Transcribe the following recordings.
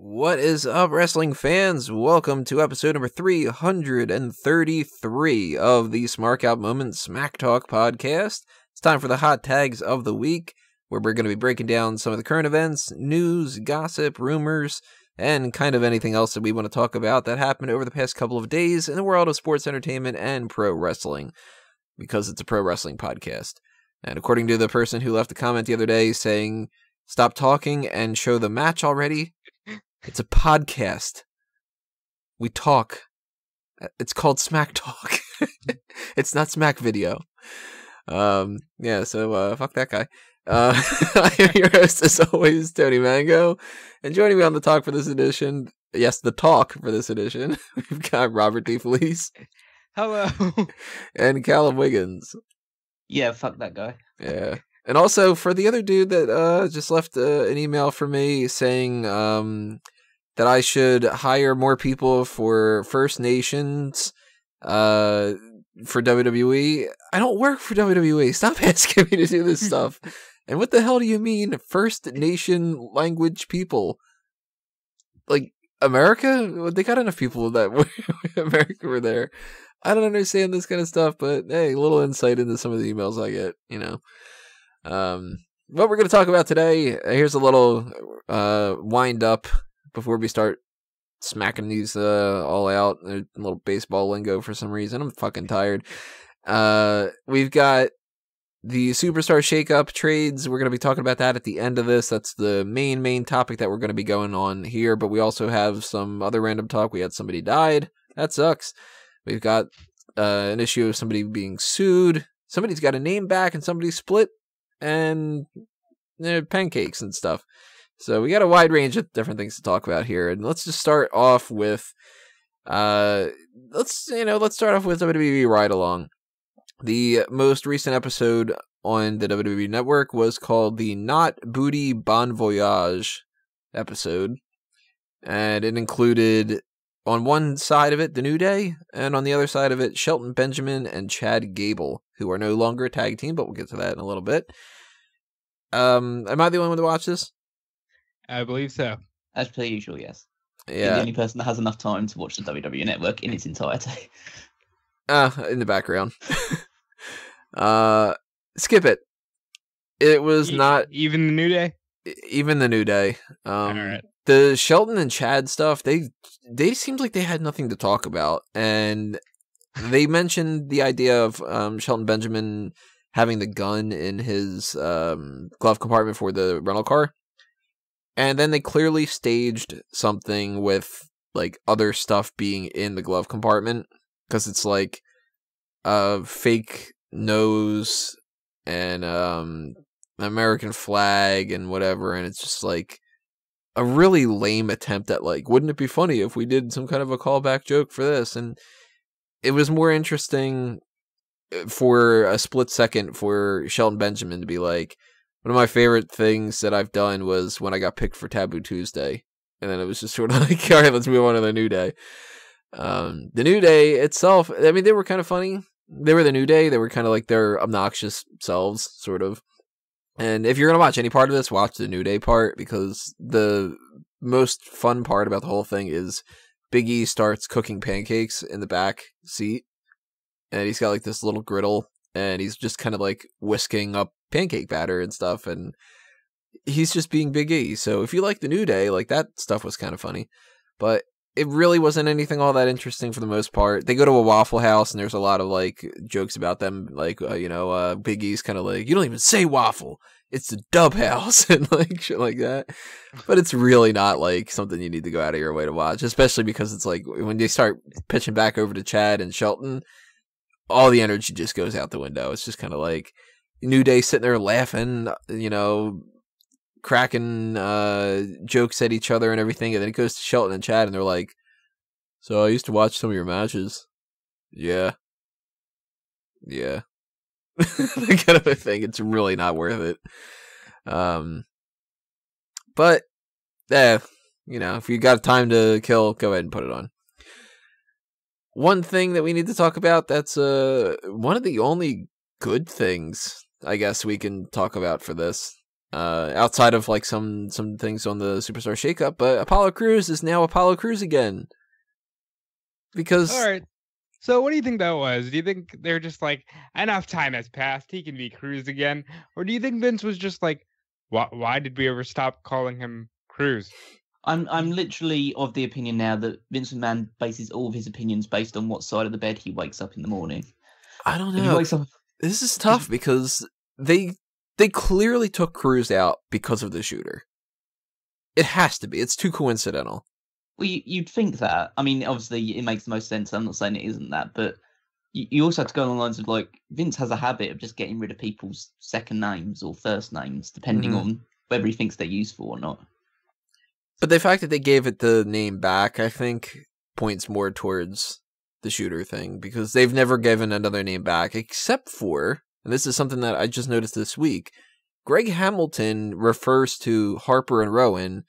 What is up, wrestling fans? Welcome to episode number 333 of the Smark Out Moment Smack Talk podcast. It's time for the hot tags of the week, where we're going to be breaking down some of the current events, news, gossip, rumors, and kind of anything else that we want to talk about that happened over the past couple of days in the world of sports entertainment and pro wrestling, because it's a pro wrestling podcast. And according to the person who left a comment the other day saying, "Stop talking and show the match already," it's a podcast. We talk. It's called Smack Talk. It's not Smack Video. So fuck that guy. I am your host, as always, Tony Mango. And joining me on the talk for this edition, yes, the talk for this edition, we've got Robert D. Felice. Hello. And Callum Wiggins. Yeah, fuck that guy. Yeah. And also, for the other dude that just left an email for me saying that I should hire more people for First Nations for WWE. I don't work for WWE. Stop asking me to do this stuff. And what the hell do you mean, First Nation language people? Like, America? They got enough people that America were there. I don't understand this kind of stuff, but hey, a little insight into some of the emails I get, you know. What we're going to talk about today, here's a little wind up before we start smacking these all out. A little baseball lingo for some reason. I'm fucking tired. We've got the Superstar Shakeup trades. We're going to be talking about that at the end of this. That's the main topic that we're going to be going on here, but we also have some other random talk. We had somebody died. That sucks. We've got an issue of somebody being sued. Somebody's got a name back and somebody split. And pancakes and stuff. So we got a wide range of different things to talk about here. And let's just start off with let's start off with WWE Ride Along. The most recent episode on the WWE Network was called the Not Booty Bon Voyage episode. And it included, on one side of it, The New Day, and on the other side of it, Shelton Benjamin and Chad Gable, who are no longer a tag team, but we'll get to that in a little bit. Am I the only one to watch this? I believe so. As per usual, yes. Yeah. You're the only person that has enough time to watch the WWE Network in its entirety. In the background. Skip it. It was not... Even the New Day? Even the New Day. All right. The Shelton and Chad stuff, they seemed like they had nothing to talk about. And they mentioned the idea of Shelton Benjamin having the gun in his glove compartment for the rental car. And then they clearly staged something with like other stuff being in the glove compartment. Because it's like a fake nose and an American flag and whatever. And it's just like a really lame attempt at like, wouldn't it be funny if we did some kind of a callback joke for this? And it was more interesting for a split second for Shelton Benjamin to be like, one of my favorite things that I've done was when I got picked for Taboo Tuesday. And then it was just sort of like, all right, let's move on to the New Day. The New Day itself, I mean, they were kind of funny. They were the New Day. They were kind of like their obnoxious selves, sort of. And if you're going to watch any part of this, watch the New Day part, because the most fun part about the whole thing is Big E starts cooking pancakes in the back seat. And he's got like this little griddle, and he's just kind of like whisking up pancake batter and stuff, and he's just being Big E. So if you like the New Day, like that stuff was kind of funny, but it really wasn't anything all that interesting for the most part. They go to a Waffle House, and there's a lot of like jokes about them, like Big E's kind of like, you don't even say waffle, it's the Dub House, and like shit like that. But it's really not like something you need to go out of your way to watch, especially because it's like when they start pitching back over to Chad and Shelton, all the energy just goes out the window. It's just kind of like New Day sitting there laughing, cracking jokes at each other and everything. And then it goes to Shelton and Chad, and they're like, so I used to watch some of your matches. Yeah. That kind of a thing. It's really not worth it. But, if you got time to kill, go ahead and put it on. One thing that we need to talk about, that's one of the only good things I guess we can talk about for this. outside of like some things on the Superstar Shakeup. But Apollo Crews is now Apollo Crews again. Because all right. So what do you think that was? Do you think they're just like, enough time has passed, he can be Crews again? Or do you think Vince was just like, why did we ever stop calling him Crews? I'm literally of the opinion now that Vince McMahon bases all of his opinions based on what side of the bed he wakes up in the morning. I don't If he know. wakes up, This is tough because they clearly took Crews out because of the shooter. It has to be. It's too coincidental. well, you'd think that. I mean, obviously, it makes the most sense. I'm not saying it isn't that, but you also have to go along the lines of like Vince has a habit of just getting rid of people's second names or first names, depending on whether he thinks they're useful or not. But the fact that they gave it the name back, I think, points more towards the shooter thing, because they've never given another name back, except for, and this is something that I just noticed this week, Greg Hamilton refers to Harper and Rowan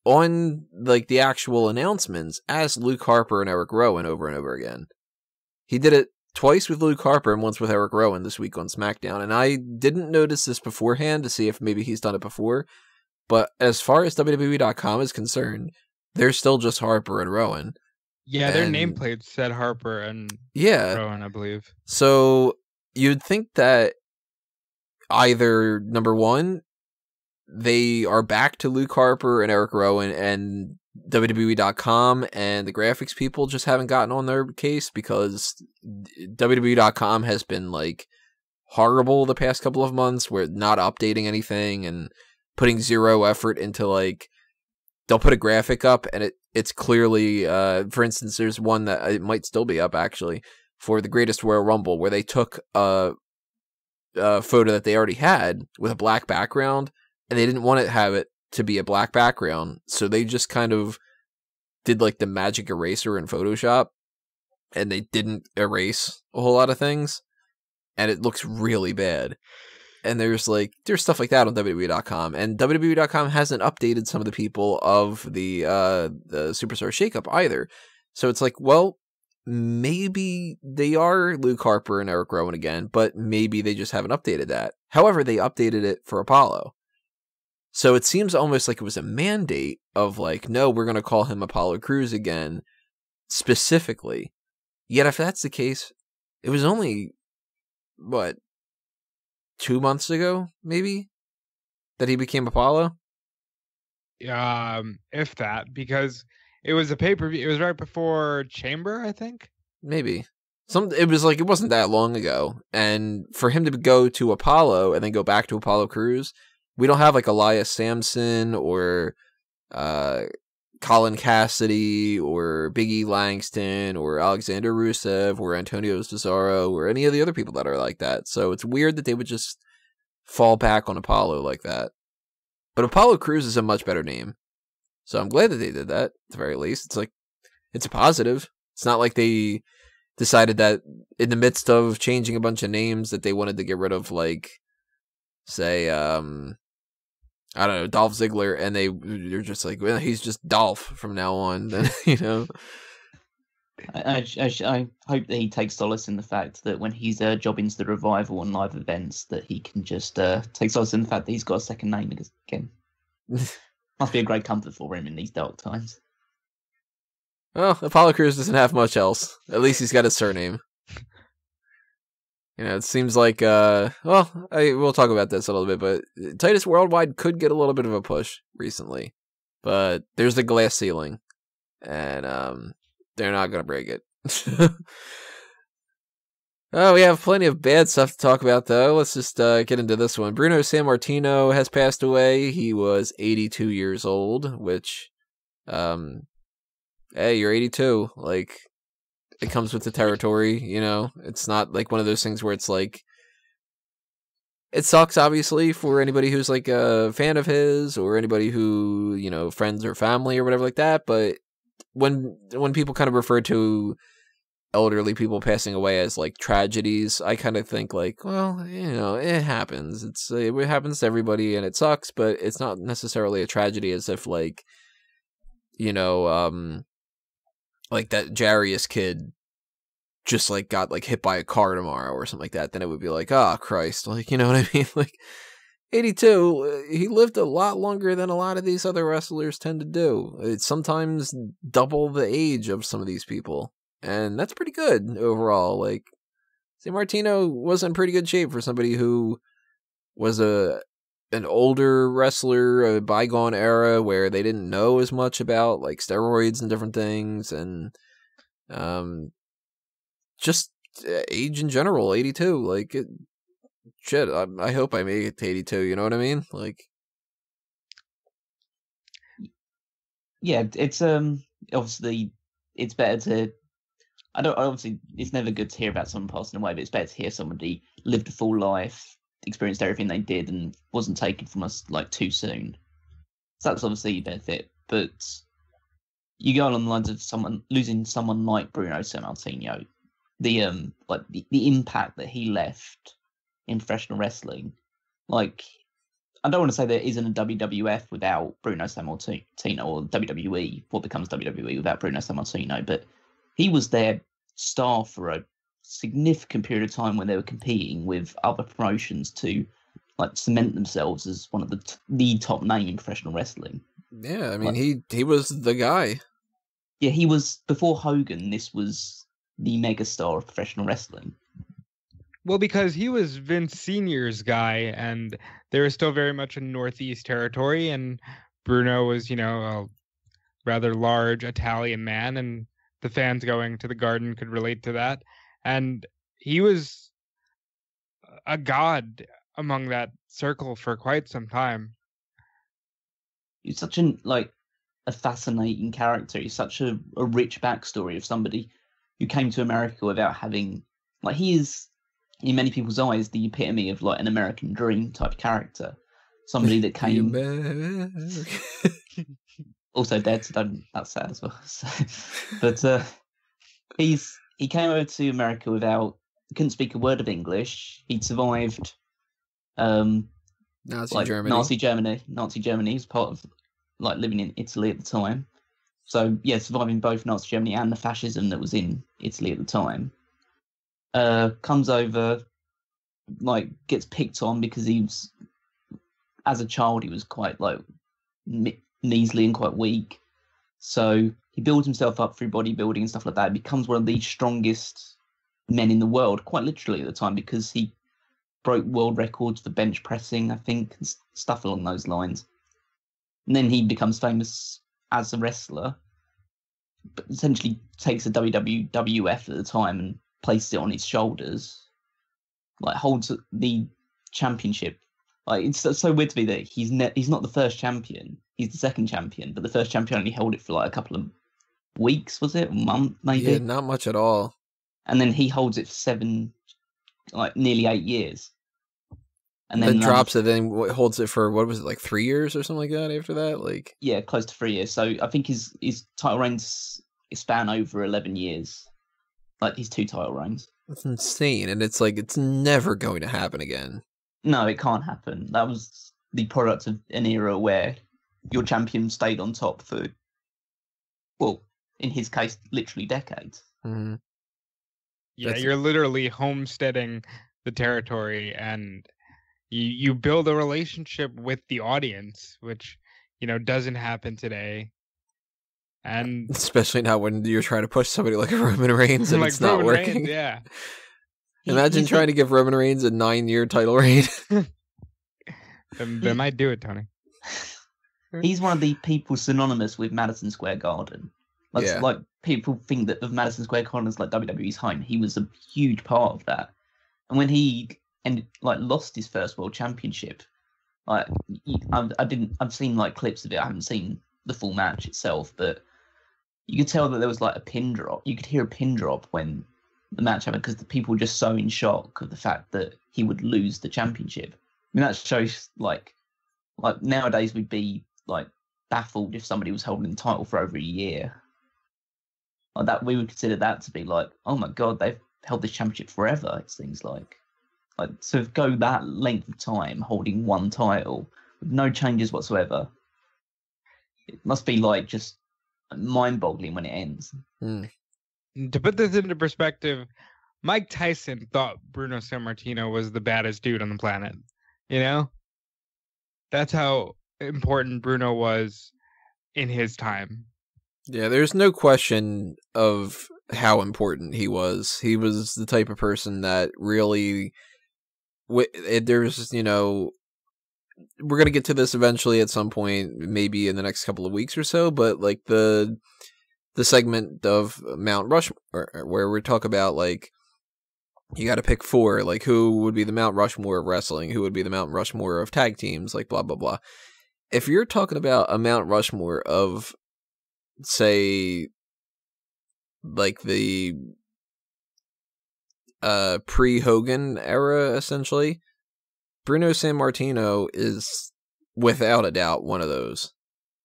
on like the actual announcements as Luke Harper and Eric Rowan over and over again. He did it twice with Luke Harper and once with Eric Rowan this week on SmackDown, and I didn't notice this beforehand to see if maybe he's done it before. But as far as WWE.com is concerned, they're still just Harper and Rowan. Yeah, their nameplate said Harper and Rowan, I believe. So you'd think that either, number one, they are back to Luke Harper and Eric Rowan, and WWE.com and the graphics people just haven't gotten on their case, because WWE.com has been like horrible the past couple of months. We're not updating anything and putting zero effort into, like, they'll put a graphic up and it's clearly, for instance, there's one that it might still be up actually for the Greatest Royal Rumble, where they took a photo that they already had with a black background, and they didn't want to have it to be a black background, so they just kind of did like the magic eraser in Photoshop, and they didn't erase a whole lot of things, and it looks really bad. And there's stuff like that on WWE.com, and WWE.com hasn't updated some of the people of the Superstar Shakeup either. So it's like, well, maybe they are Luke Harper and Eric Rowan again, but maybe they just haven't updated that. However, they updated it for Apollo. So it seems almost like it was a mandate of like, no, we're going to call him Apollo Crews again, specifically. Yet if that's the case, it was only, 2 months ago, maybe, that he became Apollo? If that, because it was a pay-per-view. It was right before Chamber, I think. Maybe. It was like, it wasn't that long ago. And for him to go to Apollo and then go back to Apollo Crews, we don't have like Elias Sampson or Colin Cassidy or Big E Langston or Alexander Rusev or Antonio Cesaro or any of the other people that are like that. So it's weird that they would just fall back on Apollo like that. But Apollo Crews is a much better name. So I'm glad that they did that, at the very least. It's like, it's a positive. It's not like they decided that in the midst of changing a bunch of names that they wanted to get rid of, like, say, I don't know, Dolph Ziggler, and they're just like, well, he's just Dolph from now on, then, you know. I hope that he takes solace in the fact that when he's jobbing to the Revival on live events, that he can just take solace in the fact that he's got a second name again. Must be a great comfort for him in these dark times. Well, Apollo Crews doesn't have much else. At least he's got his surname. You know, it seems like, we'll talk about this a little bit, but Titus Worldwide could get a little bit of a push recently. But there's the glass ceiling, and they're not going to break it. Oh, we have plenty of bad stuff to talk about, though. Let's just get into this one. Bruno Sammartino has passed away. He was 82 years old, which, hey, you're 82. Like, it comes with the territory, you know? It's not like one of those things where it's like, it sucks, obviously, for anybody who's like a fan of his or anybody who, you know, friends or family or whatever like that. But when people kind of refer to elderly people passing away as like tragedies, I kind of think like, well, you know, it happens. It happens to everybody and it sucks, but it's not necessarily a tragedy as if like, you know, like that Jarius kid just like got like hit by a car tomorrow or something like that. Then it would be like, oh Christ, like, you know what I mean? Like, 82, he lived a lot longer than a lot of these other wrestlers tend to do. It's sometimes double the age of some of these people. And that's pretty good overall. Like, Sammartino was in pretty good shape for somebody who was an older wrestler, a bygone era where they didn't know as much about like steroids and different things, and just age in general. 82, like shit. I hope I make it to 82. You know what I mean? Like, yeah, it's obviously it's better to. Obviously, it's never good to hear about someone passing away, but it's better to hear somebody lived a full life, experienced everything they did, and wasn't taken from us like too soon. So that's obviously a benefit. But you go along the lines of someone losing someone like Bruno Sammartino, the impact that he left in professional wrestling. Like, I don't want to say there isn't a WWF without Bruno Sammartino, or WWE, what becomes WWE without Bruno Sammartino, but he was their star for a significant period of time when they were competing with other promotions to like cement themselves as one of the top name in professional wrestling. Yeah, I mean, he was the guy. Yeah, he was, before Hogan, this was the megastar of professional wrestling. Well, because he was Vince Sr.'s guy, and they were still very much in Northeast territory, and Bruno was, a rather large Italian man, and the fans going to the Garden could relate to that. And he was a god among that circle for quite some time. He's such a fascinating character. He's such a rich backstory of somebody who came to America without having, like, he is, in many people's eyes, the epitome of like an American dream type character. Somebody that came also dead, so that's sad as well. So, but he came over to America couldn't speak a word of English. He'd survived Nazi Germany. Nazi Germany. He was part of like living in Italy at the time. So yeah, surviving both Nazi Germany and the fascism that was in Italy at the time. Comes over, like, gets picked on because he was, as a child, he was quite like measly and quite weak. So he builds himself up through bodybuilding and stuff like that. He becomes one of the strongest men in the world, quite literally at the time, because he broke world records for bench pressing, I think, and stuff along those lines. And then he becomes famous as a wrestler, but essentially takes the WWF at the time and places it on his shoulders, like holds the championship. Like, it's so weird to me that he's not the first champion, he's the second champion, but the first champion only held it for like a couple of weeks, was it? A month, maybe? Yeah, not much at all. And then he holds it for nearly 8 years. And then drops it, then holds it for, what was it, like 3 years or something like that after that? Like, yeah, close to 3 years. So I think his title reigns span over 11 years. Like, his 2 title reigns. That's insane. And it's like, it's never going to happen again. No, it can't happen. That was the product of an era where your champion stayed on top for, well, in his case, literally decades. Mm-hmm. Yeah, you're literally homesteading the territory, and you build a relationship with the audience, which, doesn't happen today. And especially not when you're trying to push somebody like Roman Reigns and like it's not Roman working. Reigns, yeah. Imagine trying to give Roman Reigns a 9-year title reign. They might do it, Tony. He's one of the people synonymous with Madison Square Garden. Like, people think that of Madison Square Garden as like WWE's home. He was a huge part of that. And when he lost his first world championship, like, I've seen like clips of it. I haven't seen the full match itself, but you could tell that there was like a pin drop. You could hear a pin drop when the match happened, because the people were just so in shock of the fact that he would lose the championship. I mean, that shows like nowadays we'd be like baffled if somebody was holding the title for over a year. Like that, we would consider that to be like, oh my god, they've held this championship forever. It seems like to go that length of time holding one title with no changes whatsoever. It must be like just mind-boggling when it ends. Mm. To put this into perspective, Mike Tyson thought Bruno Sammartino was the baddest dude on the planet. That's how important Bruno was in his time. Yeah, there's no question of how important he was. He was the type of person that really, there's, you know, we're going to get to this eventually at some point, maybe in the next couple of weeks or so, but like the segment of Mount Rushmore where we talk about like, you got to pick 4, like who would be the Mount Rushmore of wrestling, who would be the Mount Rushmore of tag teams, like blah, blah, blah. If you're talking about a Mount Rushmore of, say, like the pre-Hogan era, essentially, Bruno Sammartino is without a doubt one of those.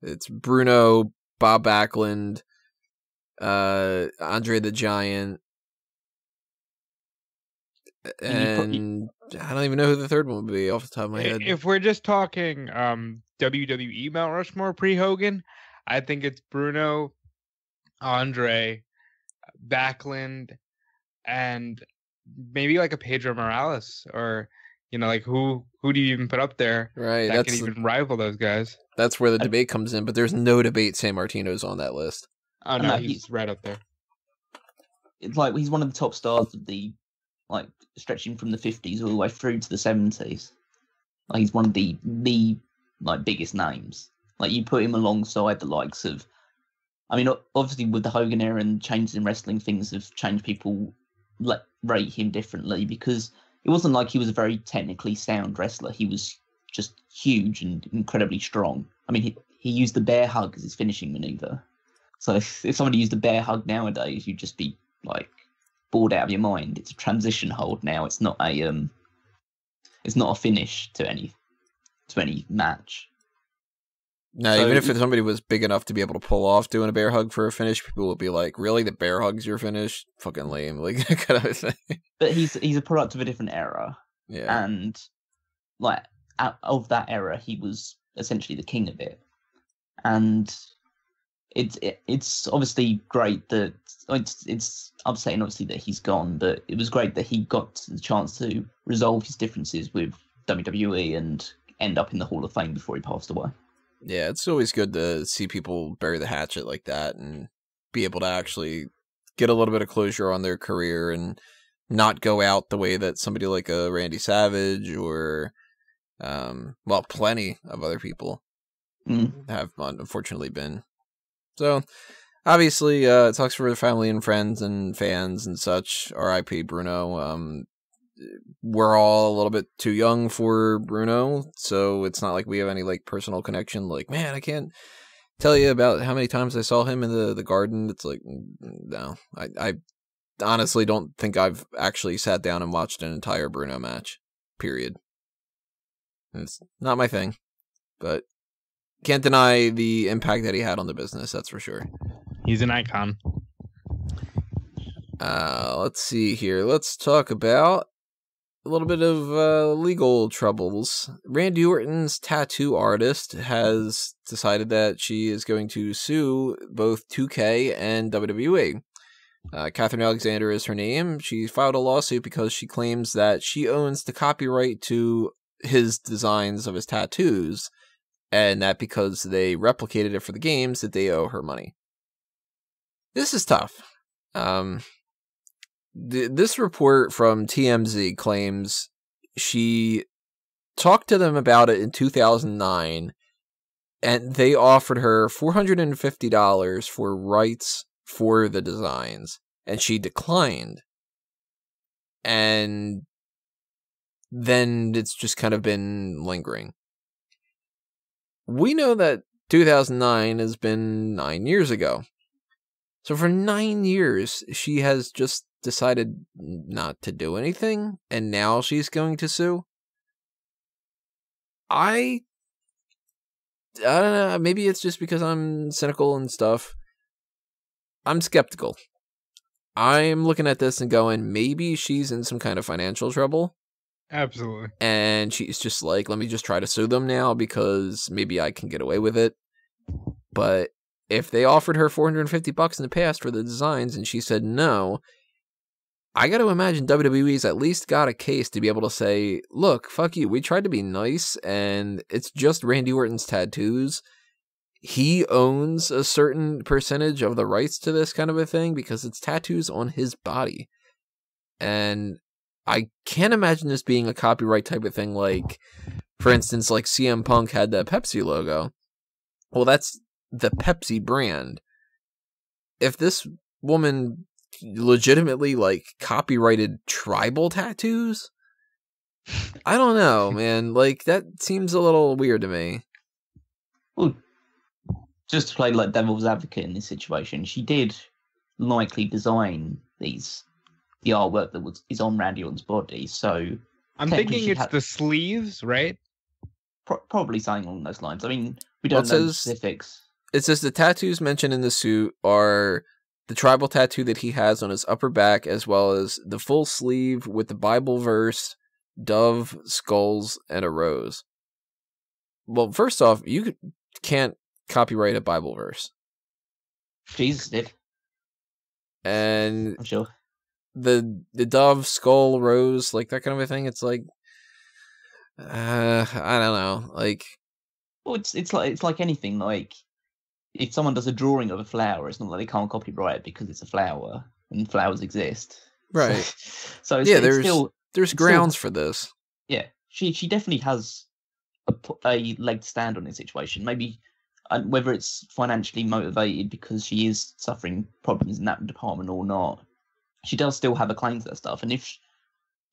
It's Bruno, Bob Backlund, Andre the Giant, and I don't even know who the third one would be off the top of my head. If we're just talking WWE Mount Rushmore pre-Hogan, I think it's Bruno, Andre, Backlund, and maybe like a Pedro Morales, or you know, like who do you even put up there? Right, that can even rival those guys. That's where the debate comes in, but there's no debate Sammartino's on that list. Oh no, he's right up there. It's like he's one of the top stars of the, like, stretching from the 50s all the way through to the 70s. Like, he's one of the like biggest names. Like, you put him alongside the likes of, I mean, obviously with the Hogan era and changes in wrestling, things have changed. People rate him differently because it wasn't like he was a very technically sound wrestler. He was just huge and incredibly strong. I mean, he used the bear hug as his finishing maneuver. So if somebody used a bear hug nowadays, you'd just be like bored out of your mind. It's a transition hold now. It's not a finish to any match. No, so, even if somebody was big enough to be able to pull off doing a bear hug for a finish, people would be like, "Really, the bear hug's your finish? Fucking lame!" Like that kind of thing. But he's a product of a different era, yeah. And like out of that era, he was essentially the king of it, and it's obviously great that it's upsetting, obviously, that he's gone, but it was great that he got the chance to resolve his differences with WWE and end up in the Hall of Fame before he passed away. Yeah, it's always good to see people bury the hatchet like that and be able to actually get a little bit of closure on their career and not go out the way that somebody like a Randy Savage or, well, plenty of other people have unfortunately been. So, obviously, it sucks for the family and friends and fans and such. R.I.P. Bruno. We're all a little bit too young for Bruno, so it's not like we have any like personal connection. Like, man, I can't tell you about how many times I saw him in the garden. It's like, no, I honestly don't think I've actually sat down and watched an entire Bruno match. Period. It's not my thing, but can't deny the impact that he had on the business. That's for sure. He's an icon. Let's see here. Let's talk about a little bit of legal troubles. Randy Orton's tattoo artist has decided that she is going to sue both 2K and WWE. Catherine Alexander is her name. She filed a lawsuit because she claims that she owns the copyright to his designs of his tattoos, and that because they replicated it for the games, that they owe her money. This is tough. This report from TMZ claims she talked to them about it in 2009, and they offered her $450 for rights for the designs, and she declined. And then it's just kind of been lingering. We know that 2009 has been 9 years ago. So for 9 years, she has just decided not to do anything, and now she's going to sue? I don't know, maybe it's just because I'm cynical and stuff. I'm skeptical. I'm looking at this and going, maybe she's in some kind of financial trouble. Absolutely. And she's just like, let me just try to sue them now because maybe I can get away with it. But if they offered her $450 in the past for the designs and she said no, I got to imagine WWE's at least got a case to be able to say, look, fuck you. We tried to be nice, and it's just Randy Orton's tattoos. He owns a certain percentage of the rights to this kind of a thing because it's tattoos on his body. And I can't imagine this being a copyright type of thing like, for instance, like CM Punk had the Pepsi logo. Well, that's the Pepsi brand. If this woman legitimately like copyrighted tribal tattoos, I don't know, man. Like, that seems a little weird to me. Well, just to play like devil's advocate in this situation, she did likely design the artwork that is on Randy Orton's body. So I'm thinking it's the sleeves, right? Probably something along those lines. I mean, we don't know the specifics. It says the tattoos mentioned in the suit are the tribal tattoo that he has on his upper back, as well as the full sleeve with the Bible verse, dove, skulls, and a rose. Well, first off, you can't copyright a Bible verse. Jesus did. And I'm sure. The dove, skull, rose, like that kind of a thing, it's like, I don't know. Like, well, it's like anything. Like, if someone does a drawing of a flower, it's not like they can't copyright it because it's a flower and flowers exist. Right. So yeah, there's grounds for this. Yeah, she definitely has a leg to stand on in this situation. Maybe whether it's financially motivated because she is suffering problems in that department or not, she does still have a claim to that stuff. And if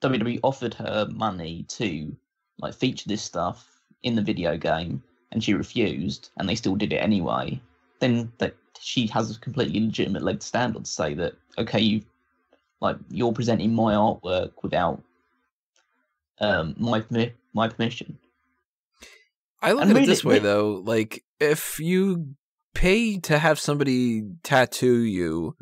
WWE offered her money to like feature this stuff in the video game and she refused and they still did it anyway, then that she has a completely legitimate leg to stand on to say that, okay, you're presenting my artwork without my permission. I look at it this way though, like, if you pay to have somebody tattoo you,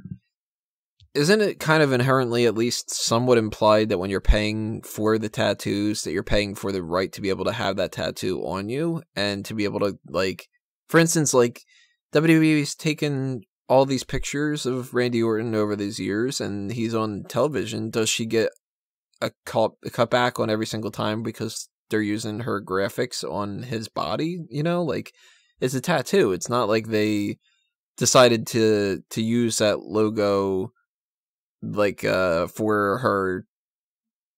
isn't it kind of inherently at least somewhat implied that when you're paying for the tattoos that you're paying for the right to be able to have that tattoo on you and to be able to, like, for instance, like, WWE's taken all these pictures of Randy Orton over these years and he's on television. Does she get a cut back on every single time because they're using her graphics on his body? You know, like, it's a tattoo. It's not like they decided to use that logo like for her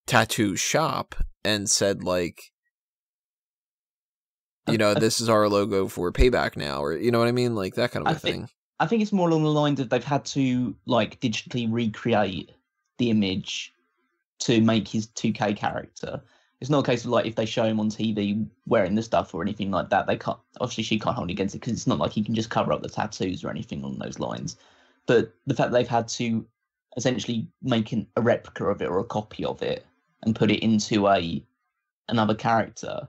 tattoo shop and said, like, you know, this is our logo for Payback now, or you know what I mean, like that kind of a thing. I think it's more along the lines of they've had to like digitally recreate the image to make his 2K character. It's not a case of like if they show him on TV wearing the stuff or anything like that, they can't. Obviously, she can't hold against it because it's not like he can just cover up the tattoos or anything along those lines. But the fact that they've had to essentially make a replica of it or a copy of it and put it into another character,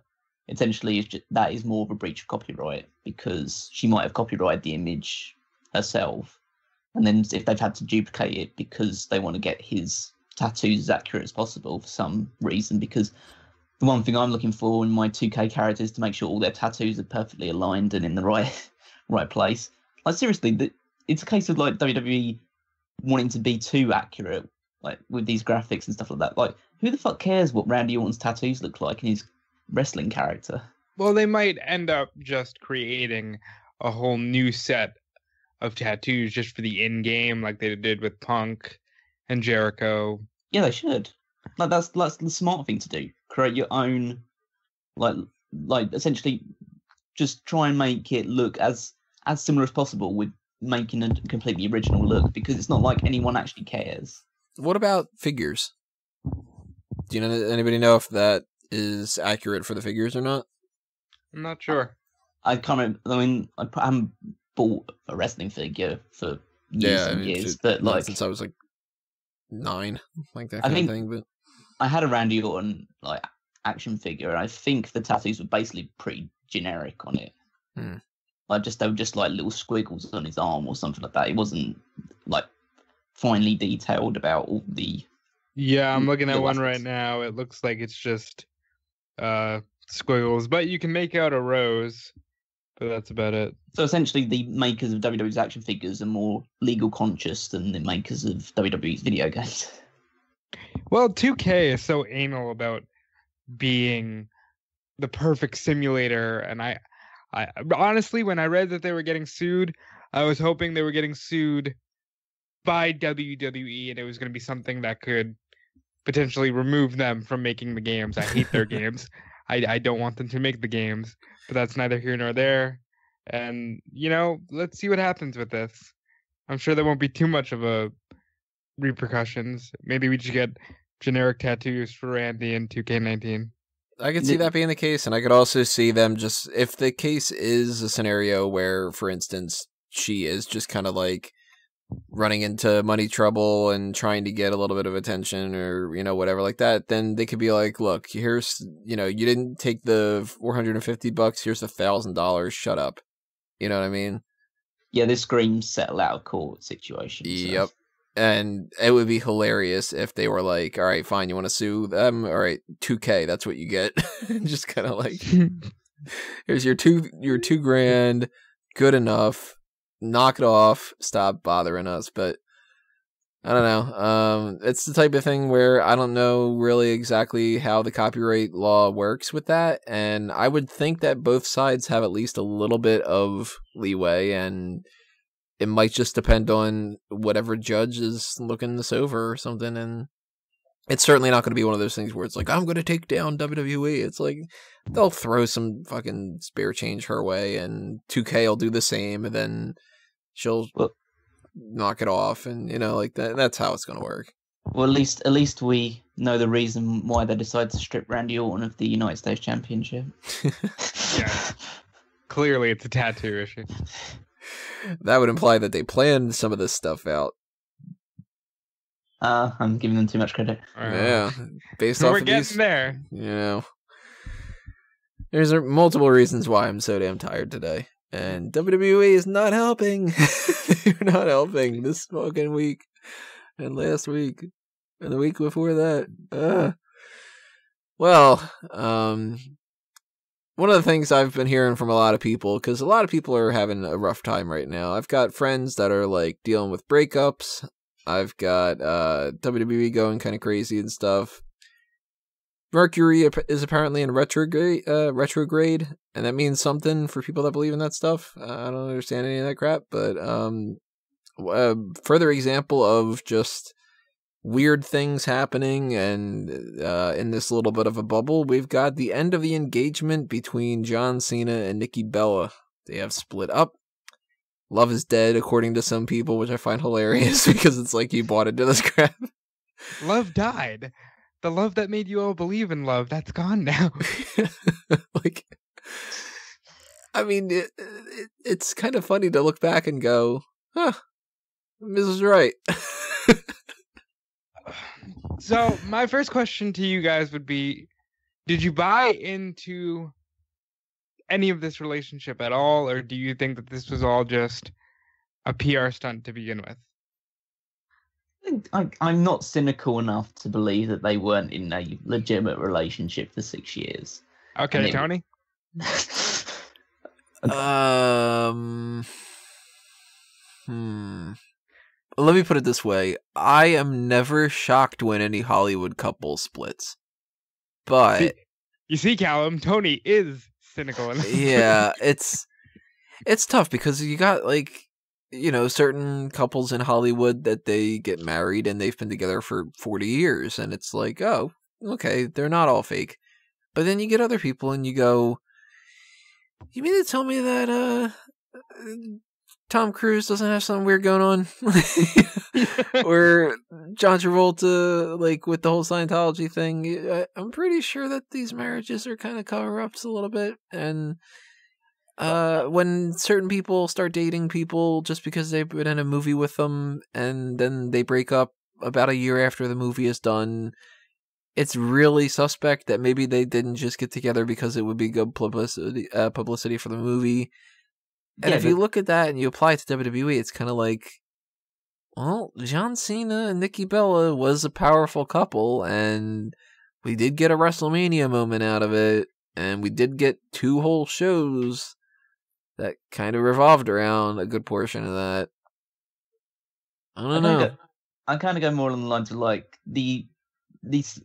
essentially that is more of a breach of copyright because she might have copyrighted the image herself, and then if they've had to duplicate it because they want to get his tattoos as accurate as possible for some reason, because the one thing I'm looking for in my 2K characters is to make sure all their tattoos are perfectly aligned and in the right place. Like, seriously, it's a case of like WWE wanting to be too accurate, like with these graphics and stuff like that. Like, who the fuck cares what Randy Orton's tattoos look like in his wrestling character? Well, they might end up just creating a whole new set of tattoos just for the in-game, like they did with Punk and Jericho. Yeah, they should. Like, that's the smart thing to do. Create your own, like essentially, just try and make it look as similar as possible with making a completely original look, because it's not like anyone actually cares. What about figures? Do you know anybody know if that is accurate for the figures or not? I'm not sure. I haven't bought a wrestling figure for years and years, but like since I was like 9, like that kind of thing. But I had a Randy Orton like action figure, and I think the tattoos were basically pretty generic on it. Like they were just like little squiggles on his arm or something like that. It wasn't like finely detailed about all the. Yeah, I'm looking at one right now. It looks like it's just squiggles, but you can make out a rose, but that's about it. So essentially, the makers of WWE's action figures are more legal conscious than the makers of WWE's video games. Well, 2K is so anal about being the perfect simulator, and I honestly, when I read that they were getting sued, I was hoping they were getting sued by WWE, and it was going to be something that could potentially remove them from making the games. I hate their games. I don't want them to make the games, but that's neither here nor there. And, let's see what happens with this. I'm sure there won't be too much of a repercussions. Maybe we just get generic tattoos for Randy in 2K19. I could see that being the case, and I could also see them just, if the case is a scenario where, for instance, she is just kind of like running into money trouble and trying to get a little bit of attention or, whatever like that, then they could be like, look, here's, you didn't take the $450, here's $1,000, shut up. You know what I mean? Yeah, this screams settle out of court situation. So. Yep. And it would be hilarious if they were like, all right, fine, you want to sue them? All right, 2K, that's what you get. Just kind of like, here's your $2,000, good enough. Knock it off. Stop bothering us. But I don't know. It's the type of thing where I don't know really exactly how the copyright law works with that. And I would think that both sides have at least a little bit of leeway, and it might just depend on whatever judge is looking this over or something. And it's certainly not going to be one of those things where it's like, I'm going to take down WWE. It's like, they'll throw some fucking spare change her way, and 2K will do the same, and then she'll knock it off, and like that. That's how it's going to work. Well, at least we know the reason why they decided to strip Randy Orton of the United States Championship. Yeah, clearly it's a tattoo issue. That would imply that they planned some of this stuff out. I'm giving them too much credit. Yeah, based off we're of getting these, there. There's multiple reasons why I'm so damn tired today. And WWE is not helping. They're not helping this fucking week. And last week. And the week before that. Well, one of the things I've been hearing from a lot of people, because a lot of people are having a rough time right now. I've got friends that are like dealing with breakups. I've got WWE going kind of crazy and stuff. Mercury is apparently in retrograde, and that means something for people that believe in that stuff. I don't understand any of that crap, but further example of just weird things happening, and in this little bit of a bubble, we've got the end of the engagement between John Cena and Nikki Bella. They have split up. Love is dead, according to some people, which I find hilarious because it's like you bought into this crap. Love died. The love that made you all believe in love, that's gone now. Like, I mean, it's kind of funny to look back and go, huh, Mrs. Right. So, my first question to you guys would be, did you buy into any of this relationship at all, or do you think that this was all just a PR stunt to begin with? I'm not cynical enough to believe that they weren't in a legitimate relationship for 6 years. Okay, Tony? Let me put it this way. I am never shocked when any Hollywood couple splits. But you see, Callum, Tony is cynical enough. Yeah, it's tough because you got certain couples in Hollywood that they get married and they've been together for 40 years, and it's like, oh, okay, they're not all fake. But then you get other people and you go, you mean to tell me that Tom Cruise doesn't have something weird going on? Or John Travolta, with the whole Scientology thing, I'm pretty sure that these marriages are kind of cover-ups a little bit. And when certain people start dating people just because they've been in a movie with them and then they break up about a year after the movie is done, it's really suspect that maybe they didn't just get together because it would be good publicity for the movie. And if you look at that and you apply it to WWE, it's kind of like, well, John Cena and Nikki Bella was a powerful couple, and we did get a WrestleMania moment out of it, and we did get 2 whole shows that kind of revolved around a good portion of that. I don't know. I kind of go more along the lines of the these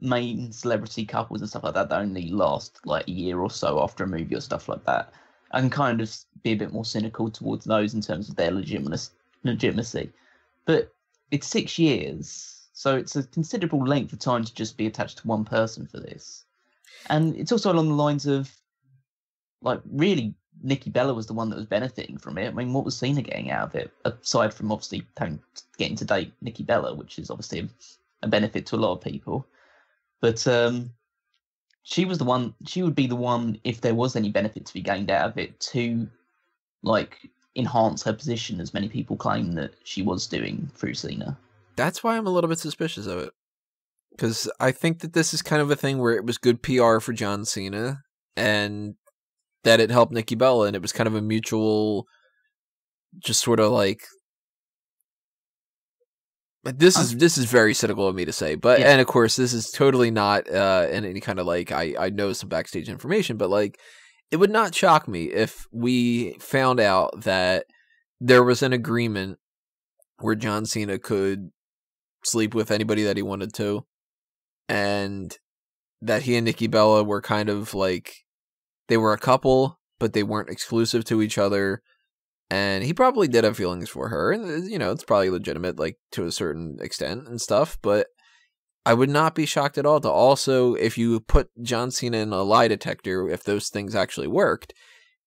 main celebrity couples and stuff like that only last like a year or so after a movie or stuff like that, I can kind of be a bit more cynical towards those in terms of their legitimacy. But it's 6 years, so it's a considerable length of time to just be attached to one person for this. And it's also along the lines of, like, really, Nikki Bella was the one that was benefiting from it. I mean, what was Cena getting out of it, aside from obviously getting to date Nikki Bella, which is obviously a benefit to a lot of people. But she was the one. She would be the one, if there was any benefit to be gained out of it, to like enhance her position, as many people claim that she was doing through Cena. That's why I'm a little bit suspicious of it, because I think that this is kind of a thing where it was good PR for John Cena, and that it helped Nikki Bella, and it was kind of a mutual, just sort of like. This is very cynical of me to say, but and of course this is totally not in any kind of like I know some backstage information, but like it would not shock me if we found out that there was an agreement where John Cena could sleep with anybody that he wanted to, and that he and Nikki Bella were kind of like they were a couple, but they weren't exclusive to each other. And he probably did have feelings for her, and you know, it's probably legitimate, like to a certain extent and stuff. But I would not be shocked at all to also, if you put John Cena in a lie detector, if those things actually worked,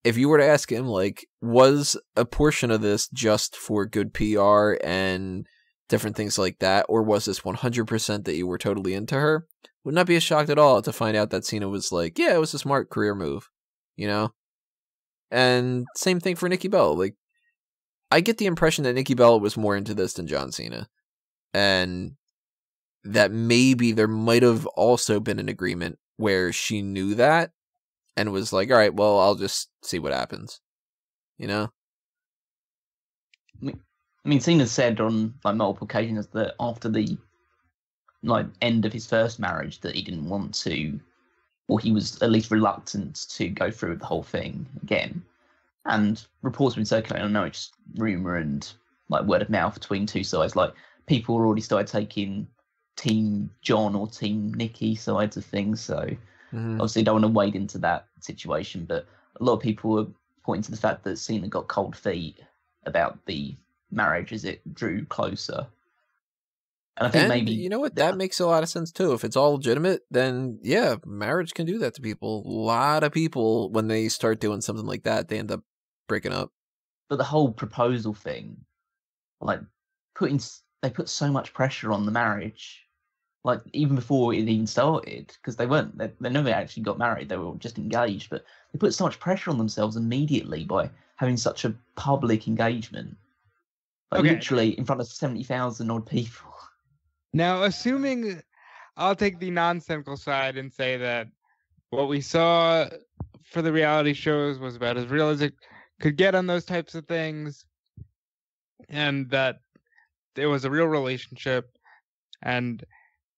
if you were to ask him, like, was a portion of this just for good PR and different things like that, or was this 100% that you were totally into her? Would not be as shocked at all to find out that Cena was like, yeah, it was a smart career move, you know. And same thing for Nikki Bella. Like, I get the impression that Nikki Bella was more into this than John Cena. And that maybe there might have also been an agreement where she knew that and was like, all right, well, I'll just see what happens. You know? I mean, Cena said on like multiple occasions that after the like end of his first marriage that he didn't want to, or he was at least reluctant to go through with the whole thing again. And reports have been circulating, I know it's rumour and like word of mouth between two sides. Like, people already started taking Team John or Team Nikki sides of things. So obviously don't want to wade into that situation. But a lot of people were pointing to the fact that Cena got cold feet about the marriage as it drew closer. And I think maybe, you know what, that makes a lot of sense too. If it's all legitimate, then yeah, marriage can do that to people. A lot of people, when they start doing something like that, they end up breaking up. But the whole proposal thing, like they put so much pressure on the marriage, like even before it even started, because they never actually got married. They were just engaged, but they put so much pressure on themselves immediately by having such a public engagement, like literally in front of 70,000 odd people. Now, assuming I'll take the non-cynical side and say that what we saw for the reality shows was about as real as it could get on those types of things, and that it was a real relationship, and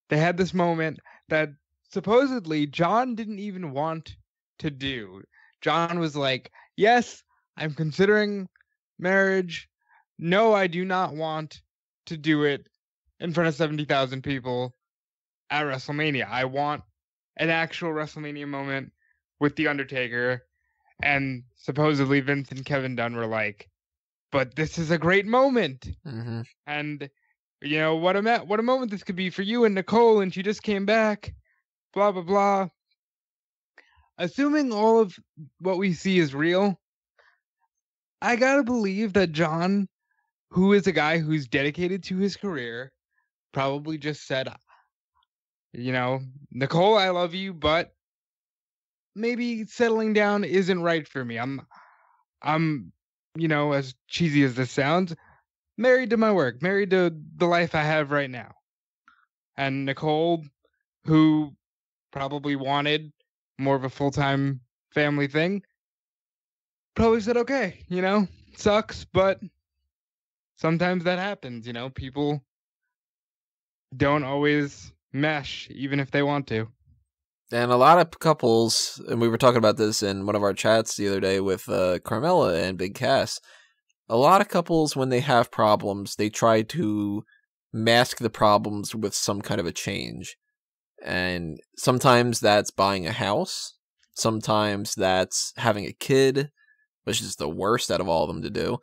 they had this moment that supposedly John didn't even want to do. John was like, yes, I'm considering marriage. No, I do not want to do it in front of 70,000 people at WrestleMania. I want an actual WrestleMania moment with The Undertaker. And supposedly Vince and Kevin Dunn were like, but this is a great moment. And, you know, what a moment this could be for you and Nicole, and she just came back, blah, blah, blah. Assuming all of what we see is real, I gotta believe that John, who is a guy who's dedicated to his career, probably just said, you know, Nicole, I love you, but maybe settling down isn't right for me. I'm, you know, as cheesy as this sounds, married to my work, married to the life I have right now. And Nicole, who probably wanted more of a full-time family thing, probably said, okay, you know, sucks, but sometimes that happens, you know, people don't always mesh, even if they want to. And a lot of couples, and we were talking about this in one of our chats the other day with Carmella and Big Cass, a lot of couples, when they have problems, they try to mask the problems with some kind of a change. And sometimes that's buying a house. Sometimes that's having a kid, which is the worst out of all of them to do.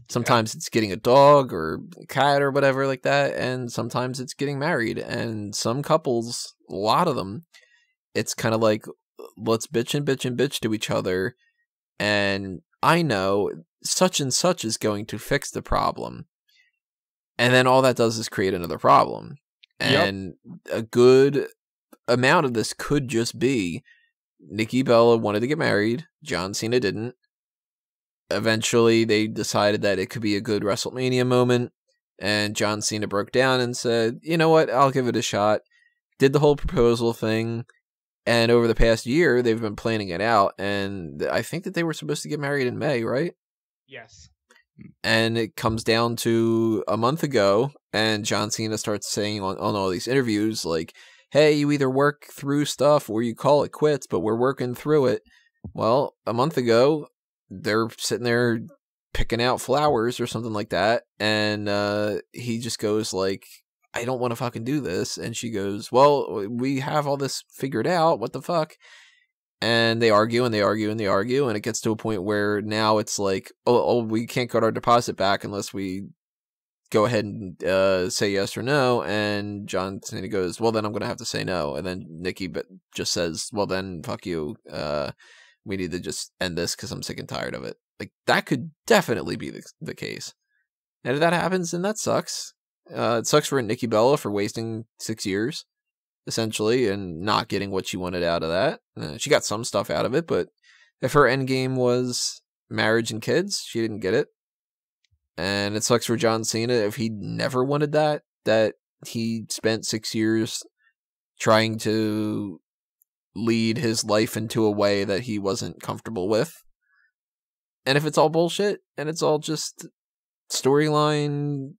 Sometimes it's getting a dog or a cat or whatever like that. And sometimes it's getting married. And some couples, a lot of them, it's kind of like, let's bitch and bitch and bitch to each other. And I know such and such is going to fix the problem. And then all that does is create another problem. And a good amount of this could just be Nikki Bella wanted to get married. John Cena didn't. Eventually, they decided that it could be a good WrestleMania moment. And John Cena broke down and said, you know what, I'll give it a shot. Did the whole proposal thing. And over the past year, they've been planning it out. And I think that they were supposed to get married in May, right? Yes. And it comes down to a month ago, and John Cena starts saying on all these interviews, like, hey, you either work through stuff or you call it quits, but we're working through it. Well, a month ago, they're sitting there picking out flowers or something like that, and he just goes like, I don't want to fucking do this. And she goes, well, we have all this figured out. What the fuck? And they argue and they argue and they argue, and it gets to a point where now it's like, oh, we can't get our deposit back unless we go ahead and say yes or no. And John Cena goes, well, then I'm going to have to say no. And then Nikki just says, well, then fuck you. We need to just end this because I'm sick and tired of it. Like, that could definitely be the case. And if that happens, then that sucks. It sucks for Nikki Bella for wasting 6 years, essentially, and not getting what she wanted out of that. She got some stuff out of it, but if her end game was marriage and kids, she didn't get it. And it sucks for John Cena if he never wanted that he spent 6 years trying to lead his life into a way that he wasn't comfortable with. And if it's all bullshit and it's all just storyline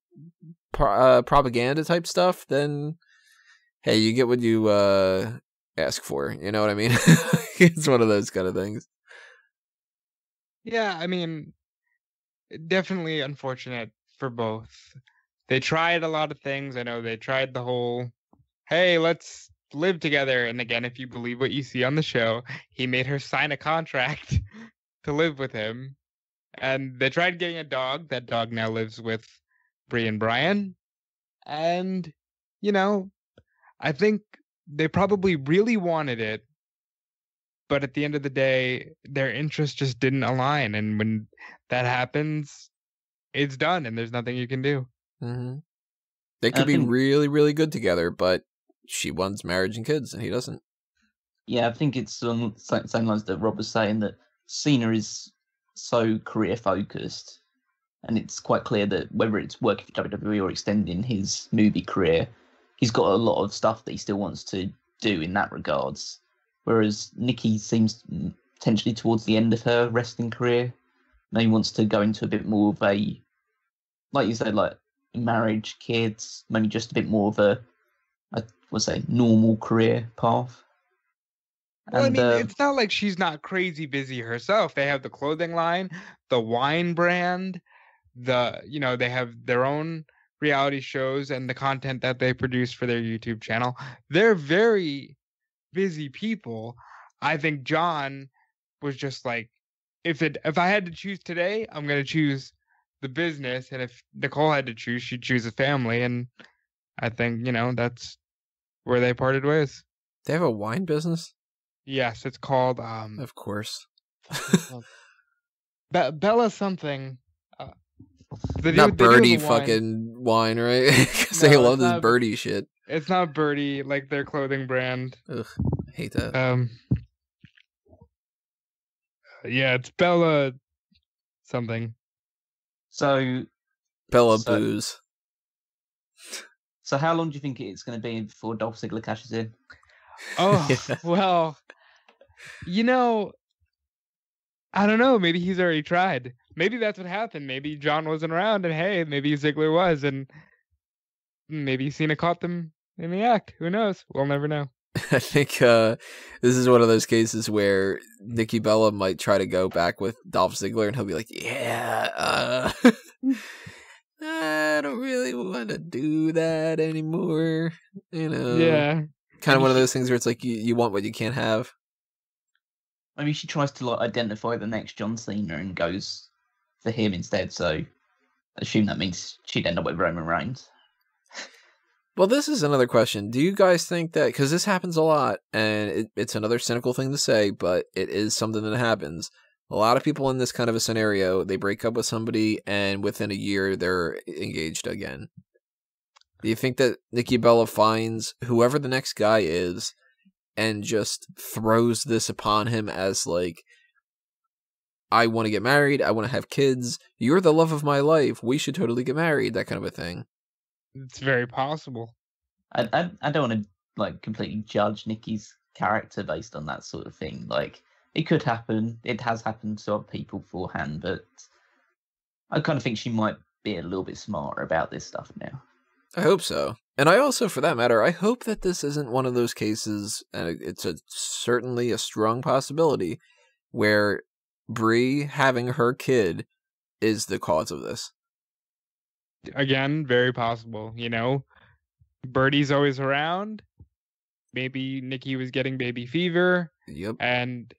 propaganda type stuff, then hey, you get what you ask for. You know what I mean? It's one of those kind of things. Yeah, I mean, definitely unfortunate for both. They tried a lot of things. I know they tried the whole, hey, let's live together. And again, if you believe what you see on the show, he made her sign a contract to live with him. And they tried getting a dog. That dog now lives with Bree and Brian. And, you know, I think they probably really wanted it. But at the end of the day, their interests just didn't align. And when that happens, it's done and there's nothing you can do. Mm-hmm. They could be really, really good together, but she wants marriage and kids and he doesn't. Yeah, I think it's on the same lines that Rob was saying, that Cena is so career focused, and it's quite clear that whether it's working for WWE or extending his movie career, he's got a lot of stuff that he still wants to do in that regards. Whereas Nikki seems potentially towards the end of her wrestling career. Now he wants to go into a bit more of a, like you said, like marriage, kids, maybe just a bit more of a normal career path. Well, I mean, it's not like she's not crazy busy herself. They have the clothing line, the wine brand, they have their own reality shows and the content that they produce for their YouTube channel. They're very busy people. I think John was just like, if I had to choose today, I'm going to choose the business. And if Nicole had to choose, she'd choose a family. And I think, that's where they parted ways. They have a wine business? Yes, it's called of course. Bella something. Not Birdie fucking wine, right? Because they love this Birdie shit. It's not Birdie, like their clothing brand. Ugh, I hate that. Yeah, it's Bella something. Bella Booze. So how long do you think it's going to be before Dolph Ziggler cashes in? Oh, well, I don't know. Maybe he's already tried. Maybe that's what happened. Maybe John wasn't around and hey, maybe Ziggler was, and maybe Cena caught them in the act. Who knows? We'll never know. I think this is one of those cases where Nikki Bella might try to go back with Dolph Ziggler and he'll be like, yeah, I don't really want to do that anymore. You know, Yeah. kind of one of those things where it's like you want what you can't have. Maybe she tries to like identify the next John Cena and goes for him instead. So I assume that means she'd end up with Roman Reigns. Well, this is another question. Do you guys think that, because this happens a lot, and it's another cynical thing to say, but it is something that happens. A lot of people in this kind of a scenario, they break up with somebody, and within a year, they're engaged again. Do you think that Nikki Bella finds whoever the next guy is and just throws this upon him as like, I want to get married, I want to have kids, you're the love of my life, we should totally get married, that kind of a thing? It's very possible. I don't want to like completely judge Nikki's character based on that sort of thing. Like, it could happen. It has happened to other people beforehand, but I kind of think she might be a little bit smarter about this stuff now. I hope so. And I also, for that matter, I hope that this isn't one of those cases, and it's certainly a strong possibility, where Brie having her kid is the cause of this. Again, very possible. You know, Birdie's always around. Maybe Nikki was getting baby fever. Yep. And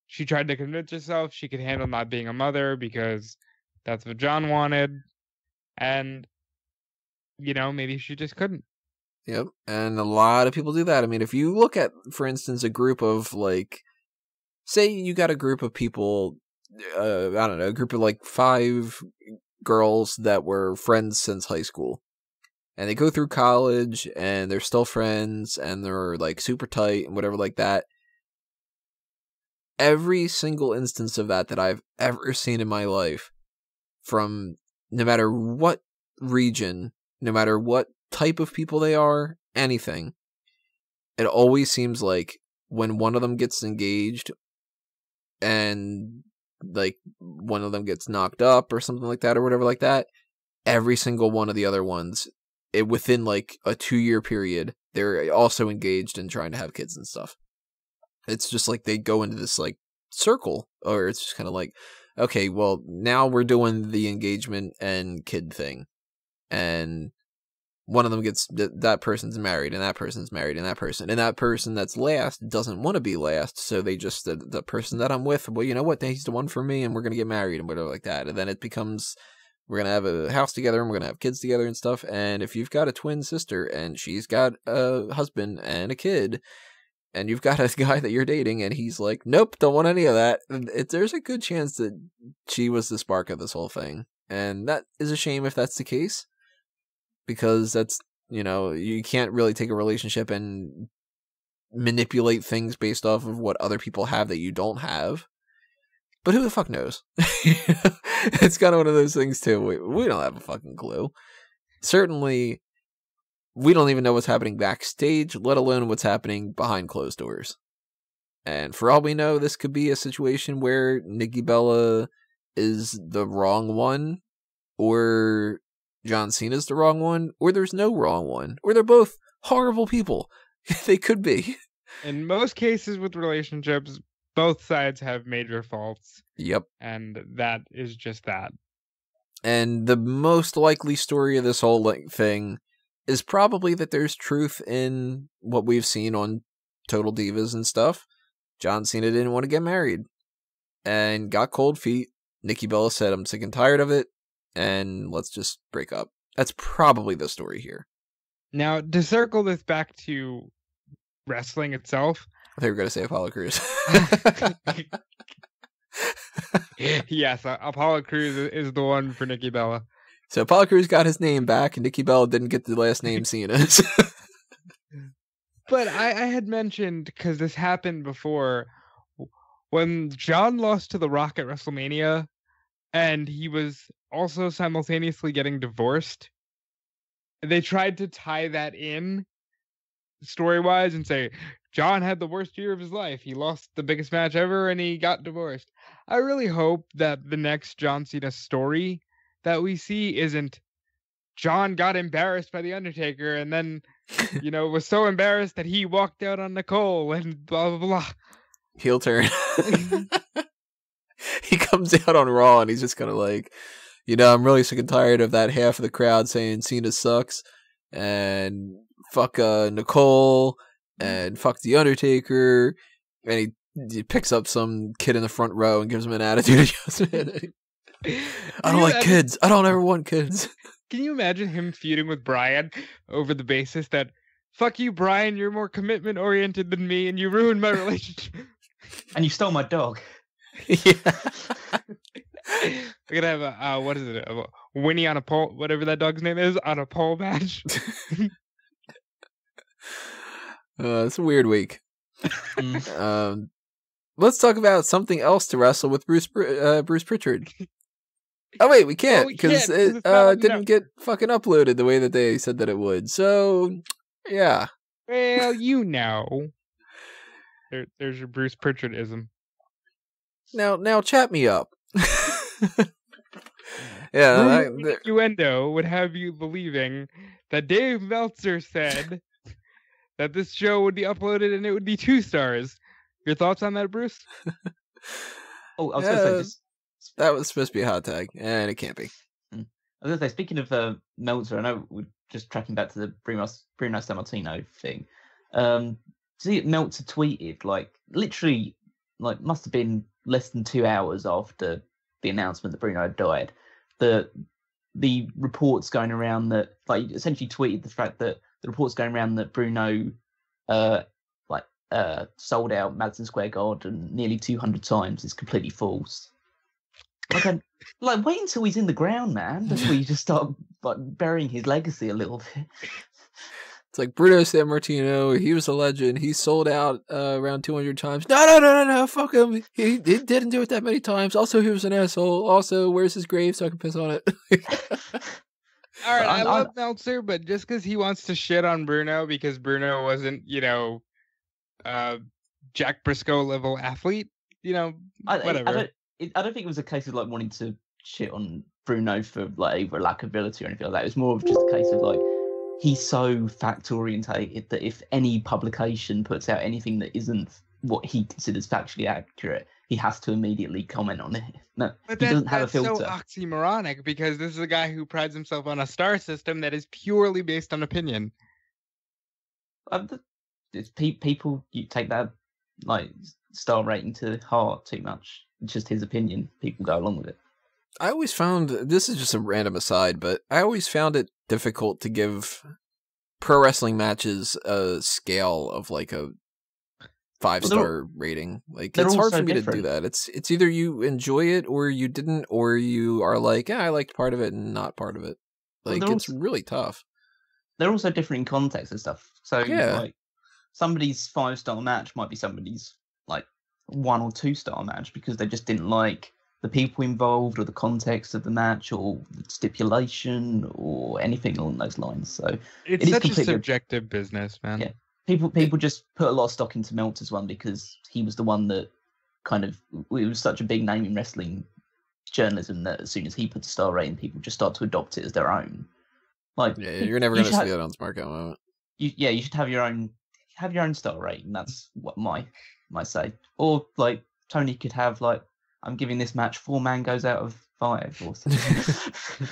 she tried to convince herself she could handle not being a mother because that's what John wanted. And, you know, maybe she just couldn't. Yep. And a lot of people do that. I mean, if you look at, for instance, a group of like, say you got a group of people, I don't know, a group of like 5 girls that were friends since high school, and they go through college and they're still friends and they're like super tight and whatever like that. Every single instance of that I've ever seen in my life, from no matter what region, no matter what type of people they are, anything, it always seems like when one of them gets engaged and like one of them gets knocked up or something like that or whatever like that, every single one of the other ones, within like a 2-year period, they're also engaged and trying to have kids and stuff. It's just like they go into this like circle, or it's just kind of like, okay, well, now we're doing the engagement and kid thing, and one of them gets, that person's married, and that person's married, and that person that's last doesn't want to be last, so they just, the person that I'm with, well, you know what, he's the one for me, and we're going to get married, and whatever like that, and then it becomes, we're going to have a house together, and we're going to have kids together and stuff, and if you've got a twin sister, and she's got a husband and a kid, and you've got a guy that you're dating, and he's like, nope, don't want any of that, there's a good chance that she was the spark of this whole thing, and that is a shame if that's the case. Because that's, you know, you can't really take a relationship and manipulate things based off of what other people have that you don't have. But who the fuck knows? It's kind of one of those things, too. We don't have a fucking clue. Certainly, we don't even know what's happening backstage, let alone what's happening behind closed doors. And for all we know, this could be a situation where Nikki Bella is the wrong one, or John Cena's the wrong one, or there's no wrong one, or they're both horrible people. They could be. In most cases with relationships, both sides have major faults. Yep. And that is just that. And the most likely story of this whole thing is probably that there's truth in what we've seen on Total Divas and stuff. John Cena didn't want to get married and got cold feet. Nikki Bella said, I'm sick and tired of it, and let's just break up. That's probably the story here. Now, to circle this back to wrestling itself. I think we were going to say Apollo Crews. Yes, Apollo Crews is the one for Nikki Bella. So Apollo Crews got his name back, and Nikki Bella didn't get the last name Cena's. But I had mentioned, because this happened before, when John lost to The Rock at WrestleMania, and he was also simultaneously getting divorced, they tried to tie that in story-wise and say, John had the worst year of his life. He lost the biggest match ever, and he got divorced. I really hope that the next John Cena story that we see isn't John got embarrassed by The Undertaker and then, you know, was so embarrassed that he walked out on Nicole and blah, blah, blah. Heel turn. He comes out on Raw and he's just kind of like, I'm really sick and tired of that half of the crowd saying Cena sucks, and fuck Nicole, and fuck The Undertaker, and he picks up some kid in the front row and gives him an attitude adjustment. I don't like kids. I don't ever want kids. Can you imagine him feuding with Brian over the basis that, fuck you, Brian, you're more commitment-oriented than me, and you ruined my relationship. And you stole my dog. Yeah. We're going to have what is it? A Winnie on a pole, whatever that dog's name is, on a pole match. It's a weird week. Let's talk about something else to wrestle with Bruce Pritchard. Oh wait, we can't because it didn't get fucking uploaded the way that they said that it would. So yeah. Well, there's your Bruce Pritchardism. Now chat me up. Yeah, innuendo would have you believing that Dave Meltzer said that this show would be uploaded and it would be 2 stars. Your thoughts on that, Bruce? Oh, I was going to say, that was supposed to be a hot tag, and it can't be. I was going to say, speaking of Meltzer, I know we're just tracking back to the Bruno Sammartino thing. See, Meltzer tweeted, literally, must have been less than 2 hours after the announcement that Bruno had died. The reports going around that, essentially tweeted the fact that the reports going around that Bruno, sold out Madison Square Garden nearly 200 times is completely false. Wait until he's in the ground, man, before you just start burying his legacy a little bit. It's like Bruno Sammartino, he was a legend. He sold out around 200 times. No, fuck him. He didn't do it that many times. Also, he was an asshole. Also, where's his grave so I can piss on it? All right, I love Meltzer, but just because he wants to shit on Bruno because Bruno wasn't, Jack Briscoe level athlete, whatever. I don't think it was a case of wanting to shit on Bruno for either lack of ability or anything like that. It was more of just a case of he's so fact orientated that if any publication puts out anything that isn't what he considers factually accurate, he has to immediately comment on it. No, but he doesn't have a filter. That's so oxymoronic because this is a guy who prides himself on a star system that is purely based on opinion. It's people, you take that star rating to heart too much. It's just his opinion. People go along with it. I always found, this is just a random aside, but I always found it difficult to give pro wrestling matches a scale of a 5-star rating. It's hard for me to do that. It's either you enjoy it or you didn't, or you are I liked part of it and not part of it. It's really tough. They're also different in context and stuff. So yeah. Somebody's 5-star match might be somebody's 1 or 2-star match because they just didn't like the people involved or the context of the match or the stipulation or anything along those lines. So it's such a subjective business, man. Yeah. People just put a lot of stock into Meltzer's one because he was the one that it was such a big name in wrestling journalism that as soon as he put a star rating, people just start to adopt it as their own. You're never going to see that on Smark at the moment. You should have your own star rating. That's what my say. Or Tony could have I'm giving this match 4 mangoes out of 5 or something.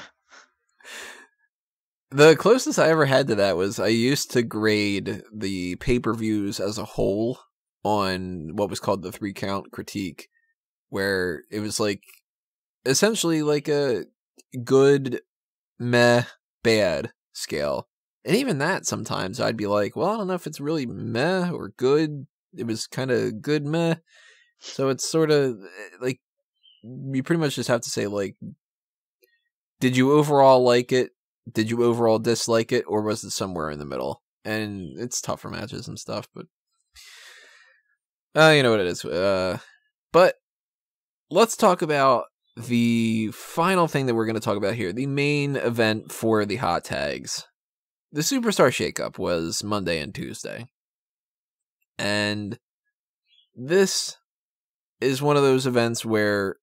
The closest I ever had to that was I used to grade the pay-per-views as a whole on what was called the 3-count critique, where it was essentially a good, meh, bad scale. And even that sometimes I'd be well, I don't know if it's really meh or good. It was kind of good meh. So it's sort of you pretty much just have to say did you overall like it? Did you overall dislike it? Or was it somewhere in the middle? And it's tough for matches and stuff, but you know what it is. But let's talk about the final thing that we're going to talk about here. The main event for the hot tags. The Superstar Shakeup was Monday and Tuesday. And this is one of those events where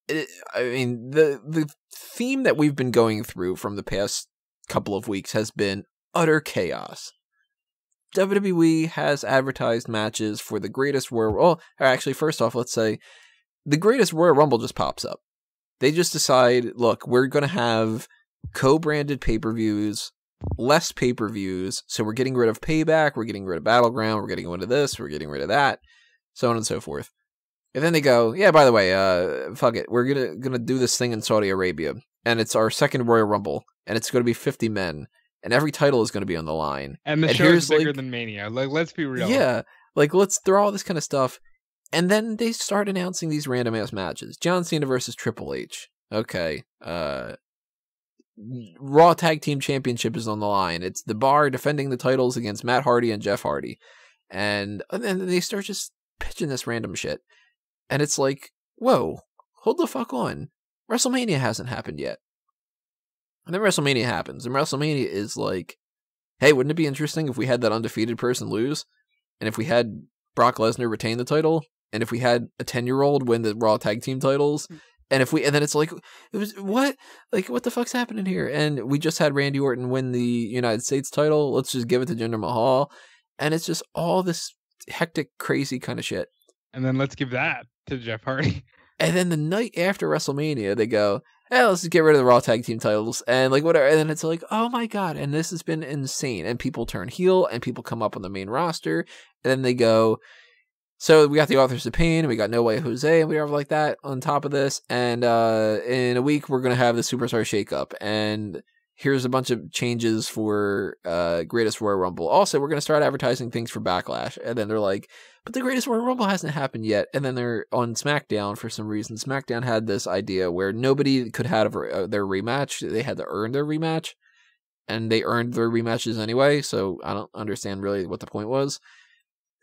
the theme that we've been going through from the past couple of weeks has been utter chaos. WWE has advertised matches for the greatest Royal... Well, actually, first off, let's say the greatest Royal Rumble just pops up. They just decide, look, we're going to have co-branded pay-per-views, less pay-per-views, so we're getting rid of Payback, we're getting rid of Battleground, we're getting rid of this, we're getting rid of that, so on and so forth. And then they go, yeah, by the way, fuck it, we're gonna do this thing in Saudi Arabia, and it's our second Royal Rumble, and it's going to be 50 men, and every title is going to be on the line. And the show is bigger than Mania. Like, let's be real. Yeah, like, let's throw all this kind of stuff. And then they start announcing these random ass matches. John Cena versus Triple H. Okay. Raw Tag Team Championship is on the line. It's The Bar defending the titles against Matt Hardy and Jeff Hardy. And then they start just pitching this random shit. And it's like, whoa, hold the fuck on. WrestleMania hasn't happened yet. And then WrestleMania happens. And WrestleMania is like, hey, wouldn't it be interesting if we had that undefeated person lose? And if we had Brock Lesnar retain the title? And if we had a 10-year-old win the Raw Tag Team titles, and then it's like, it was what? Like, what the fuck's happening here? And we just had Randy Orton win the United States title. Let's just give it to Jinder Mahal. And it's just all this hectic, crazy kind of shit. And then let's give that to Jeff Hardy. And then the night after WrestleMania, they go, hey, let's just get rid of the Raw Tag Team titles and like whatever. And then it's like, oh my God. And this has been insane. And people turn heel and people come up on the main roster. And then they go, so we got the Authors of Pain, and we got No Way Jose, and whatever like that on top of this. And in a week, we're going to have the Superstar Shakeup. And here's a bunch of changes for Greatest Royal Rumble. Also, we're going to start advertising things for Backlash. And then they're like, but the Greatest Royal Rumble hasn't happened yet. And then they're on SmackDown for some reason. SmackDown had this idea where nobody could have their rematch. They had to earn their rematch. And they earned their rematches anyway. So I don't understand really what the point was.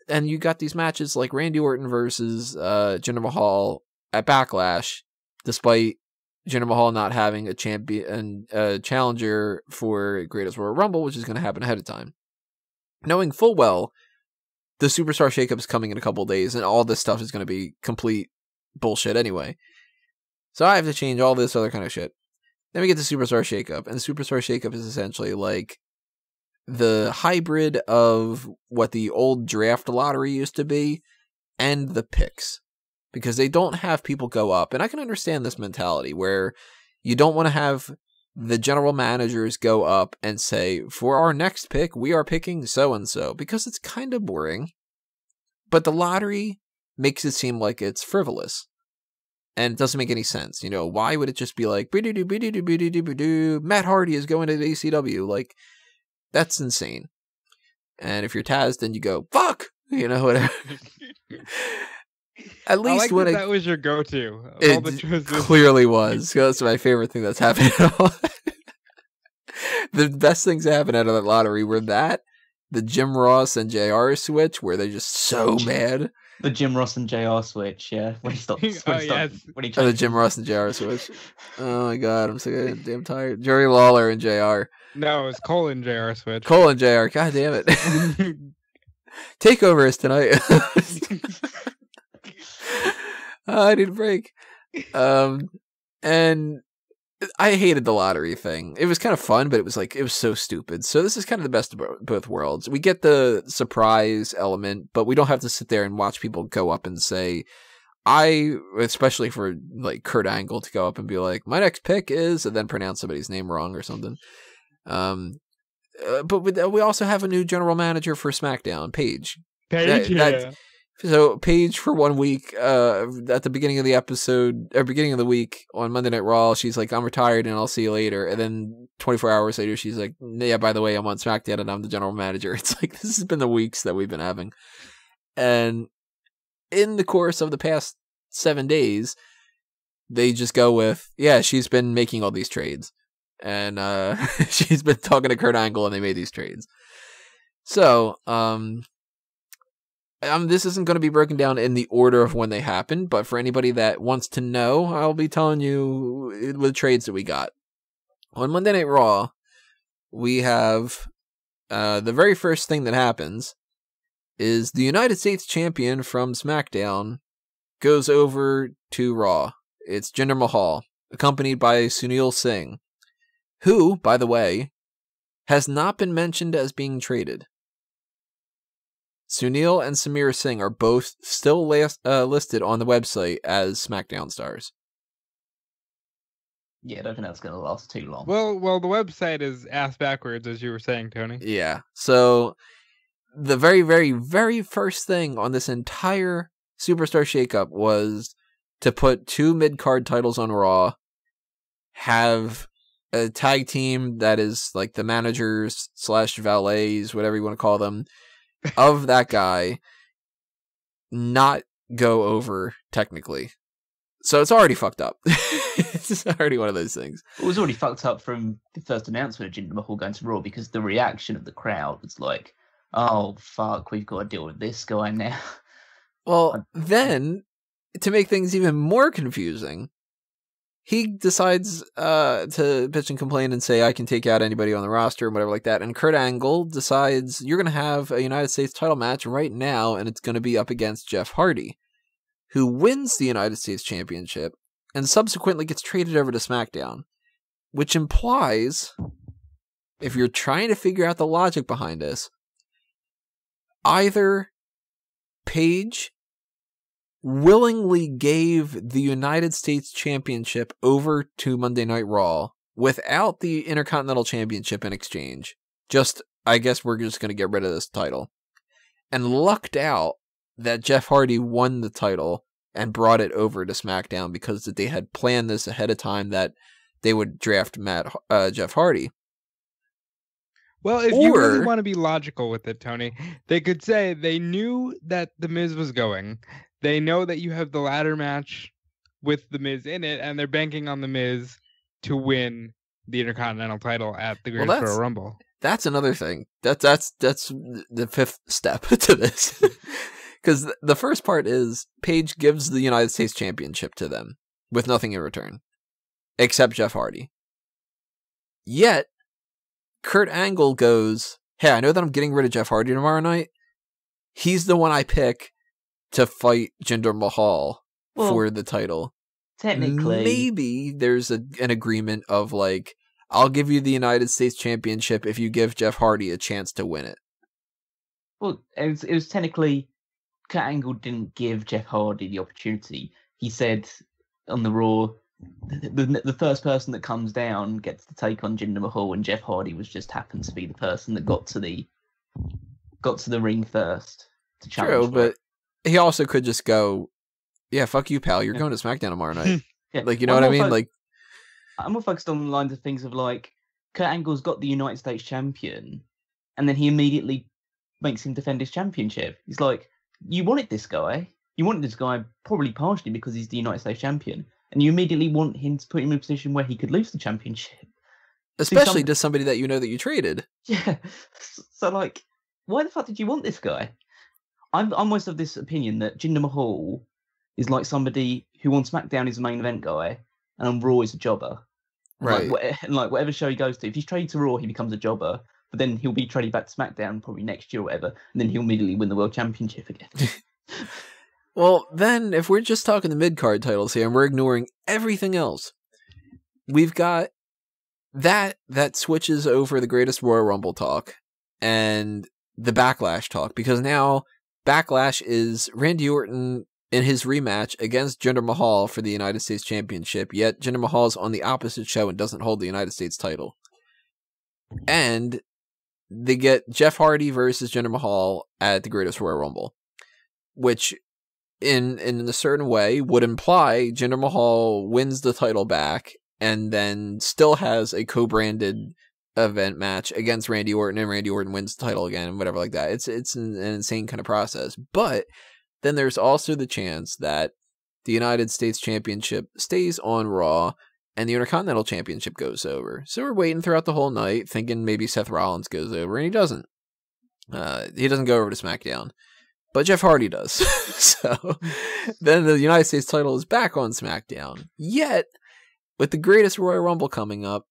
And you got these matches like Randy Orton versus Jinder Mahal at Backlash, despite Jinder Mahal not having a challenger for Greatest Royal Rumble, which is going to happen ahead of time. Knowing full well the Superstar Shakeup is coming in a couple of days, and all this stuff is going to be complete bullshit anyway. So I have to change all this other kind of shit. Then we get the Superstar Shakeup, and the Superstar Shakeup is essentially like the hybrid of what the old draft lottery used to be and the picks, because they don't have people go up. And I can understand this mentality where you don't want to have the general managers go up and say, for our next pick, we are picking so-and-so, because it's kind of boring. But the lottery makes it seem like it's frivolous. And it doesn't make any sense. You know, why would it just be like, Matt Hardy is going to the ACW? Like, that's insane. And if you're Taz, then you go, fuck! You know, whatever. At least when that was your go-to. It clearly was. That's my favorite thing that's happened at all. The best things that happened out of that lottery were the Jim Ross and JR switch, where they're just so mad. The Jim Ross and JR switch, yeah. When he stopped. The Jim Ross and JR switch. Oh my God, I'm so damn tired. Jerry Lawler and JR. No, it was Cole and JR switch. Cole and JR. God damn it. Takeover is tonight. I need a break. And I hated the lottery thing. It was kind of fun, but it was so stupid. So this is kind of the best of both worlds. We get the surprise element, but we don't have to sit there and watch people go up and say, especially for like Kurt Angle to go up and be like, my next pick is, and then pronounce somebody's name wrong or something. But we also have a new general manager for SmackDown, Paige. So Paige, for 1 week, at the beginning of the episode, or beginning of the week on Monday Night Raw, she's like, I'm retired and I'll see you later. And then 24 hours later, she's like, yeah, by the way, I'm on SmackDown and I'm the general manager. It's like, this has been the weeks that we've been having. And in the course of the past 7 days, they just go with, yeah, she's been making all these trades. And she's been talking to Kurt Angle and they made these trades. So, this isn't going to be broken down in the order of when they happened, but for anybody that wants to know, I'll be telling you the trades that we got. On Monday Night Raw, we have the very first thing that happens is the United States champion from SmackDown goes over to Raw. It's Jinder Mahal, accompanied by Sunil Singh, who, by the way, has not been mentioned as being traded. Sunil and Samir Singh are both still listed on the website as SmackDown stars. Yeah, I don't think that's going to last too long. Well, the website is ass backwards, as you were saying, Tony. Yeah. So the very, very, very first thing on this entire Superstar shakeup was to put 2 mid-card titles on Raw, have a tag team that is like the managers / valets, whatever you want to call them, of that guy not go over technically. So it's already fucked up. It's already one of those things. It was already fucked up from the first announcement of Jinder Mahal going to Raw, because the reaction of the crowd was like, oh, fuck, we've got to deal with this guy now. Well, then, to make things even more confusing, he decides to bitch and complain and say, I can take out anybody on the roster and whatever like that. And Kurt Angle decides, you're going to have a United States title match right now, and it's going to be up against Jeff Hardy, who wins the United States Championship and subsequently gets traded over to SmackDown, which implies, if you're trying to figure out the logic behind this, either Paige willingly gave the United States Championship over to Monday Night Raw without the Intercontinental Championship in exchange. Just, I guess we're just going to get rid of this title. And lucked out that Jeff Hardy won the title and brought it over to SmackDown, because they had planned this ahead of time that they would draft Jeff Hardy. Well, if you really want to be logical with it, Tony, they could say they knew that The Miz was going. They know that you have the ladder match with The Miz in it, and they're banking on The Miz to win the Intercontinental title at the Greatest Royal Rumble. That's another thing. That's the fifth step to this. Because the first part is Paige gives the United States Championship to them with nothing in return, except Jeff Hardy. Yet, Kurt Angle goes, hey, I know that I'm getting rid of Jeff Hardy tomorrow night. He's the one I pick to fight Jinder Mahal for the title. Technically, maybe there's an agreement of like, I'll give you the United States Championship if you give Jeff Hardy a chance to win it. Well, it was technically, Kurt Angle didn't give Jeff Hardy the opportunity. He said on the Raw, the first person that comes down gets to take on Jinder Mahal, and Jeff Hardy just happened to be the person that got to the ring first to challenge. True, but he also could just go, yeah, fuck you, pal. You're going to SmackDown tomorrow night. Yeah. Like, you know what I mean? Like, I'm more focused on the lines of things of like, Kurt Angle's got the United States champion, and then he immediately makes him defend his championship. He's like, you wanted this guy. You wanted this guy probably partially because he's the United States champion, and you immediately want him to put him in a position where he could lose the championship. Especially to somebody that you know that you traded. Yeah. So, like, why the fuck did you want this guy? I'm almost of this opinion that Jinder Mahal is like somebody who on SmackDown is a main event guy, and on Raw is a jobber. Right. Like whatever show he goes to, if he's traded to Raw, he becomes a jobber, but then he'll be traded back to SmackDown probably next year or whatever, and then he'll immediately win the World Championship again. Well, then, if we're just talking the mid-card titles here, and we're ignoring everything else, we've got that switches over the Greatest Royal Rumble talk and the Backlash talk, because now Backlash is Randy Orton in his rematch against Jinder Mahal for the United States Championship, yet Jinder Mahal's on the opposite show and doesn't hold the United States title. And they get Jeff Hardy versus Jinder Mahal at the Greatest Royal Rumble, which in a certain way would imply Jinder Mahal wins the title back and then still has a co-branded event match against Randy Orton, and Randy Orton wins the title again and whatever like that. It's an insane kind of process. But then there's also the chance that the United States Championship stays on Raw and the Intercontinental Championship goes over. So we're waiting throughout the whole night thinking maybe Seth Rollins goes over, and he doesn't. He doesn't go over to SmackDown. But Jeff Hardy does. So then the United States title is back on SmackDown. Yet, with the Greatest Royal Rumble coming up,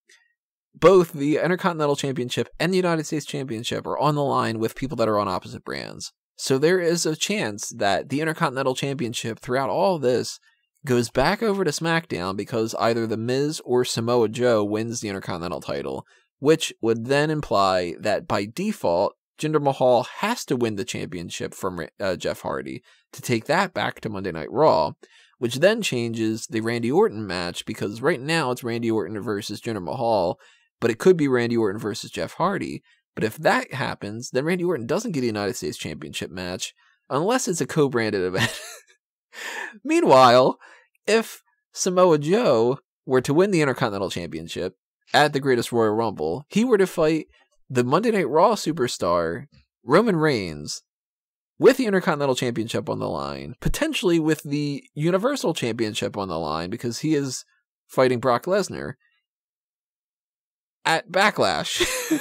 both the Intercontinental Championship and the United States Championship are on the line with people that are on opposite brands. So there is a chance that the Intercontinental Championship throughout all of this goes back over to SmackDown because either The Miz or Samoa Joe wins the Intercontinental title, which would then imply that by default, Jinder Mahal has to win the championship from Jeff Hardy to take that back to Monday Night Raw, which then changes the Randy Orton match, because right now it's Randy Orton versus Jinder Mahal, but it could be Randy Orton versus Jeff Hardy. But if that happens, then Randy Orton doesn't get a United States Championship match unless it's a co-branded event. Meanwhile, if Samoa Joe were to win the Intercontinental Championship at the Greatest Royal Rumble, he were to fight the Monday Night Raw superstar Roman Reigns with the Intercontinental Championship on the line, potentially with the Universal Championship on the line, because he is fighting Brock Lesnar at Backlash.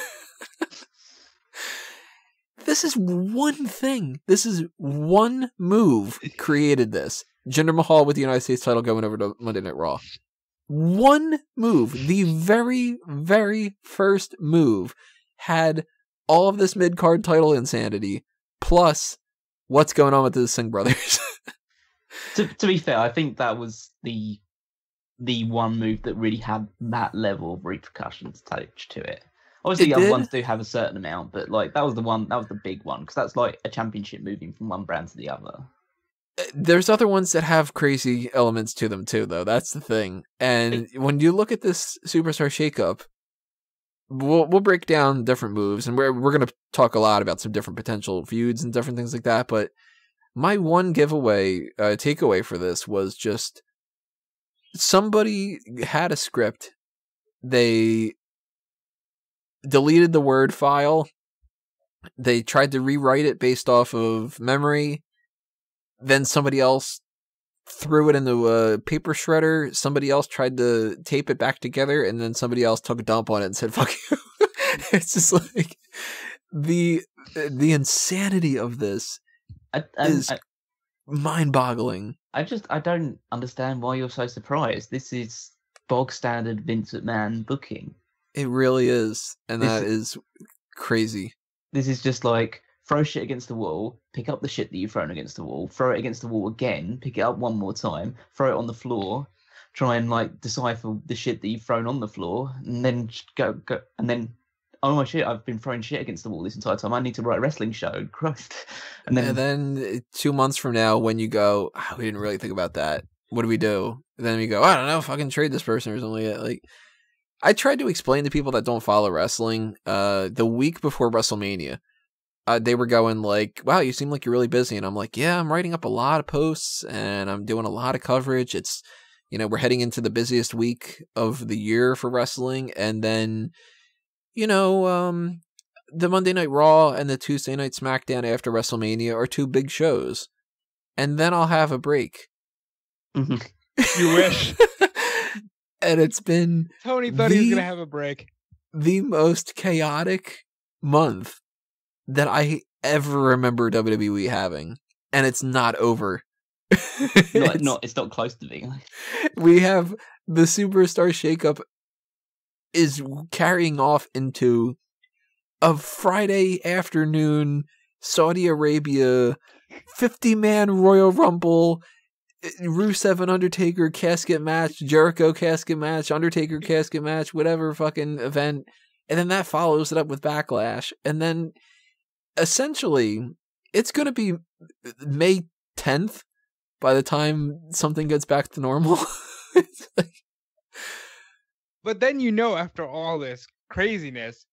This is one thing. This is one move created this. Jinder Mahal with the United States title going over to Monday Night Raw. One move, the very, very first move, had all of this mid-card title insanity, plus what's going on with the Singh brothers. To be fair, I think that was the one move that really had that level of repercussions attached to it. Obviously, the other ones do have a certain amount, but like that was the big one, because that's like a championship moving from one brand to the other. There's other ones that have crazy elements to them too, though. That's the thing. And when you look at this Superstar shakeup, we'll break down different moves, and we're going to talk a lot about some different potential feuds and different things like that. But my one takeaway for this was just somebody had a script. They deleted the Word file. They tried to rewrite it based off of memory. Then somebody else threw it into a paper shredder. Somebody else tried to tape it back together, and then somebody else took a dump on it and said, "Fuck you." It's just like the insanity of this is mind-boggling. I don't understand why you're so surprised. This is bog standard Vince McMahon booking. It really is, and that is crazy. This is just like, throw shit against the wall, pick up the shit that you've thrown against the wall, throw it against the wall again, pick it up one more time, throw it on the floor, try and like decipher the shit that you've thrown on the floor, and then go, and then, oh my shit, I've been throwing shit against the wall this entire time. I need to write a wrestling show. Christ. And then 2 months from now, when you go, we didn't really think about that. What do we do? And then we go, I don't know, fucking trade this person or something like. I tried to explain to people that don't follow wrestling, the week before WrestleMania. They were going like, wow, you seem like you're really busy. And I'm like, yeah, I'm writing up a lot of posts and I'm doing a lot of coverage. It's, we're heading into the busiest week of the year for wrestling. And then, the Monday Night Raw and the Tuesday Night SmackDown after WrestleMania are two big shows. And then I'll have a break. Mm-hmm. You wish. And it's been... Tony thought he was going to have a break. The most chaotic month that I ever remember WWE having, and it's not over. It's not close to being. We have the Superstar shakeup is carrying off into a Friday afternoon Saudi Arabia 50-man Royal Rumble, Rusev and Undertaker casket match, Jericho casket match, Undertaker casket match, whatever fucking event, and then that follows it up with Backlash, and then essentially, it's going to be May 10th by the time something gets back to normal. But then after all this craziness,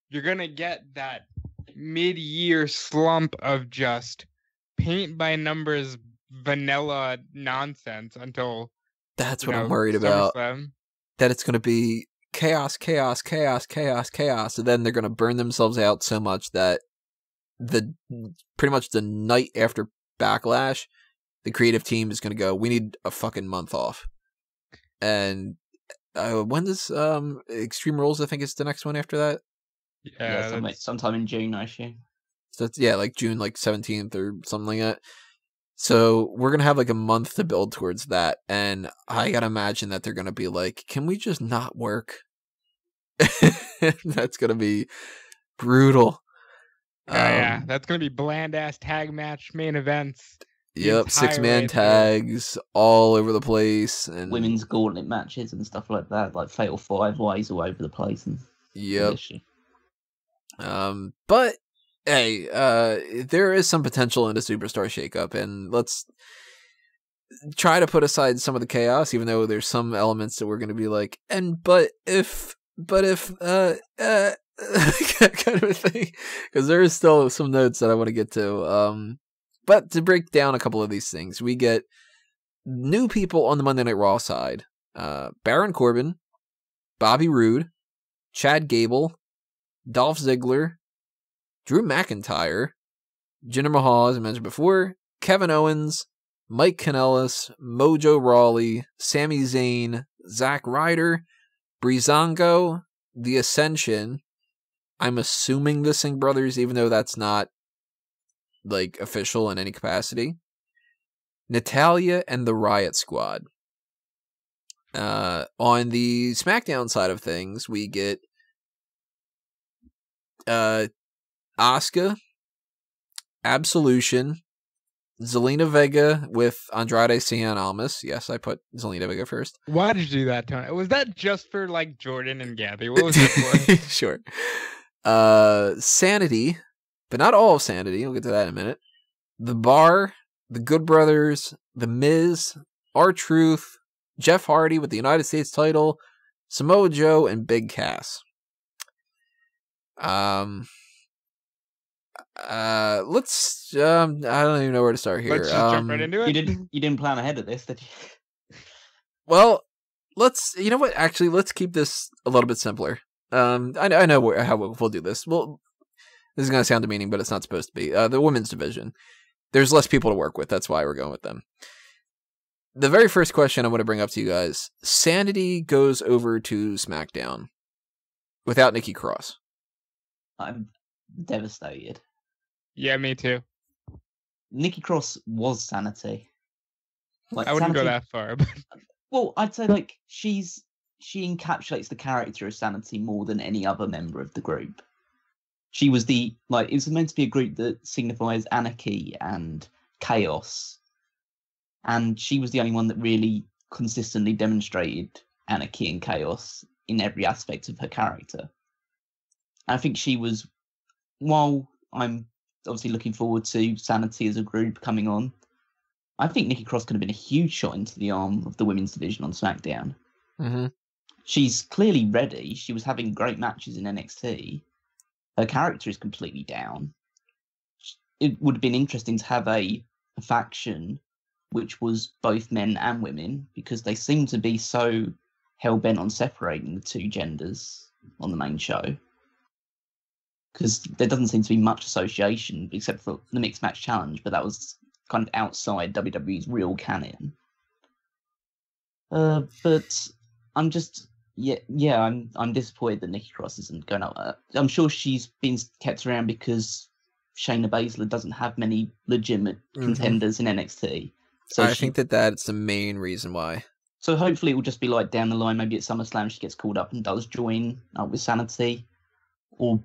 you're going to get that mid-year slump of just paint-by-numbers vanilla nonsense until... That's what I'm worried about. That it's going to be chaos, chaos, chaos, chaos, chaos, and then they're going to burn themselves out so much that pretty much the night after Backlash, the creative team is going to go, we need a fucking month off. And when does Extreme Rules, I think it's the next one after that? Yeah, sometime in June, I assume. So it's, like June 17th or something like that. So we're going to have like a month to build towards that. And I got to imagine that they're going to be like, can we just not work? That's going to be brutal. Yeah, that's going to be bland-ass tag match main events. Yep, 6-man tags all over the place. And women's gauntlet matches and stuff like that, like Fatal 5-Ways all over the place. And yep. But hey, there is some potential in a Superstar shakeup, and try to put aside some of the chaos, even though there's some elements that we're going to be like, but if, kind of a thing, because there is still some notes that I want to get to. But to break down a couple of these things, we get new people on the Monday Night Raw side: Baron Corbin, Bobby Roode, Chad Gable, Dolph Ziggler, Drew McIntyre, Jinder Mahal, as I mentioned before, Kevin Owens, Mike Kanellis, Mojo Rawley, Sami Zayn, Zack Ryder, Breezango, The Ascension. I'm assuming the Singh brothers, even though that's not like official in any capacity. Natalya and the Riot Squad. On the SmackDown side of things, we get Asuka, Absolution, Zelina Vega with Andrade Cien Almas. Yes, I put Zelina Vega first. Why did you do that, Tony? Was that just for like Jordan and Gabby? What was it for? Sure. Sanity, but not all of Sanity. We'll get to that in a minute. The Bar, the Good Brothers, The Miz, R-Truth, Jeff Hardy with the United States title, Samoa Joe, and Big Cass. Let's I don't even know where to start here. Let's just jump right into it. You didn't plan ahead of this, did you? Well, you know what? Actually, let's keep this a little bit simpler. I know how we'll do this. Well, this is going to sound demeaning, but it's not supposed to be. The women's division. There's less people to work with. That's why we're going with them. The very first question I want to bring up to you guys. Sanity goes over to SmackDown without Nikki Cross. I'm devastated. Yeah, me too. Nikki Cross was Sanity. I wouldn't go that far. But... Well, I'd say like she encapsulates the character of Sanity more than any other member of the group. She was it was meant to be a group that signifies anarchy and chaos. And she was the only one that really consistently demonstrated anarchy and chaos in every aspect of her character. And I think she was, while I'm obviously looking forward to Sanity as a group coming on, I think Nikki Cross could have been a huge shot into the arm of the women's division on SmackDown. Mm-hmm. She's clearly ready. She was having great matches in NXT. Her character is completely down. It would have been interesting to have a faction which was both men and women, because they seem to be so hell-bent on separating the two genders on the main show. Because there doesn't seem to be much association, except for the Mixed Match Challenge, but that was kind of outside WWE's real canon. But I'm just... I'm disappointed that Nikki Cross isn't going up. I'm sure she's been kept around because Shayna Baszler doesn't have many legitimate contenders in NXT. So I think that's the main reason why. So hopefully it will just be like down the line, maybe at SummerSlam she gets called up and does join up with Sanity, or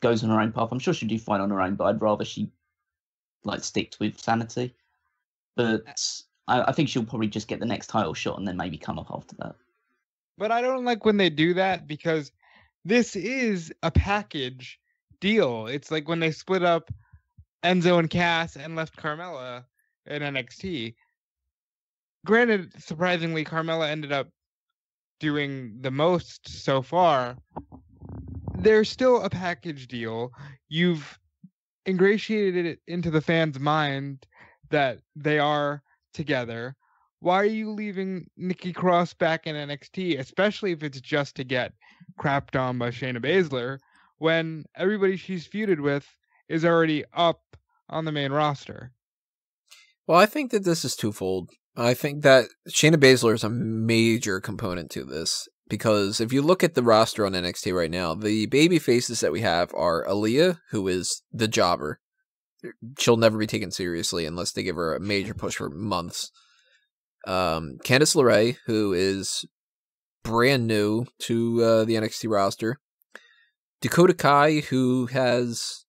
goes on her own path. I'm sure she'll do fine on her own, but I'd rather she stick with Sanity. But I think she'll probably just get the next title shot and then maybe come up after that. But I don't like when they do that, because this is a package deal. It's like when they split up Enzo and Cass and left Carmella in NXT. Granted, surprisingly, Carmella ended up doing the most so far. There's still a package deal. You've ingratiated it into the fans' mind that they are together. Why are you leaving Nikki Cross back in NXT, especially if it's just to get crapped on by Shayna Baszler, when everybody she's feuded with is already up on the main roster? Well, I think that this is twofold. I think that Shayna Baszler is a major component to this, because if you look at the roster on NXT right now, the baby faces that we have are Aaliyah, who is the jobber. She'll never be taken seriously unless they give her a major push for months. Candice LeRae, who is brand new to the NXT roster. Dakota Kai, who has,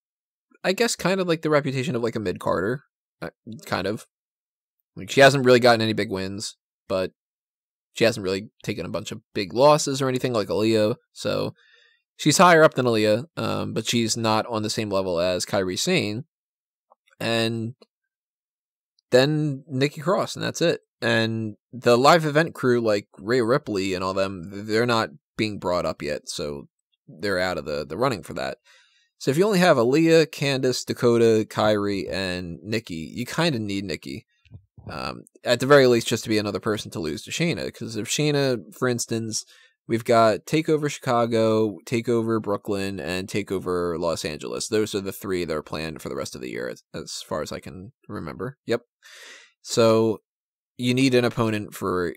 I guess, kind of like the reputation of like a mid-carder. Kind of. Like, she hasn't really gotten any big wins, but she hasn't really taken a bunch of big losses or anything like Aaliyah. So she's higher up than Aaliyah, but she's not on the same level as Kairi Sane. And then Nikki Cross, and that's it. And the live event crew, like Rhea Ripley and all them, they're not being brought up yet, so they're out of the running for that. So if you only have Aaliyah, Candice, Dakota, Kyrie, and Nikki, you kind of need Nikki. At the very least, just to be another person to lose to Shayna. Because if Shayna, for instance, we've got TakeOver Chicago, TakeOver Brooklyn, and TakeOver Los Angeles. Those are the 3 that are planned for the rest of the year, as far as I can remember. Yep. So you need an opponent for...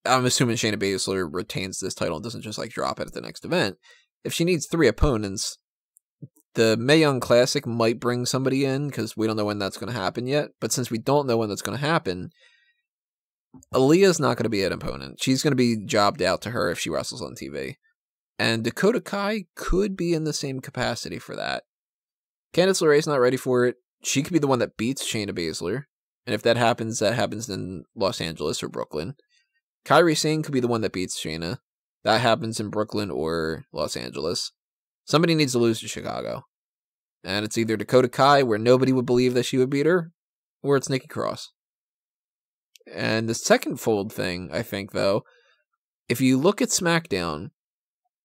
I'm assuming Shayna Baszler retains this title and doesn't just like drop it at the next event. If she needs 3 opponents, the Mae Young Classic might bring somebody in because we don't know when that's going to happen yet. But since we don't know when that's going to happen, Aaliyah's not going to be an opponent. She's going to be jobbed out to her if she wrestles on TV. And Dakota Kai could be in the same capacity for that. Candice LeRae's not ready for it. She could be the one that beats Shayna Baszler. And if that happens in Los Angeles or Brooklyn. Kairi Sane could be the one that beats Shayna. That happens in Brooklyn or Los Angeles. Somebody needs to lose to Chicago. And it's either Dakota Kai, where nobody would believe that she would beat her, or it's Nikki Cross. And the second fold thing, I think, though, if you look at SmackDown,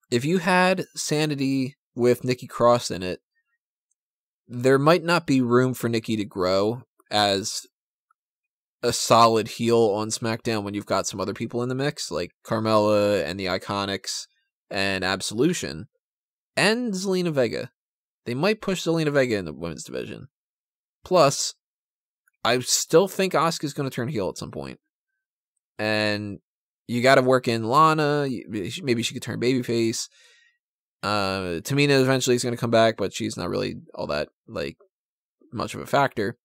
if you had Sanity with Nikki Cross in it, there might not be room for Nikki to grow as a solid heel on SmackDown when you've got some other people in the mix, like Carmella and the Iconics and Absolution, and Zelina Vega. They might push Zelina Vega in the women's division. Plus, I still think Asuka's going to turn heel at some point. And you got to work in Lana. Maybe she could turn babyface. Tamina eventually is going to come back, but she's not really all that much of a factor.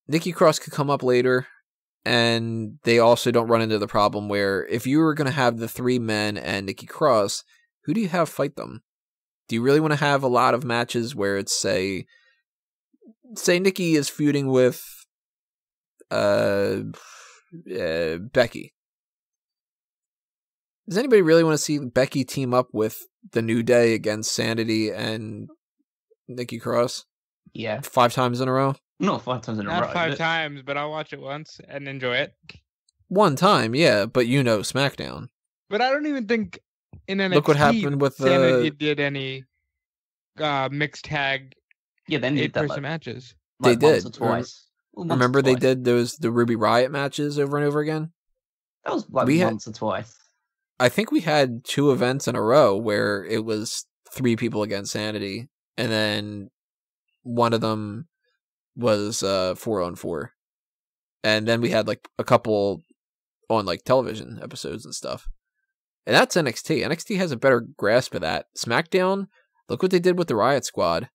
Nikki Cross could come up later, and they also don't run into the problem where if you were going to have the 3 men and Nikki Cross, who do you have fight them? Do you really want to have a lot of matches where it's, say Nikki is feuding with Becky? Does anybody really want to see Becky team up with the New Day against Sanity and Nikki Cross? Yeah. 5 times in a row? Not 5 times in a row. Not 5 times, but I'll watch it once and enjoy it. 1 time, yeah, but SmackDown. But I don't even think in NXT, look what happened with Sanity did any mixed tag. Yeah, then 8-person matches. They did. Once or twice. Remember they did the Ruby Riott matches over and over again? That was once or twice. I think we had 2 events in a row where it was 3 people against Sanity, and then one of them was 4-on-4, and then we had a couple on television episodes and stuff. And that's NXT. NXT has a better grasp of that. SmackDown, look what they did with the Riot Squad.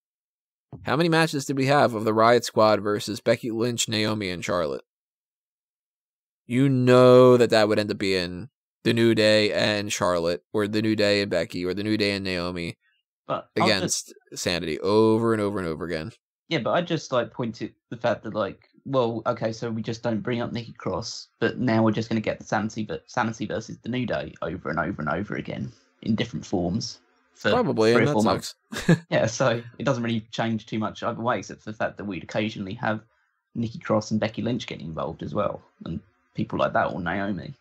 How many matches did we have of the Riot Squad versus Becky Lynch, Naomi, and Charlotte? You know that would end up being the New Day and Charlotte, or the New Day and Becky, or the New Day and Naomi against Sanity over and over and over again. Yeah, but I just point to the fact that so we just don't bring up Nikki Cross, but now we're just going to get the Sanity versus the New Day over and over and over again in different forms for probably 3 or and 4 that months. Yeah, so it doesn't really change too much either way, except for the fact that we'd occasionally have Nikki Cross and Becky Lynch getting involved as well, and people like that, or Naomi.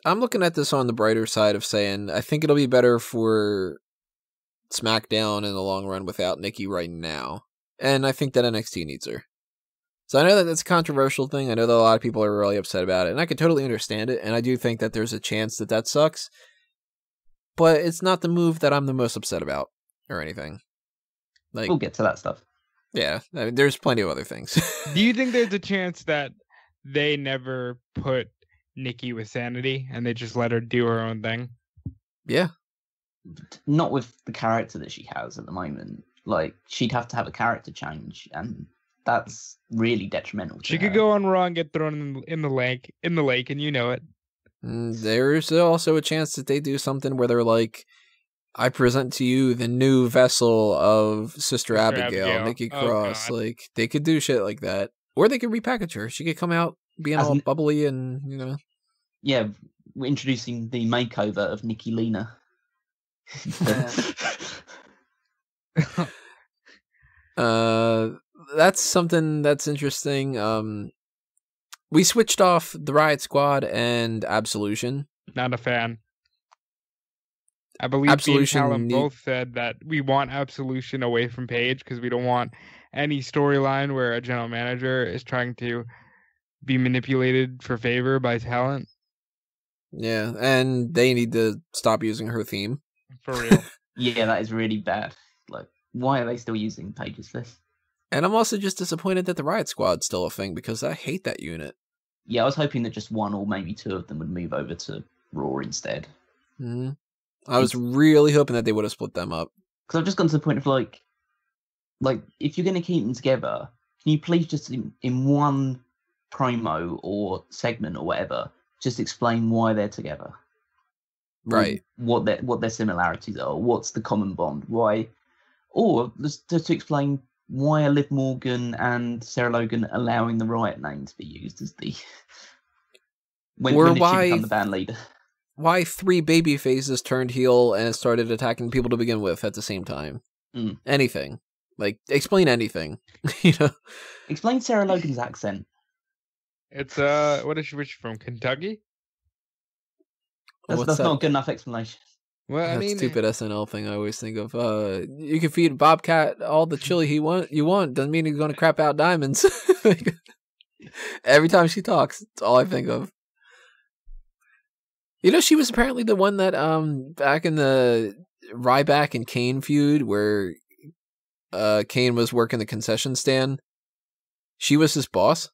I'm looking at this on the brighter side of saying I think it'll be better for SmackDown in the long run without Nikki right now. And I think that NXT needs her. So I know that that's a controversial thing. I know that a lot of people are really upset about it. And I can totally understand it. And I do think that there's a chance that sucks. But it's not the move that I'm the most upset about or anything. We'll get to that stuff. Yeah, I mean, there's plenty of other things. Do you think there's a chance that they never put Nikki with Sanity and they just let her do her own thing? Yeah. Not with the character that she has at the moment. She'd have to have a character change, and that's really detrimental to She her. could go on Raw and get thrown in the lake, and you know it. There's also a chance that they do something where they're like, I present to you the new vessel of Sister Abigail, Nikki Cross. They could do shit like that. Or they could repackage her. She could come out being all bubbly and, Yeah, we're introducing the makeover of Nikki Lena. That's something that's interesting. we switched off the Riot Squad and Absolution. Not a fan. I believe Absolution me and Callum both said that we want Absolution away from Paige because we don't want any storyline where a general manager is trying to be manipulated for favor by talent. Yeah, and they need to stop using her theme. For real. Yeah, that is really bad. Like, why are they still using Paige's list? And I'm also just disappointed that the Riot Squad's still a thing because I hate that unit. Yeah, I was hoping that just one or maybe two of them would move over to Raw instead. Mm-hmm. I was really hoping that they would have split them up. Because I've just gotten to the point of like if you're going to keep them together, can you please just in one promo or segment or whatever, just explain why they're together? Right. What their similarities are, what's the common bond, why, or just to explain why are Liv Morgan and Sarah Logan allowing the Riot name to be used as the when did she become the band leader? Why 3 baby faces turned heel and started attacking people to begin with at the same time? Anything. Like, explain anything. You know? Explain Sarah Logan's accent. It's what is she from? Kentucky? That's not a good enough explanation. Well, that stupid SNL thing I always think of. You can feed Bobcat all the chili you want. Doesn't mean he's going to crap out diamonds. Every time she talks, it's all I think of. You know, she was apparently the one that back in the Ryback and Kane feud where Kane was working the concession stand. She was his boss.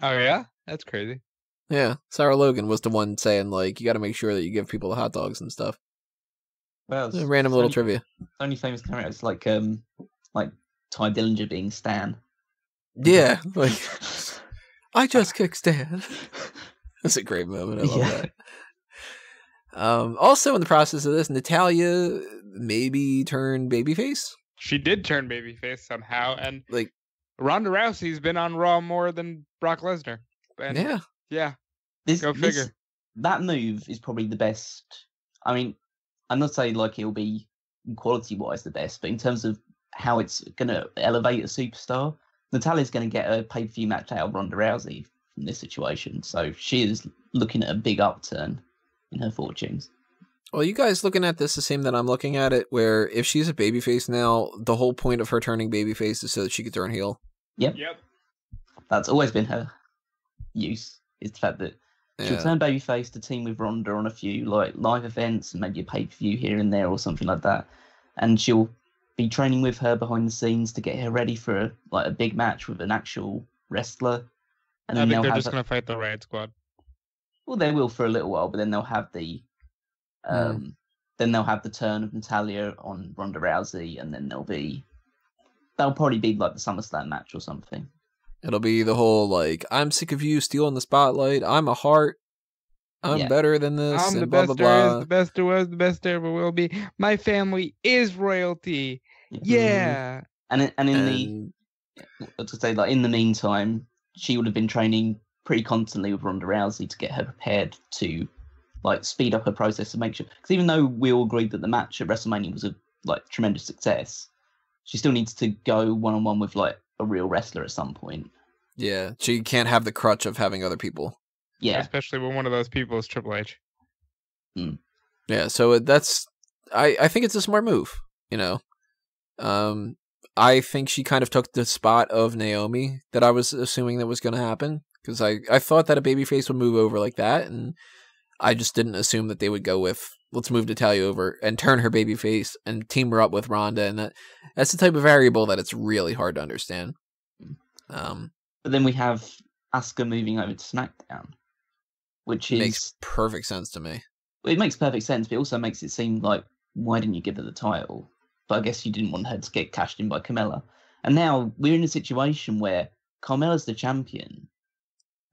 Oh yeah, that's crazy. Yeah, Sarah Logan was the one saying like you got to make sure that you give people the hot dogs and stuff. Well, random little trivia. Only famous cameo is like Ty Dillinger being Stan. Yeah, like I just kicked Stan. That's a great moment. I love that. Also, in the process of this, Natalya maybe turned babyface. She did turn babyface somehow, and like Ronda Rousey's been on Raw more than Brock Lesnar. And yeah. Go figure. That move is probably the best. I mean, I'm not saying like it'll be quality-wise the best, but in terms of how it's going to elevate a superstar, Natalya's going to get a pay-per-view match out of Ronda Rousey from this situation. So she is looking at a big upturn in her fortunes. Well, you guys looking at this the same that I'm looking at it, where if she's a babyface now, the whole point of her turning babyface is so that she could turn heel. Yep. That's always been her use, is the fact that she'll turn babyface to team with Ronda on a few like live events and maybe a pay-per-view here and there or something like that. And she'll be training with her behind the scenes to get her ready for a big match with an actual wrestler. And I think they're just going to fight the Riot Squad. Well, they will for a little while, but then they'll have the turn of Natalya on Ronda Rousey, and then they'll probably be like the SummerSlam match or something. It'll be the whole like, I'm sick of you stealing the spotlight. I'm a heart. I'm better than this. I'm and the blah, best blah, there blah. is, the best there was, the best there ever will be. My family is royalty. Yeah. And in the meantime, she would have been training pretty constantly with Ronda Rousey to get her prepared to like speed up her process to make sure. Because even though we all agreed that the match at WrestleMania was a tremendous success, she still needs to go one-on-one with like a real wrestler at some point. Yeah, she can't have the crutch of having other people. Yeah, especially when one of those people is Triple H. Yeah, so that's I think it's a smart move. You know, I think she kind of took the spot of Naomi that I was assuming that was going to happen, because I thought that a babyface would move over like that, and I just didn't assume that they would go with let's move Natalya over and turn her babyface and team her up with Ronda, and that's the type of variable that it's really hard to understand. But then we have Asuka moving over to SmackDown, which makes perfect sense to me. It makes perfect sense, but it also makes it seem like, why didn't you give her the title? But I guess you didn't want her to get cashed in by Carmella. And now we're in a situation where Carmella's the champion,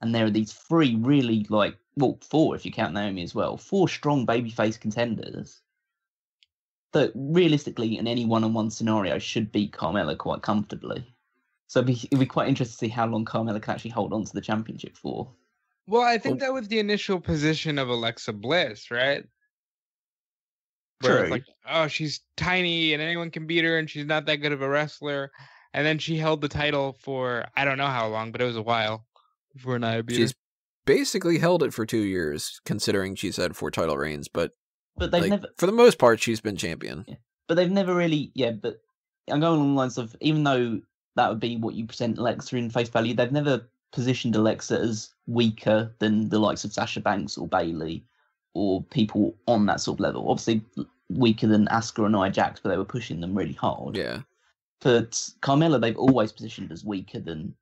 and there are these three really, four if you count Naomi as well, 4 strong babyface contenders that realistically in any one-on-one scenario should beat Carmella quite comfortably. So it'd be quite interesting to see how long Carmella can actually hold on to the championship for. Well, I think that was the initial position of Alexa Bliss, right? Where it's like, oh, she's tiny and anyone can beat her and she's not that good of a wrestler. And then she held the title for, I don't know how long, but it was a while. for Nia beat She's her. basically held it for 2 years, considering she's had 4 title reigns. But But they've never, for the most part, she's been champion. yeah. But they've never really, But I'm going along the lines of, even though that would be what you present Alexa in face value, they've never positioned Alexa as weaker than the likes of Sasha Banks or Bayley or people on that sort of level. Obviously, weaker than Asuka or Nia Jax, but they were pushing them really hard. Yeah. But Carmella, they've always positioned as weaker than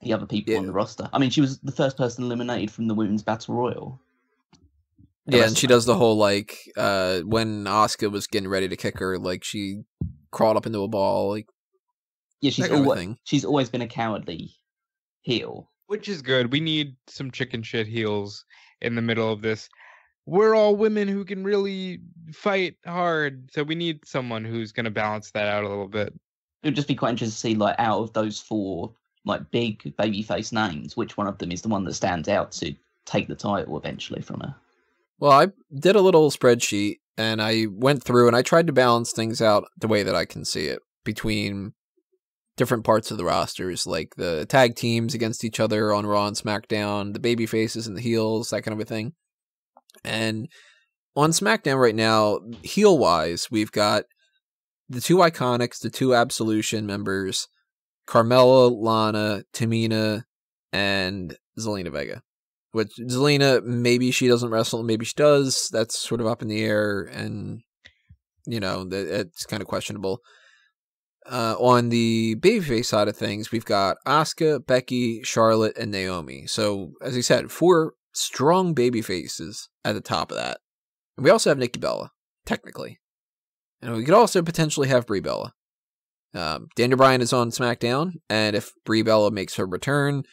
the other people on the roster. I mean, she was the first person eliminated from the Women's Battle Royal. Yeah, and she does the whole, like, when Asuka was getting ready to kick her, like, she crawled up into a ball, like, yeah, she's she's always been a cowardly heel. Which is good. We need some chicken shit heels in the middle of this. We're all women who can really fight hard, so we need someone who's going to balance that out a little bit. It would just be quite interesting to see, like, out of those 4, like, big babyface names, which one of them is the one that stands out to take the title eventually from her. Well, I did a little spreadsheet, and I went through and I tried to balance things out the way that I can see it between different parts of the rosters, like the tag teams against each other on Raw and SmackDown, the baby faces and the heels, that kind of a thing. And on SmackDown right now, heel-wise, we've got the 2 Iconics, the 2 Absolution members, Carmella, Lana, Tamina, and Zelina Vega. Which, Zelina, maybe she doesn't wrestle, maybe she does. That's sort of up in the air, and, you know, it's kind of questionable. On the babyface side of things, we've got Asuka, Becky, Charlotte, and Naomi. So, as I said, 4 strong babyfaces at the top of that. And we also have Nikki Bella, technically. And we could also potentially have Brie Bella. Daniel Bryan is on SmackDown, and if Brie Bella makes her return,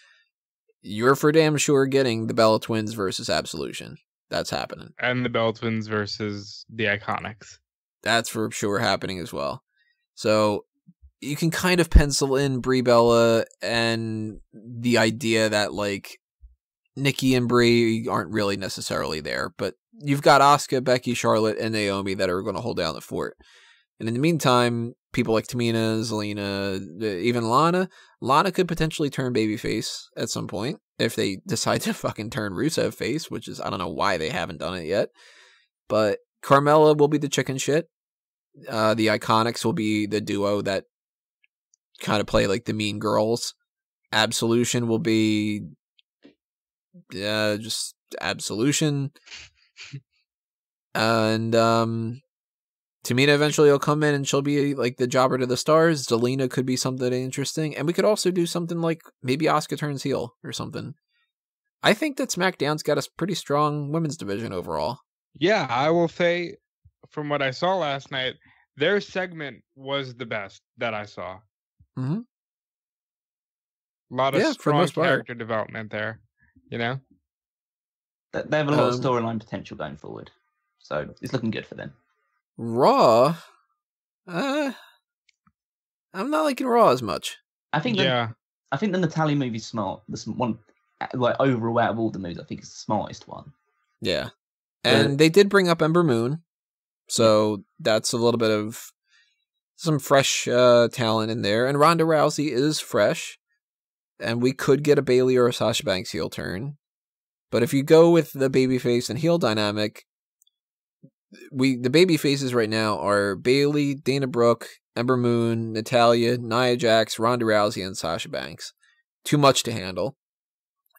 you're for damn sure getting the Bella Twins versus Absolution. That's happening. And the Bella Twins versus the Iconics. That's for sure happening as well. So you can kind of pencil in Brie Bella and the idea that, like, Nikki and Brie aren't really necessarily there, but you've got Asuka, Becky, Charlotte, and Naomi that are going to hold down the fort. And in the meantime, people like Tamina, Zelina, even Lana could potentially turn babyface at some point if they decide to fucking turn Rusev face, which is, I don't know why they haven't done it yet. But Carmella will be the chicken shit. The Iconics will be the duo that kind of play like the mean girls. Absolution will be just Absolution. And Tamina eventually will come in and she'll be like the jobber to the stars. Zelina could be something interesting. And we could also do something like maybe Asuka turns heel or something. I think that SmackDown's got a pretty strong women's division overall. Yeah, I will say, from what I saw last night, their segment was the best that I saw. Mm-hmm. A lot of strong character development there, you know? They have a lot of storyline potential going forward. So it's looking good for them. Raw? I'm not liking Raw as much. I think the Natalia movie's smart. This one, like, overall out of all the movies, I think it's the smartest one. Yeah. And they did bring up Ember Moon. So that's a little bit of some fresh talent in there. And Ronda Rousey is fresh. And we could get a Bayley or a Sasha Banks heel turn. But if you go with the babyface and heel dynamic, the baby faces right now are Bayley, Dana Brooke, Ember Moon, Natalya, Nia Jax, Ronda Rousey, and Sasha Banks. Too much to handle.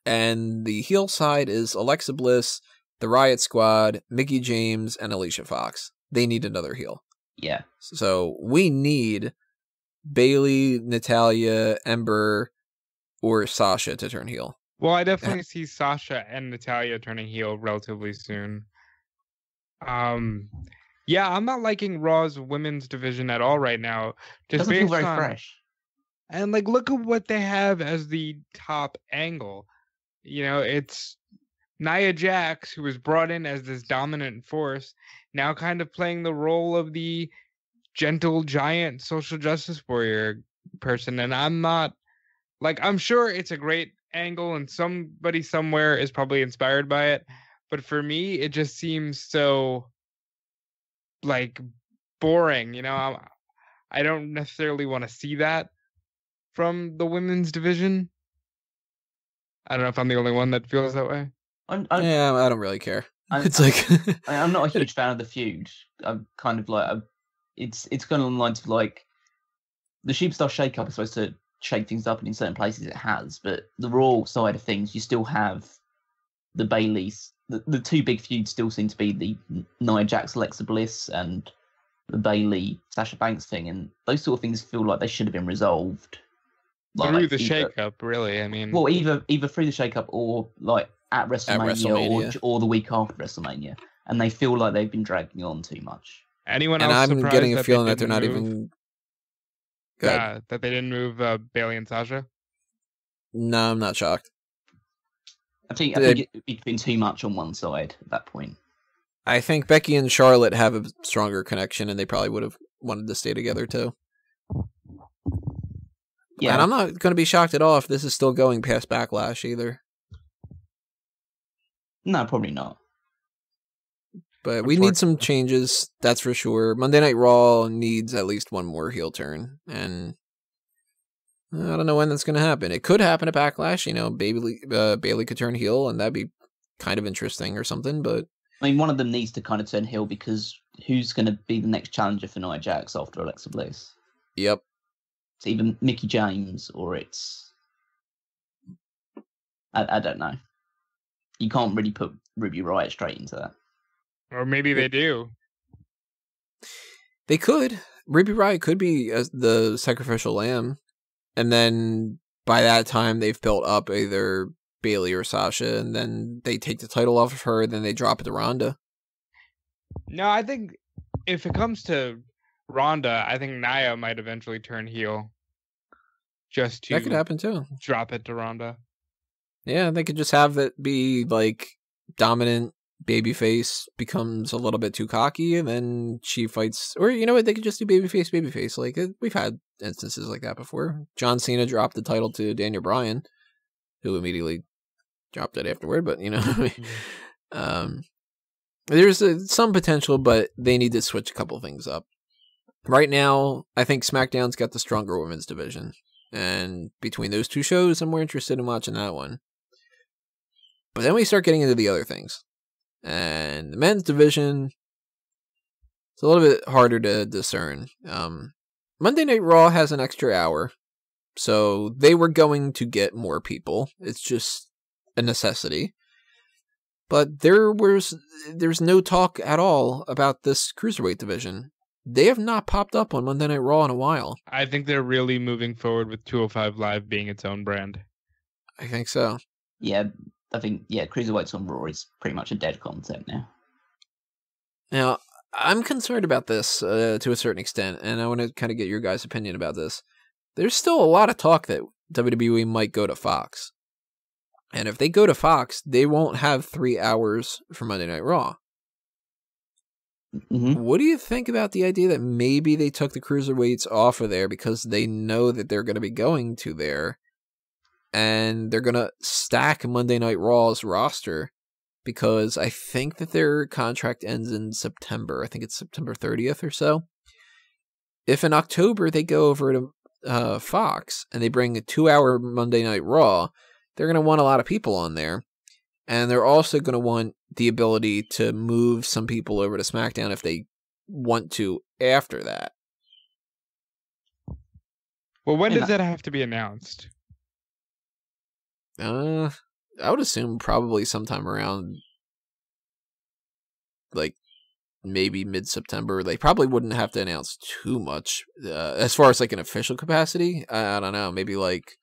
And the heel side is Alexa Bliss, the Riot Squad, Mickie James, and Alicia Fox. They need another heel. Yeah. So we need Bayley, Natalya, Ember, or Sasha to turn heel. Well, I definitely see Sasha and Natalya turning heel relatively soon. Yeah, I'm not liking Raw's women's division at all right now. Doesn't feel very fresh. And, like, look at what they have as the top angle. You know, it's Nia Jax, who was brought in as this dominant force, now kind of playing the role of the gentle giant social justice warrior person. And I'm not, like, I'm sure it's a great angle and somebody somewhere is probably inspired by it. But for me, it just seems so, like, boring. You know, I don't necessarily want to see that from the women's division. I don't know if I'm the only one that feels that way. Yeah, I don't really care. It's I'm not a huge fan of the feud. I'm kind of like it's kind of on the lines of like the superstar shake-up is supposed to shake things up, and in certain places it has. But the Raw side of things, you still have the Baileys. The two big feuds still seem to be the Nia Jax, Alexa Bliss, and the Bailey Sasha Banks thing, and those sort of things feel like they should have been resolved through the shake-up. Really, I mean, well, either through the shake-up or like at WrestleMania. Or the week after WrestleMania, and they feel like they've been dragging on too much. Anyone and else? I'm getting a feeling that they're not even. That they didn't move Bailey and Sasha. No, I'm not shocked. I think it's been too much on one side at that point. I think Becky and Charlotte have a stronger connection, and they probably would have wanted to stay together too. Yeah, and I'm not going to be shocked at all if this is still going past Backlash either. No, probably not. But we need some changes, that's for sure. Monday Night Raw needs at least one more heel turn, and I don't know when that's going to happen. It could happen at Backlash, you know, Bailey could turn heel, and that'd be kind of interesting or something, but... I mean, one of them needs to kind of turn heel, because who's going to be the next challenger for Nia Jax after Alexa Bliss? Yep. It's either Mickie James, or it's... I don't know. You can't really put Ruby Riott straight into that. Or maybe they do. They could. Ruby Riott could be the sacrificial lamb. And then by that time, they've built up either Bailey or Sasha, and then they take the title off of her, then they drop it to Ronda. No, I think if it comes to Ronda, I think Nia might eventually turn heel. Just to that could happen too. Drop it to Ronda. Yeah, they could just have it be like dominant babyface becomes a little bit too cocky, and then she fights. Or you know what? They could just do babyface. Like we've had instances like that before. John Cena dropped the title to Daniel Bryan, who immediately dropped it afterward. But you know, there's some potential, but they need to switch a couple things up. Right now, I think SmackDown's got the stronger women's division, and between those two shows, I'm more interested in watching that one. But then we start getting into the other things. And the men's division, it's a little bit harder to discern. Monday Night Raw has an extra hour, so they were going to get more people. It's just a necessity. But there's no talk at all about this cruiserweight division. They have not popped up on Monday Night Raw in a while. I think they're really moving forward with 205 Live being its own brand. I think so. Yeah, I think, Cruiserweights on Raw is pretty much a dead concept now. Now, I'm concerned about this to a certain extent, and I want to kind of get your guys' opinion about this. There's still a lot of talk that WWE might go to Fox. And if they go to Fox, they won't have 3 hours for Monday Night Raw. Mm-hmm. What do you think about the idea that maybe they took the cruiserweights off of there because they know that they're going to be going to there, and they're going to stack Monday Night Raw's roster, because I think that their contract ends in September. I think it's September 30th or so. If in October they go over to Fox and they bring a 2-hour Monday Night Raw, they're going to want a lot of people on there. And they're also going to want the ability to move some people over to SmackDown if they want to after that. Well, when does that have to be announced? I would assume probably sometime around, like, maybe mid-September. They probably wouldn't have to announce too much. As far as, like, an official capacity, I don't know, maybe, like,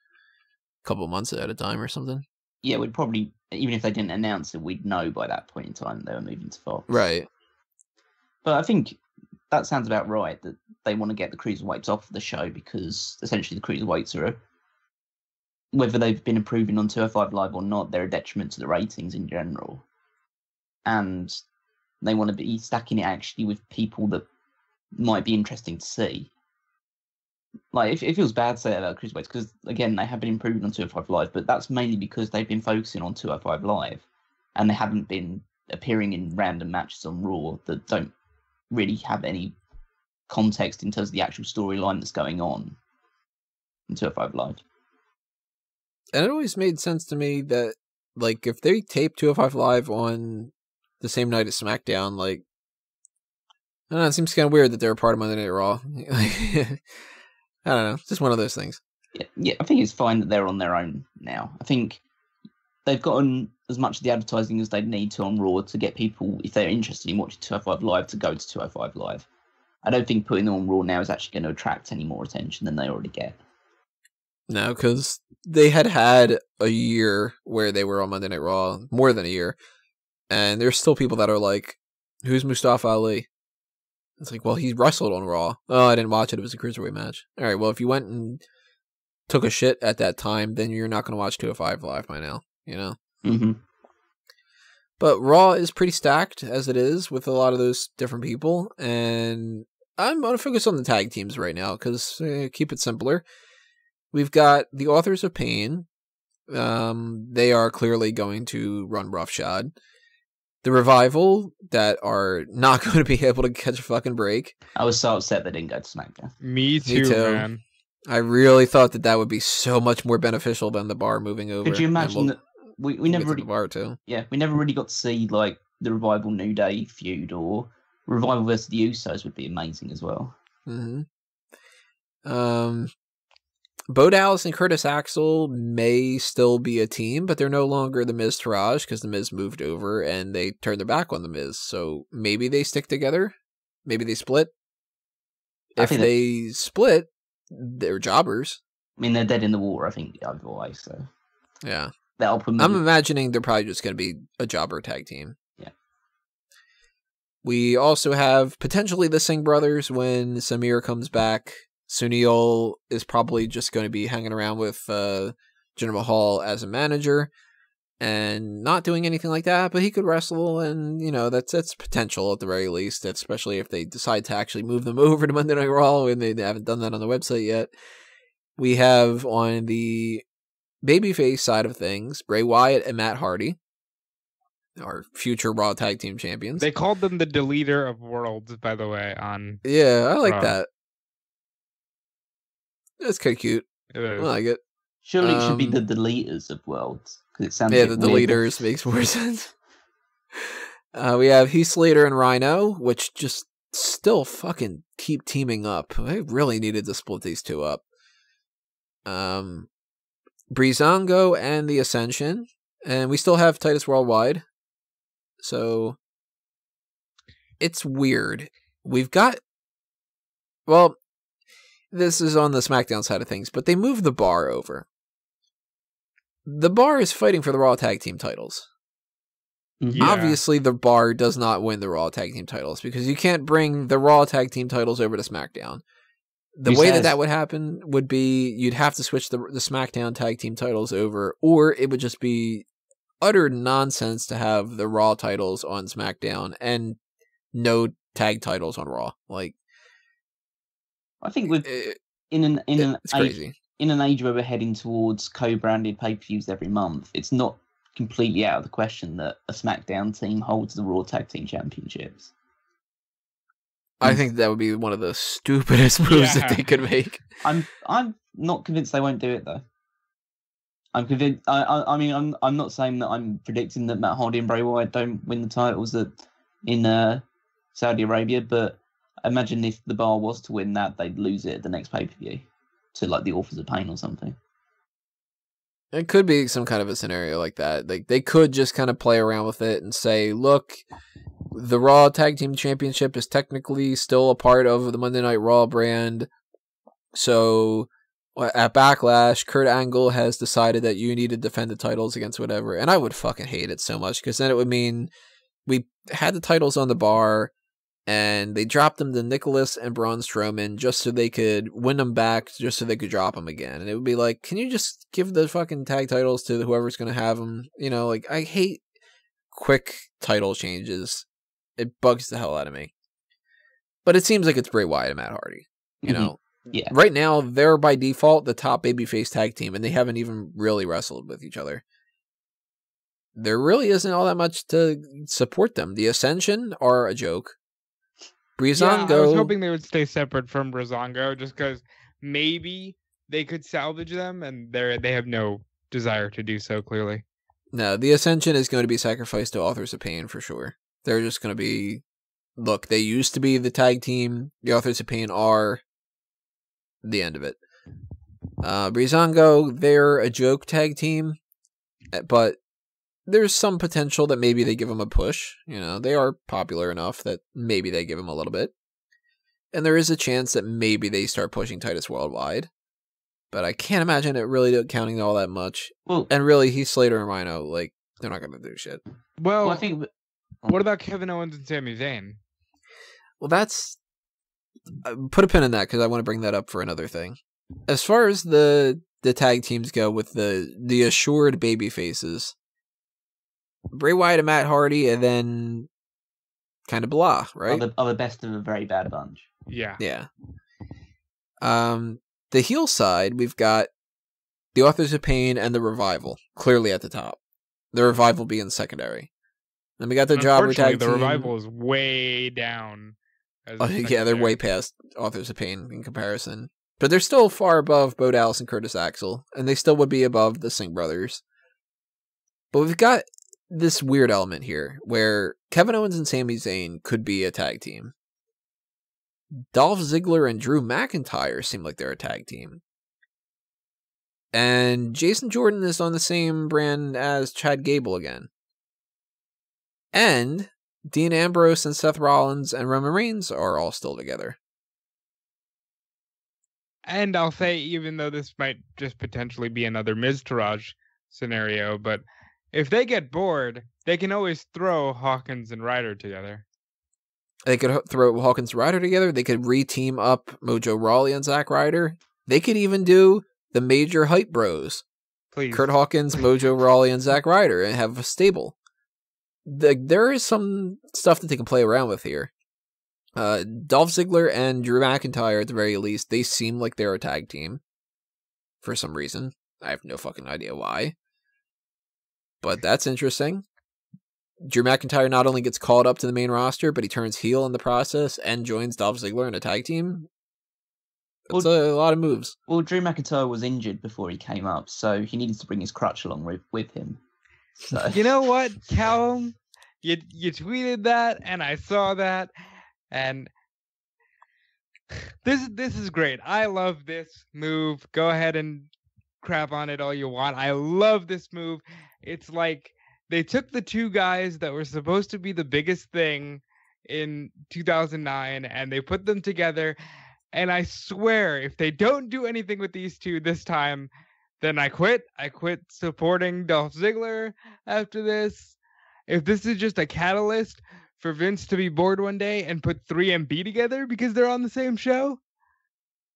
a couple months at a time or something. Yeah, we'd probably, even if they didn't announce it, we'd know by that point in time they were moving to Fox. Right. But I think that sounds about right, that they want to get the cruiserweights off the show, because essentially the cruiserweights are, whether they've been improving on 205 Live or not, they're a detriment to the ratings in general. And they want to be stacking it actually with people that might be interesting to see. Like, it feels bad to say that about cruiserweights, because, again, they have been improving on 205 Live, but that's mainly because they've been focusing on 205 Live, and they haven't been appearing in random matches on Raw that don't really have any context in terms of the actual storyline that's going on in 205 Live. And it always made sense to me that, like, if they tape 205 Live on the same night as SmackDown, like, I don't know, it seems kind of weird that they're a part of Monday Night Raw. I don't know, it's just one of those things. Yeah, I think it's fine that they're on their own now. I think they've gotten as much of the advertising as they need to on Raw to get people, if they're interested in watching 205 Live, to go to 205 Live. I don't think putting them on Raw now is actually going to attract any more attention than they already get. No, because they had a year where they were on Monday Night Raw, more than a year, and there's still people that are like, who's Mustafa Ali? It's like, well, he wrestled on Raw. Oh, I didn't watch it. It was a cruiserweight match. All right, well, if you went and took a shit at that time, then you're not going to watch 205 Live by now, you know? Mm-hmm. But Raw is pretty stacked, as it is, with a lot of those different people, and I'm going to focus on the tag teams right now, because keep it simpler. We've got the Authors of Pain. They are clearly going to run roughshod. The Revival, that are not going to be able to catch a fucking break. I was so upset they didn't go to SmackDown. Me too, man. I really thought that would be so much more beneficial than the Bar moving over. Could you imagine that we never really, the Bar too. Yeah, we never really got to see like the Revival New Day feud, or Revival versus the Usos would be amazing as well. Mm-hmm. Bo Dallas and Curtis Axel may still be a team, but they're no longer the Miz Taraj because the Miz moved over and they turned their back on the Miz. So maybe they stick together. Maybe they split. If they split, they're jobbers. I mean, they're dead in the water, I think, either way. So yeah, I'm imagining they're probably just going to be a jobber tag team. Yeah. We also have potentially the Singh brothers when Samir comes back. Sunil is probably just going to be hanging around with Jinder Mahal as a manager and not doing anything like that, but he could wrestle, and you know that's potential at the very least, especially if they decide to actually move them over to Monday Night Raw, and they haven't done that on the website yet. We have on the babyface side of things Bray Wyatt and Matt Hardy, our future Raw Tag Team Champions. They called them the Deleter of Worlds, by the way, on I like Raw. that. That's kind of cute. I like it. Surely it should be the Deleters of Worlds, because it sounds the Deleters makes more sense. We have Heath Slater and Rhino, which just still fucking keep teaming up. I really needed to split these two up. Breezango and the Ascension, and we still have Titus Worldwide. So it's weird. We've got, well, this is on the SmackDown side of things, but they moved the Bar over. The Bar is fighting for the Raw Tag Team titles. Yeah. Obviously, the Bar does not win the Raw Tag Team titles because you can't bring the Raw Tag Team titles over to SmackDown. The way that would happen would be you'd have to switch the SmackDown Tag Team titles over, or it would just be utter nonsense to have the Raw titles on SmackDown and no tag titles on Raw. Like, I think in an age where we're heading towards co-branded pay-per-views every month, it's not completely out of the question that a SmackDown team holds the Raw Tag Team Championships. I think that would be one of the stupidest moves that they could make. I'm not convinced they won't do it though. I'm convinced. I mean, I'm not saying that I'm predicting that Matt Hardy and Bray Wyatt don't win the titles in Saudi Arabia, but I imagine if the Bar was to win that, they'd lose it at the next pay-per-view to like the Authors of Pain or something. It could be some kind of a scenario like that. Like they could just kind of play around with it and say, look, the Raw Tag Team Championship is technically still a part of the Monday Night Raw brand. So at Backlash, Kurt Angle has decided that you need to defend the titles against whatever. And I would fucking hate it so much because then it would mean we had the titles on the Bar and they dropped them to Nicholas and Braun Strowman just so they could win them back, just so they could drop them again. And it would be like, can you just give the fucking tag titles to whoever's going to have them? You know, like, I hate quick title changes. It bugs the hell out of me. But it seems like it's Bray Wyatt and Matt Hardy. You know, yeah. Right now, they're by default the top babyface tag team, and they haven't even really wrestled with each other. There really isn't all that much to support them. The Ascension are a joke. Breezango. Yeah, I was hoping they would stay separate from Breezango, just because maybe they could salvage them, and they have no desire to do so, clearly. No, the Ascension is going to be sacrificed to Authors of Pain for sure. They're just going to be... Look, they used to be the tag team. The Authors of Pain are the end of it. Breezango, they're a joke tag team, but there's some potential that maybe they give them a push. You know, they are popular enough that maybe they give them a little bit. And there is a chance that maybe they start pushing Titus Worldwide. But I can't imagine it really counting all that much. Well, And really, Heath Slater and Rhino, like, they're not going to do shit. Well, I think. what about Kevin Owens and Sami Zayn? Well, that's... put a pin in that, because I want to bring that up for another thing. As far as the tag teams go with the assured baby faces, Bray Wyatt and Matt Hardy, and then kind of blah, right? Are the best of a very bad bunch. Yeah. Yeah. The heel side, we've got the Authors of Pain and the Revival, clearly at the top. The Revival being secondary. Then we got the Jobber tag the team. Revival is way down. Oh, yeah, they're way past Authors of Pain in comparison. But they're still far above Bo Dallas and Curtis Axel, and they still would be above the Singh brothers. But we've got this weird element here, where Kevin Owens and Sami Zayn could be a tag team. Dolph Ziggler and Drew McIntyre seem like they're a tag team. And Jason Jordan is on the same brand as Chad Gable again. And Dean Ambrose and Seth Rollins and Roman Reigns are all still together. And I'll say, even though this might just potentially be another Miz Taraj scenario, but if they get bored, they can always throw Hawkins and Ryder together. They could throw Hawkins and Ryder together. They could re-team up Mojo Rawley and Zack Ryder. They could even do the Major Hype Bros. Please. Kurt Hawkins, Mojo Rawley, and Zack Ryder, and have a stable. There is some stuff that they can play around with here. Dolph Ziggler and Drew McIntyre, at the very least, they seem like they're a tag team. For some reason. I have no fucking idea why. But that's interesting. Drew McIntyre not only gets called up to the main roster, but he turns heel in the process and joins Dolph Ziggler in a tag team. That's a lot of moves. Well, Drew McIntyre was injured before he came up, so he needed to bring his crutch along with him. So. You know what, Callum? You tweeted that, and I saw that, and this is great. I love this move. Go ahead and crap on it all you want. I love this move. It's like they took the two guys that were supposed to be the biggest thing in 2009, and they put them together. And I swear, if they don't do anything with these two this time, then I quit. I quit supporting Dolph Ziggler after this. If this is just a catalyst for Vince to be bored one day and put 3MB together because they're on the same show,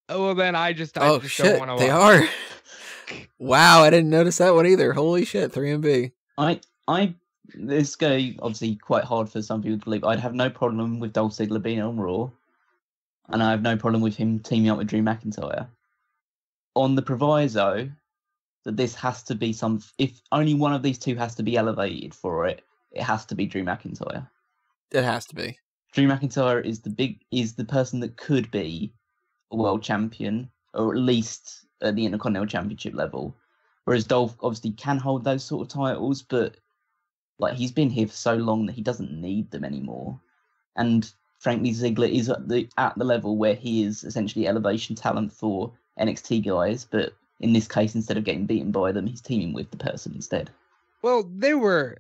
well, then I just don't want to watch. They are. Wow, I didn't notice that one either. Holy shit, 3MB. This guy obviously quite hard for some people to believe. I'd have no problem with Dolph Ziggler being on Raw, and I have no problem with him teaming up with Drew McIntyre. On the proviso that this has to be if only one of these two has to be elevated for it, it has to be Drew McIntyre. It has to be. Drew McIntyre is the person that could be a world champion, or at least at the Intercontinental Championship level. Whereas Dolph obviously can hold those sort of titles, but like he's been here for so long that he doesn't need them anymore. And frankly, Ziggler is at the level where he is essentially elevation talent for NXT guys, but in this case, instead of getting beaten by them, he's teaming with the person instead. Well, they were,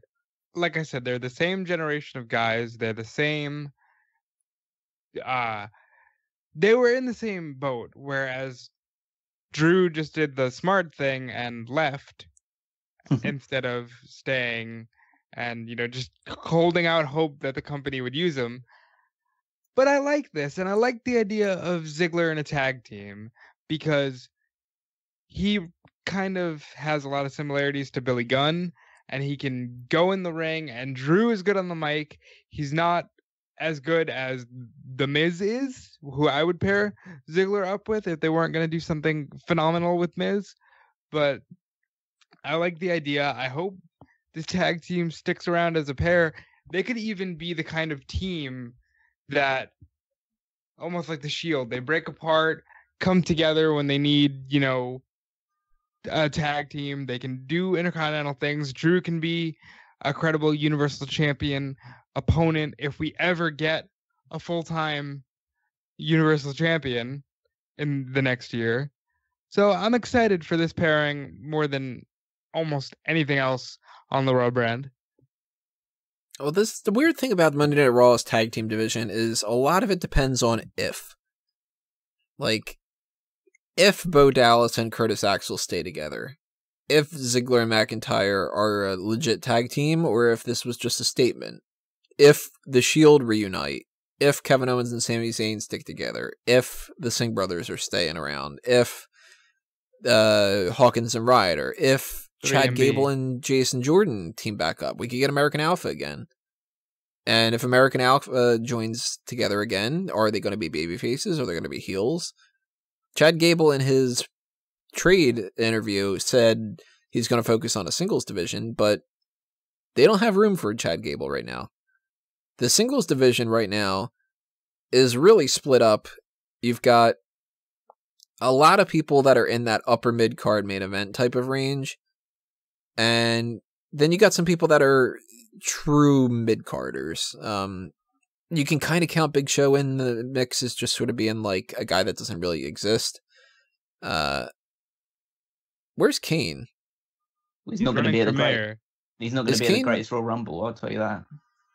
like I said, they're the same generation of guys. They're the same. They were in the same boat, whereas Drew just did the smart thing and left instead of staying and, just holding out hope that the company would use him. But I like this, and I like the idea of Ziggler in a tag team because he kind of has a lot of similarities to Billy Gunn, and he can go in the ring, and Drew is good on the mic. He's not as good as The Miz is, who I would pair Ziggler up with if they weren't going to do something phenomenal with Miz. But I like the idea. I hope this tag team sticks around as a pair. They could even be the kind of team that, almost like the Shield, they break apart, come together when they need, tag team. They can do intercontinental things. Drew can be a credible Universal Champion opponent if we ever get a full-time Universal Champion in the next year. So I'm excited for this pairing more than almost anything else on the Raw brand. Well, the weird thing about Monday Night Raw's tag team division is a lot of it depends on if. Like, if Bo Dallas and Curtis Axel stay together. If Ziggler and McIntyre are a legit tag team, or if this was just a statement. If the Shield reunite. If Kevin Owens and Sami Zayn stick together. If the Singh brothers are staying around. If Hawkins and Ryder. If Chad Gable and Jason Jordan team back up. We could get American Alpha again. And if American Alpha joins together again, are they going to be baby faces? Or are they going to be heels? Chad Gable in his trade interview said he's going to focus on a singles division, but they don't have room for Chad Gable right now. The singles division right now is really split up. You've got a lot of people that are in that upper mid-card main event type of range. And then you got some people that are true mid-carders. You can kind of count Big Show in the mix as just sort of being like a guy that doesn't really exist. Where's Kane? He's not going to be at the mayor. He's not going to be at the Greatest Royal Rumble, I'll tell you that.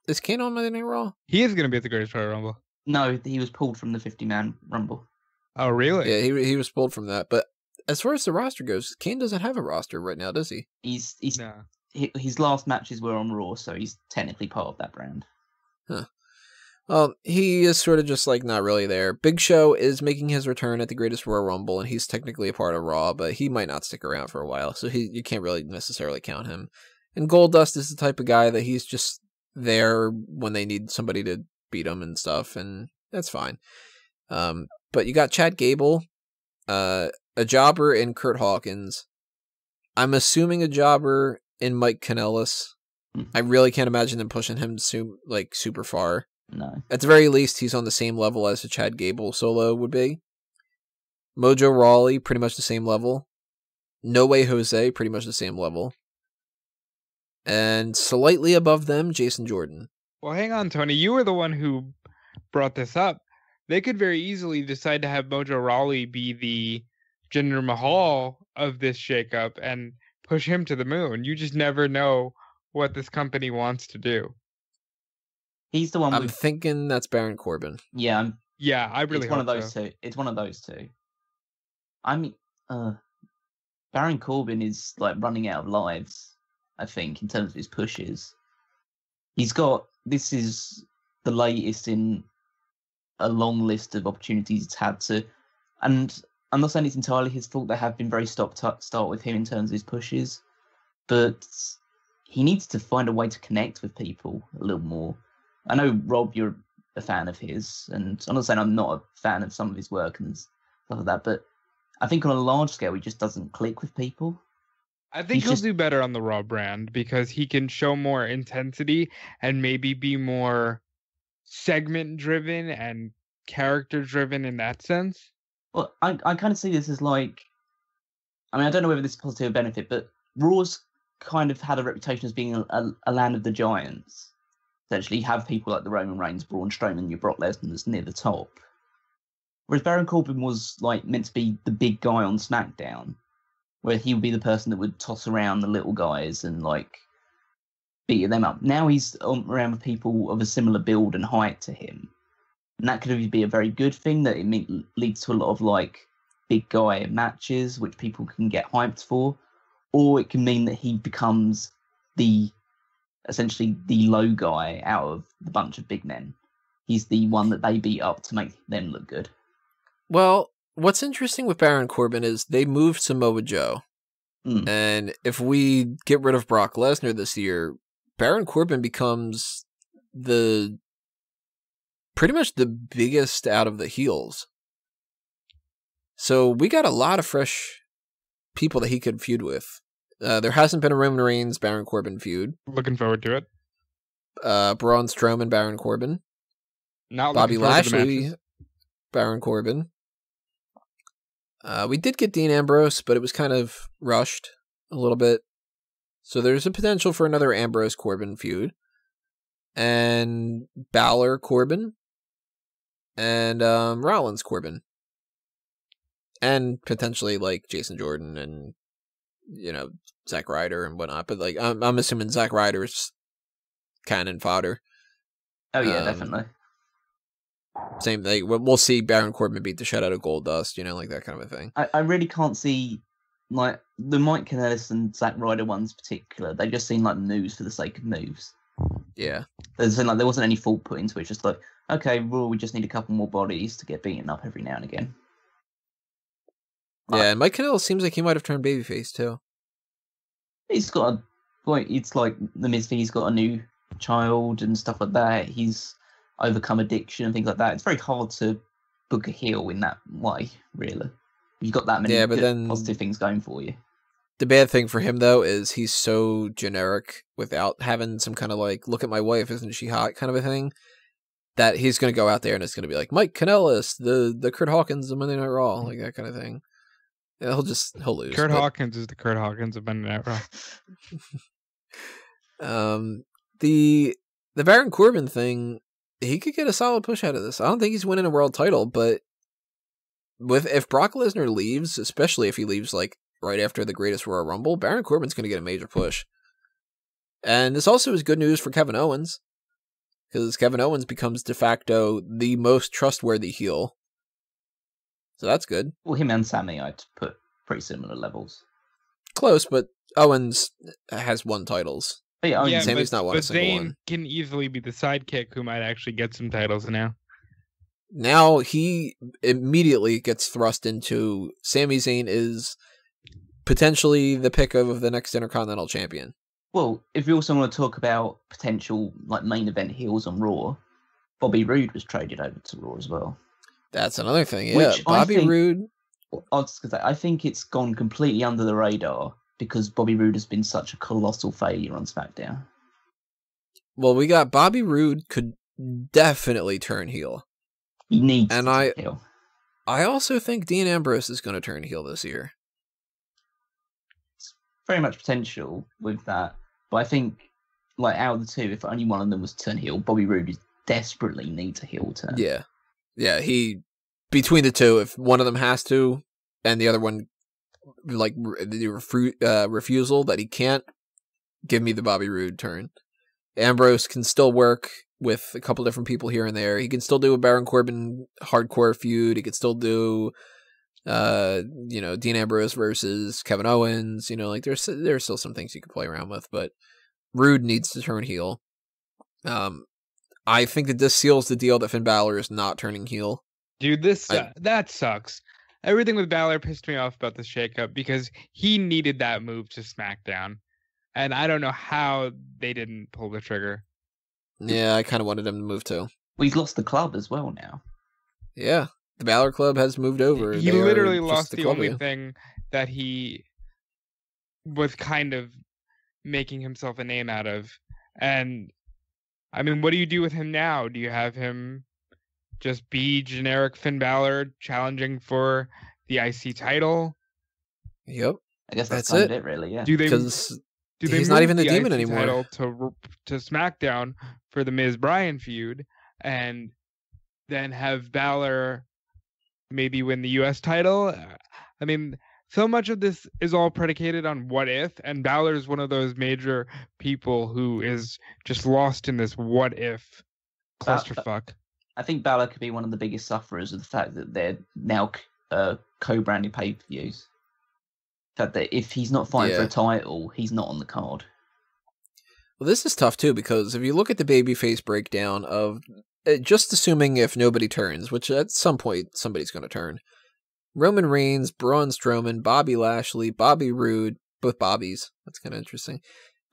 Is Kane on Monday Night Raw? He is going to be at the Greatest Royal Rumble. No, he was pulled from the 50-man Rumble. Oh, really? Yeah, he was pulled from that. But as far as the roster goes, Kane doesn't have a roster right now, does he? No. His last matches were on Raw, so he's technically part of that brand. Huh. Well, he is sort of just like not really there. Big Show is making his return at the Greatest Royal Rumble, and he's technically a part of Raw, but he might not stick around for a while, so you can't really necessarily count him. And Goldust is the type of guy that he's just there when they need somebody to beat him and stuff, and that's fine. But you got Chad Gable, a jobber in Kurt Hawkins. I'm assuming a jobber in Mike Kanellis. I really can't imagine them pushing him super far. No. At the very least, he's on the same level as a Chad Gable solo would be. Mojo Rawley, pretty much the same level. No Way Jose, pretty much the same level. And slightly above them, Jason Jordan. Well, hang on, Tony. You were the one who brought this up. They could very easily decide to have Mojo Rawley be the Jinder Mahal of this shakeup and push him to the moon. You just never know what this company wants to do. He's the one. I'm thinking that's Baron Corbin. Yeah, I really. It's one of those two. It's one of those two. I mean, Baron Corbin is like running out of lives. I think in terms of his pushes, this is the latest in a long list of opportunities he's had to. And I'm not saying it's entirely his fault. They have been very start with him in terms of his pushes, but he needs to find a way to connect with people a little more. I know, Rob, you're a fan of his, and I'm not saying I'm not a fan of some of his work and stuff like that, but I think on a large scale, he just doesn't click with people. I think he'll do better on the Raw brand because he can show more intensity and maybe be more segment-driven and character-driven in that sense. Well, I kind of see this as like, I mean, I don't know whether this is positive or benefit, but Raw's kind of had a reputation as being a land of the giants. Essentially, you have people like the Roman Reigns, Braun Strowman, your Brock Lesnar that's near the top. Whereas Baron Corbin was like meant to be the big guy on SmackDown, where he would be the person that would toss around the little guys and like beat them up. Now he's around with people of a similar build and height to him. And that could either be a very good thing that it leads to a lot of like big guy matches, which people can get hyped for, or it can mean that he becomes essentially the low guy out of the bunch of big men. He's the one that they beat up to make them look good. Well, what's interesting with Baron Corbin is they moved Samoa Joe. And if we get rid of Brock Lesnar this year, Baron Corbin becomes pretty much the biggest out of the heels. So we got a lot of fresh people that he could feud with. There hasn't been a Roman Reigns Baron Corbin feud. Looking forward to it. Braun Strowman Baron Corbin. Not Bobby Lashley Baron Corbin. We did get Dean Ambrose, but it was kind of rushed a little bit. So there's a potential for another Ambrose-Corbin feud. And Balor-Corbin. And Rollins-Corbin. And potentially, like, Jason Jordan and, you know, Zack Ryder and whatnot. But, like, I'm assuming Zack Ryder's cannon fodder. Oh, yeah, definitely. Same thing. We'll see Baron Corbin beat the shit out of Goldust, you know, like that kind of a thing. I really can't see, like, the Mike Kanellis and Zack Ryder ones in particular. They just seem like moves for the sake of moves. Yeah. There wasn't any thought put into it. Just like, okay, Raw, we just need a couple more bodies to get beaten up every now and again. Yeah, and Mike Kanellis seems like he might have turned babyface, too. He's got a... Well, it's like the Miz thing, he's got a new child and stuff like that. He's overcome addiction and things like that. It's very hard to book a heel in that way, really. You've got that many positive things going for you. The bad thing for him, though, is he's so generic without having some kind of, like, look at my wife, isn't she hot kind of a thing, that he's going to go out there and it's going to be like, Mike Kanellis, the Kurt Hawkins of Monday Night Raw, like that kind of thing. Yeah, he'll lose. Hawkins is the Kurt Hawkins of Monday Night Raw. The Baron Corbin thing, he could get a solid push out of this. I don't think he's winning a world title, but if Brock Lesnar leaves, especially if he leaves like right after the Greatest Royal Rumble, Baron Corbin's going to get a major push. And this also is good news for Kevin Owens, because Kevin Owens becomes de facto the most trustworthy heel. So that's good. Well, him and Sammy, I'd put pretty similar levels. Close, but Owens has won titles. Yeah, Sammy's not won a single one. Zayn can easily be the sidekick who might actually get some titles now. Now he immediately gets thrust into Sami Zayn is potentially the pick of the next Intercontinental Champion. Well, if we also want to talk about potential like main event heels on Raw, Bobby Roode was traded over to Raw as well. That's another thing, yeah. Bobby Roode. I think it's gone completely under the radar because Bobby Roode has been such a colossal failure on SmackDown. Well, we got Bobby Roode could definitely turn heel. He needs to turn heel. I also think Dean Ambrose is going to turn heel this year. It's very much potential with that, but I think like out of the two, if only one of them was to turn heel, Bobby Roode desperately needs a heel turn. Yeah. Yeah, between the two, if one of them has to, and the other one, like, the refusal that he can't, give me the Bobby Roode turn. Ambrose can still work with a couple different people here and there. He can still do a Baron Corbin hardcore feud. He could still do, Dean Ambrose versus Kevin Owens. You know, like, there's still some things you could play around with, but Roode needs to turn heel. I think that this seals the deal that Finn Balor is not turning heel. Dude, that sucks. Everything with Balor pissed me off about this shakeup because he needed that move to SmackDown. And I don't know how they didn't pull the trigger. Yeah, I kind of wanted him to move too. Well, he's lost the club as well now. Yeah, the Balor Club has moved over. He literally lost the only thing that he was kind of making himself a name out of. And I mean, what do you do with him now? Do you have him just be generic Finn Balor challenging for the IC title? Yep. I guess that's it, really, yeah. Do they he's not even the Demon IC anymore. Title to SmackDown for the Miz Bryan feud, and then have Balor maybe win the US title? I mean, so much of this is all predicated on what if, and Balor is one of those major people who is just lost in this what if clusterfuck. I think Balor could be one of the biggest sufferers of the fact that they're now co-branded pay-per-views. That if he's not fighting for a title, he's not on the card. Well, this is tough too, because if you look at the babyface breakdown of just assuming if nobody turns, which at some point somebody's going to turn, Roman Reigns, Braun Strowman, Bobby Lashley, Bobby Roode, both Bobbies, that's kind of interesting,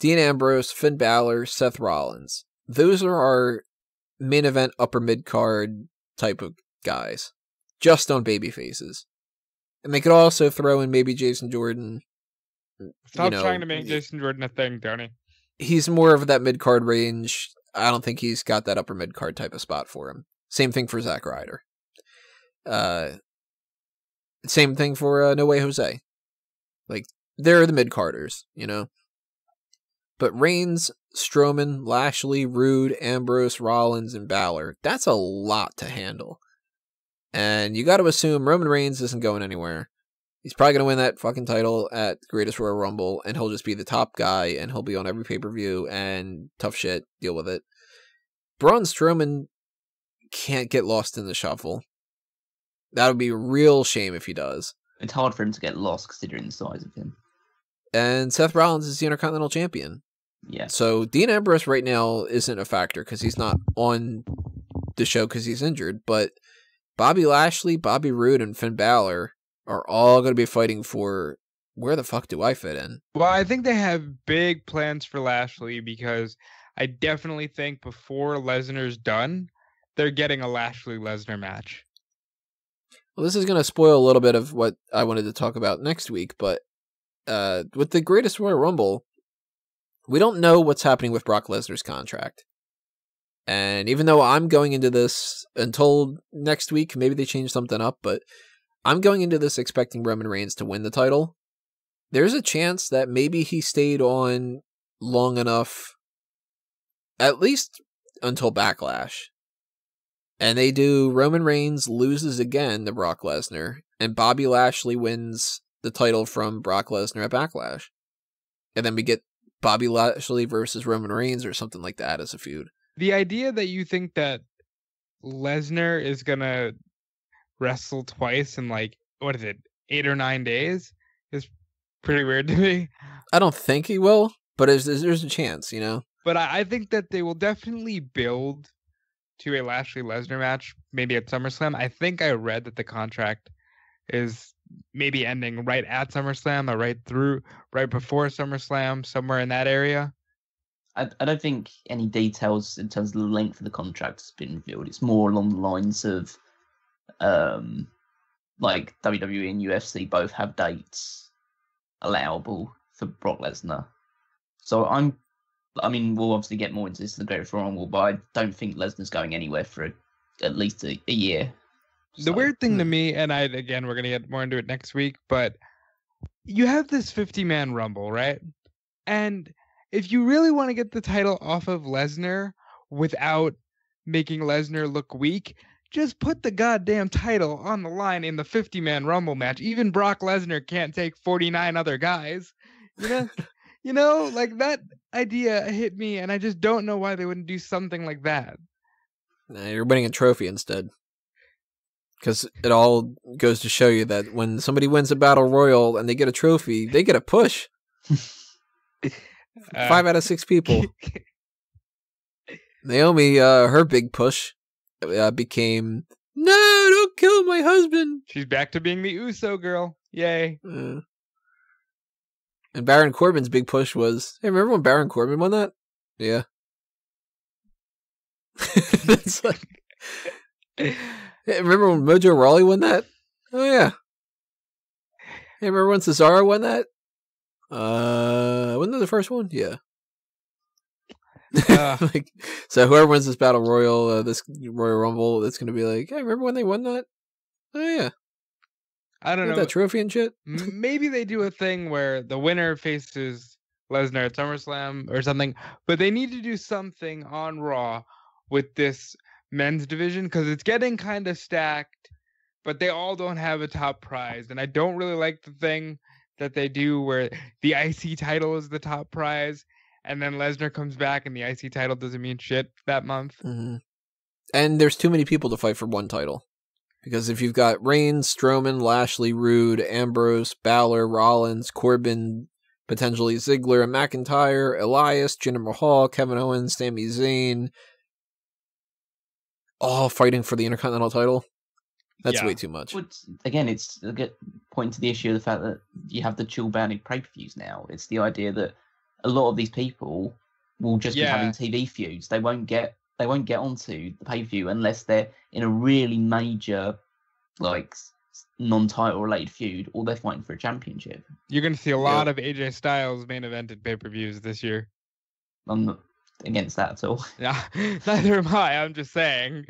Dean Ambrose, Finn Balor, Seth Rollins. Those are our main event upper mid-card type of guys, just on baby faces. And they could also throw in maybe Jason Jordan. Stop trying to make Jason Jordan a thing, Tony. He's more of that mid-card range. I don't think he's got that upper mid-card type of spot for him. Same thing for Zack Ryder. Same thing for No Way Jose. Like, they're the mid-carders, you know? But Reigns, Strowman, Lashley, Rude, Ambrose, Rollins, and Balor, that's a lot to handle. And you got to assume Roman Reigns isn't going anywhere. He's probably going to win that fucking title at the Greatest Royal Rumble, and he'll just be the top guy, and he'll be on every pay-per-view, and tough shit, deal with it. Braun Strowman can't get lost in the shuffle. That would be a real shame if he does. It's hard for him to get lost considering the size of him. And Seth Rollins is the Intercontinental Champion. Yeah. So Dean Ambrose right now isn't a factor because he's not on the show because he's injured, but Bobby Lashley, Bobby Roode, and Finn Balor are all going to be fighting for where the fuck do I fit in? Well, I think they have big plans for Lashley because I definitely think before Lesnar's done, they're getting a Lashley-Lesnar match. Well, this is going to spoil a little bit of what I wanted to talk about next week, but with the Greatest Royal Rumble, we don't know what's happening with Brock Lesnar's contract. And even though I'm going into this until next week, maybe they change something up, but I'm going into this expecting Roman Reigns to win the title. There's a chance that maybe he stayed on long enough, at least until Backlash. And they do Roman Reigns loses again to Brock Lesnar, and Bobby Lashley wins the title from Brock Lesnar at Backlash. And then we get Bobby Lashley versus Roman Reigns or something like that as a feud. The idea that you think that Lesnar is going to wrestle twice in 8 or 9 days is pretty weird to me. I don't think he will, but there's a chance, you know? But I think that they will definitely build to a Lashley-Lesnar match, maybe at SummerSlam. I think I read that the contract is maybe ending right at SummerSlam or right before SummerSlam, somewhere in that area. I don't think any details in terms of the length of the contract has been revealed. It's more along the lines of like WWE and UFC both have dates allowable for Brock Lesnar. So we'll obviously get more into this in the Great Royal Rumble, but I don't think Lesnar's going anywhere for at least a year. The weird thing to me, and we're going to get more into it next week, but you have this 50-man Rumble, right? And if you really want to get the title off of Lesnar without making Lesnar look weak, just put the goddamn title on the line in the 50-man Rumble match. Even Brock Lesnar can't take 49 other guys. You know, like that idea hit me, and I just don't know why they wouldn't do something like that. Nah, you're winning a trophy instead. Because it all goes to show you that when somebody wins a battle royal and they get a trophy, they get a push. 5 out of 6 people. Naomi, her big push became, no, don't kill my husband. She's back to being the Uso girl. Yay. And Baron Corbin's big push was, hey, remember when Baron Corbin won that? Yeah. It's like, hey, remember when Mojo Rawley won that? Oh, yeah. Hey, remember when Cesaro won that? Wasn't that the first one? Yeah. So whoever wins this battle royal, this Royal Rumble, it's gonna be like, hey, remember when they won that? Oh yeah. I don't know that trophy and shit. Maybe they do a thing where the winner faces Lesnar at SummerSlam or something, but they need to do something on Raw with this men's division because it's getting kind of stacked, but they all don't have a top prize, and I don't really like the thing that they do where the IC title is the top prize, and then Lesnar comes back and the IC title doesn't mean shit that month. Mm-hmm. And there's too many people to fight for one title. Because if you've got Reigns, Strowman, Lashley, Rude, Ambrose, Balor, Rollins, Corbin, potentially Ziggler and McIntyre, Elias, Jinder Mahal, Kevin Owens, Sami Zayn, all fighting for the Intercontinental title, that's way too much. But again, it's pointing to the issue of the fact that you have the chill banning pay-per-views now. It's the idea that a lot of these people will just be having TV feuds. They won't get onto the pay-per-view unless they're in a really major, non-title related feud, or they're fighting for a championship. You're going to see a lot of AJ Styles main evented pay-per-views this year. I'm not against that at all. Yeah, neither am I. I'm just saying.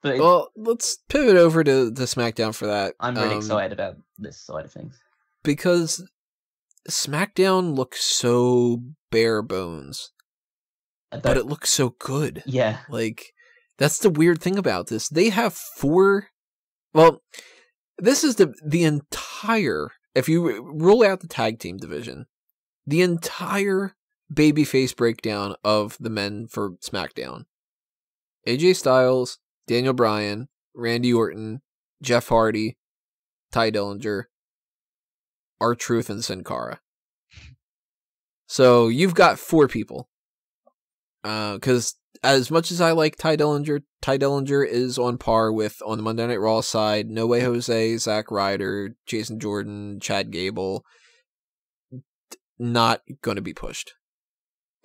But Well, let's pivot over to SmackDown for that. I'm really excited about this side of things. Because SmackDown looks so bare bones, but it looks so good. Yeah. Like, that's the weird thing about this. They have 4... Well, this is the entire... If you roll out the tag team division, the entire babyface breakdown of the men for SmackDown. AJ Styles, Daniel Bryan, Randy Orton, Jeff Hardy, Ty Dillinger, R-Truth, and Sin Cara. So you've got 4 people. Because as much as I like Ty Dillinger is on par with, on the Monday Night Raw side, No Way Jose, Zack Ryder, Jason Jordan, Chad Gable, not going to be pushed.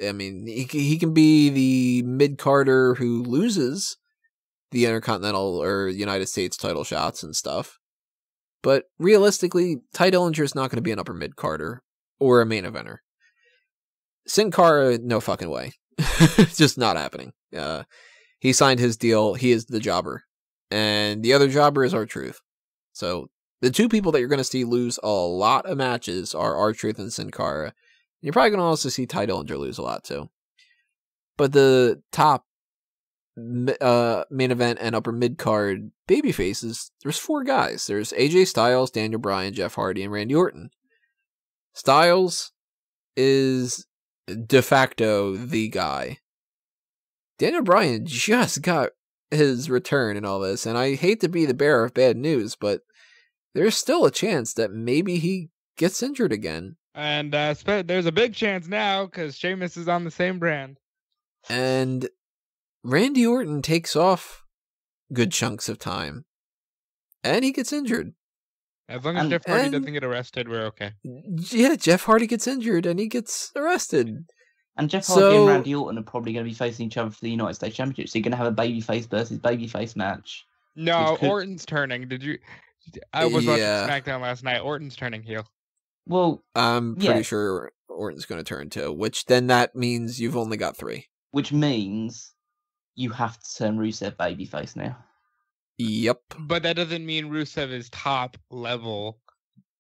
I mean, he can be the mid-carder who loses the Intercontinental or United States title shots and stuff. But realistically, Ty Dillinger is not going to be an upper mid-carder or a main eventer. Sin Cara, no fucking way. It's just not happening. He signed his deal. He is the jobber. And the other jobber is R-Truth. So the 2 people that you're going to see lose a lot of matches are R-Truth and Sin Cara. You're probably going to also see Ty Dillinger lose a lot too. But the top main event and upper mid-card babyfaces, there's 4 guys. There's AJ Styles, Daniel Bryan, Jeff Hardy, and Randy Orton. Styles is de facto the guy. Daniel Bryan just got his return and all this, and I hate to be the bearer of bad news, but there's still a chance that maybe he gets injured again. And there's a big chance now because Sheamus is on the same brand. And Randy Orton takes off good chunks of time, and he gets injured. As long as Jeff Hardy doesn't get arrested, we're okay. Yeah, Jeff Hardy gets injured, and he gets arrested. And Jeff Hardy and Randy Orton are probably going to be facing each other for the United States Championship, so you're going to have a babyface versus babyface match. No, Orton's turning. I was watching SmackDown last night. Orton's turning heel. Well, I'm pretty sure Orton's going to turn too, which then that means you've only got 3. Which means you have to turn Rusev babyface now. Yep. But that doesn't mean Rusev is top level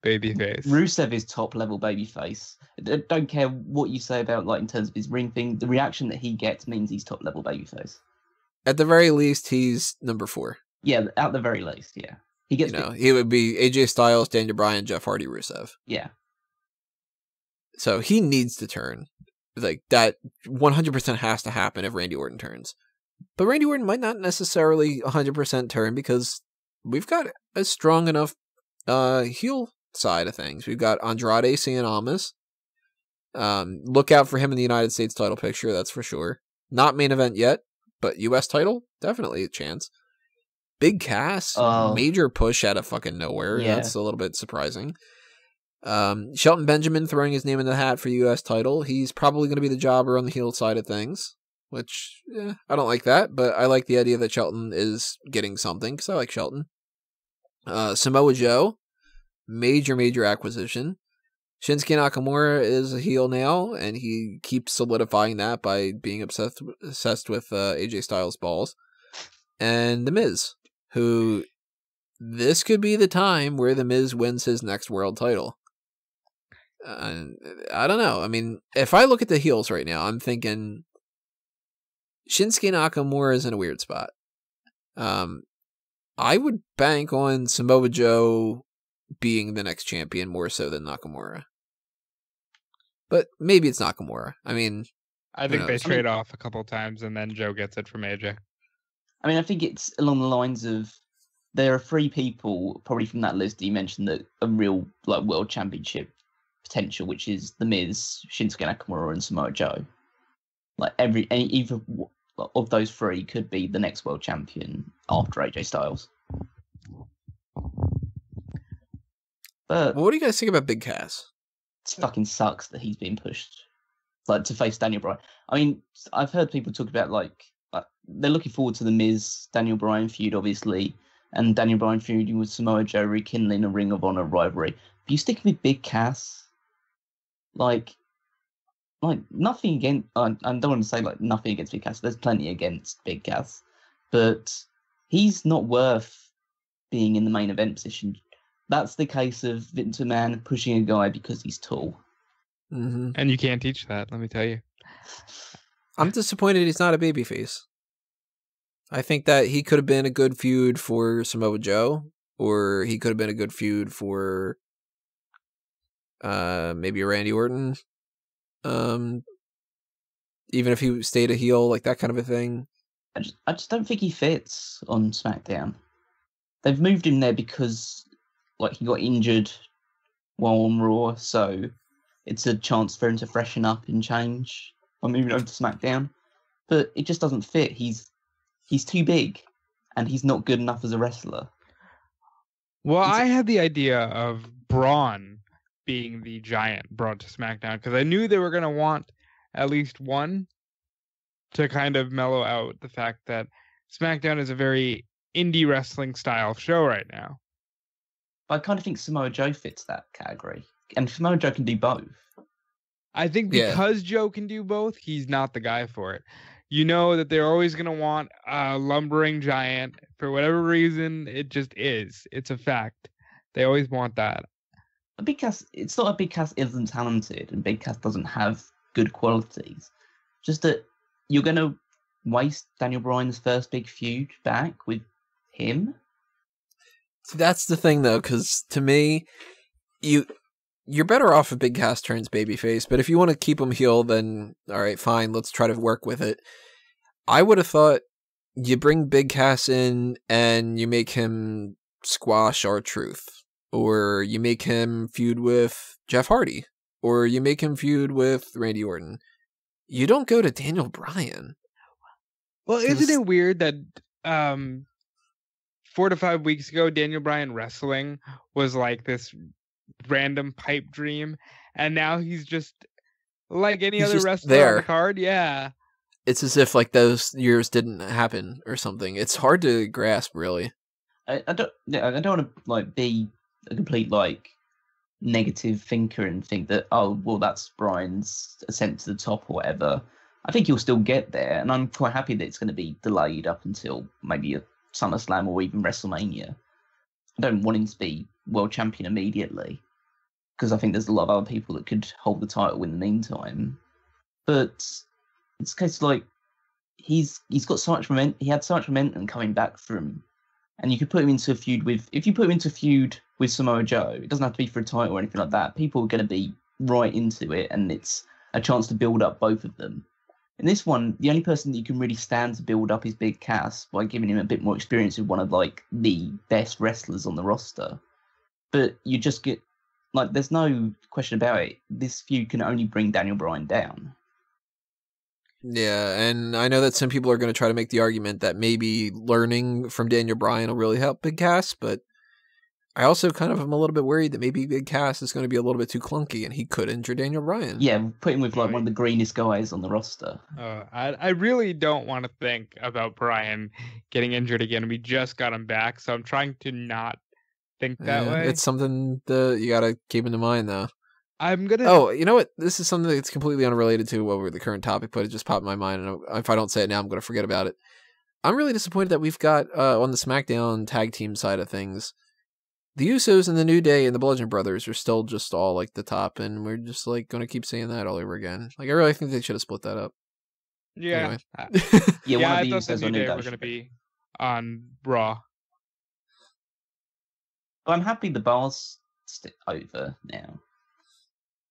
babyface. Rusev is top level babyface. I don't care what you say about, like, in terms of his ring thing. The reaction that he gets means he's top level babyface. At the very least, he's number 4. Yeah, at the very least, yeah. He gets. He would be AJ Styles, Daniel Bryan, Jeff Hardy, Rusev. Yeah. So he needs to turn. Like, that 100% has to happen if Randy Orton turns. But Randy Orton might not necessarily 100% turn because we've got a strong enough heel side of things. We've got Andrade Cien Almas. Look out for him in the United States title picture, that's for sure. Not main event yet, but US title, definitely a chance. Big Cass, major push out of fucking nowhere. Yeah. That's a little bit surprising. Shelton Benjamin throwing his name in the hat for US title. He's probably going to be the jobber on the heel side of things, which I don't like that, but I like the idea that Shelton is getting something because I like Shelton. Samoa Joe, major acquisition. Shinsuke Nakamura is a heel now, and he keeps solidifying that by being obsessed with AJ Styles' balls. And The Miz, who this could be the time where The Miz wins his next world title. I don't know. I mean, if I look at the heels right now, I'm thinking Shinsuke Nakamura is in a weird spot. I would bank on Samoa Joe being the next champion more so than Nakamura. But maybe it's Nakamura. I mean, I think they trade off a couple times and then Joe gets it from AJ. I mean, I think it's along the lines of there are 3 people probably from that list that you mentioned that are real like world championship potential, which is The Miz, Shinsuke Nakamura, and Samoa Joe. Like either of those 3 could be the next world champion after AJ Styles. But what do you guys think about Big Cass? It fucking sucks that he's being pushed, like, to face Daniel Bryan. I mean, I've heard people talk about like they're looking forward to the Miz Daniel Bryan feud, obviously, and Daniel Bryan feuding with Samoa Joe, rekindling a Ring of Honor rivalry. But you stick with Big Cass, like nothing against. I don't want to say like nothing against Big Cass. There's plenty against Big Cass, but he's not worth being in the main event position. That's the case of Vince McMahon pushing a guy because he's tall. Mm-hmm. And you can't teach that, let me tell you. I'm disappointed he's not a babyface. I think that he could have been a good feud for Samoa Joe, or he could have been a good feud for maybe Randy Orton. Even if he stayed a heel, like that kind of a thing. I just don't think he fits on SmackDown. They've moved him there because like he got injured while on Raw, so it's a chance for him to freshen up and change by moving over to SmackDown. But it just doesn't fit. He's too big, and he's not good enough as a wrestler. Well, I had the idea of Braun being the giant brought to SmackDown because I knew they were going to want at least one to kind of mellow out the fact that SmackDown is a very indie wrestling style show right now. But I kind of think Samoa Joe fits that category, and Samoa Joe can do both. I think because Joe can do both, he's not the guy for it. You know that they're always going to want a lumbering giant. For whatever reason, it just is. It's a fact. They always want that. Big Cass, it's not that Big Cass isn't talented and Big Cass doesn't have good qualities. Just that you're going to waste Daniel Bryan's first big feud back with him. That's the thing, though, because to me, you're better off if Big Cass turns babyface, but if you want to keep him heel, then all right, fine, let's try to work with it. I would have thought you bring Big Cass in and you make him squash R-Truth, or you make him feud with Jeff Hardy, or you make him feud with Randy Orton. You don't go to Daniel Bryan. Well, isn't it weird that 4 to 5 weeks ago, Daniel Bryan wrestling was like this random pipe dream, and now he's just like any other wrestler on the card? Yeah. It's as if like those years didn't happen or something. It's hard to grasp, really. I don't want to like be a complete like negative thinker and think that, oh well, that's Bryan's ascent to the top or whatever. I think he'll still get there, and I'm quite happy that it's going to be delayed up until maybe a SummerSlam or even WrestleMania. I don't want him to be world champion immediately, because I think there's a lot of other people that could hold the title in the meantime. But it's a case of like he's got so much momentum. He had so much momentum coming back from, and you could put him into a feud with. If you put him into a feud with Samoa Joe, it doesn't have to be for a title or anything like that. People are going to be right into it, and it's a chance to build up both of them. In this one, the only person that you can really stand to build up is Big Cass by giving him a bit more experience with one of like the best wrestlers on the roster. But you just get like, there's no question about it. This feud can only bring Daniel Bryan down. Yeah, and I know that some people are going to try to make the argument that maybe learning from Daniel Bryan will really help Big Cass, but I also kind of am a little bit worried that maybe Big Cass is going to be a little bit too clunky and he could injure Daniel Bryan. Yeah, put him with like one of the greenest guys on the roster. I really don't want to think about Bryan getting injured again. We just got him back, so I'm trying to not think that way. It's something that you got to keep in mind, though. I'm gonna. Oh, you know what? This is something that's completely unrelated to what we're the current topic, but it just popped in my mind, and if I don't say it now, I'm going to forget about it. I'm really disappointed that we've got on the SmackDown tag team side of things, the Usos and the New Day and the Bludgeon Brothers are still just all like the top, and we're just like going to keep saying that all over again. Like, I really think they should have split that up. Yeah. Anyway. Yeah, I thought the New Day were going to be on Raw. But I'm happy the bar's over now.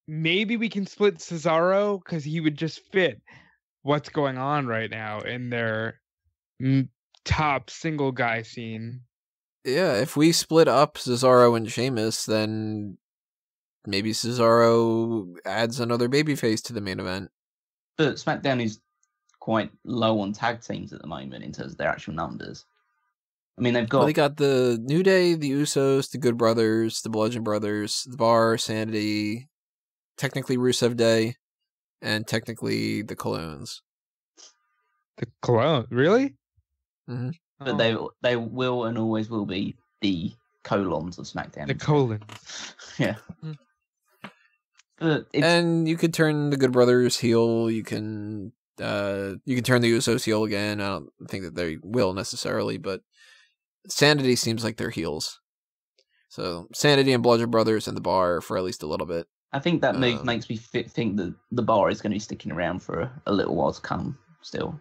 Maybe we can split Cesaro because he would just fit what's going on right now in their top single guy scene. Yeah, if we split up Cesaro and Sheamus, then maybe Cesaro adds another babyface to the main event. But SmackDown is quite low on tag teams at the moment in terms of their actual numbers. I mean, they got the New Day, the Usos, the Good Brothers, the Bludgeon Brothers, the Bar, Sanity, technically Rusev Day, and technically the Colognes. The Cologne, really? Mm-hmm. But they will and always will be the colons of SmackDown. The colons. Yeah. But and you could turn the Good Brothers heel. You can turn the Usos heel again. I don't think that they will necessarily, but Sanity seems like they're heels. So Sanity and Bludgeon Brothers in the Bar for at least a little bit. I think that move makes me think that the Bar is going to be sticking around for a little while to come still.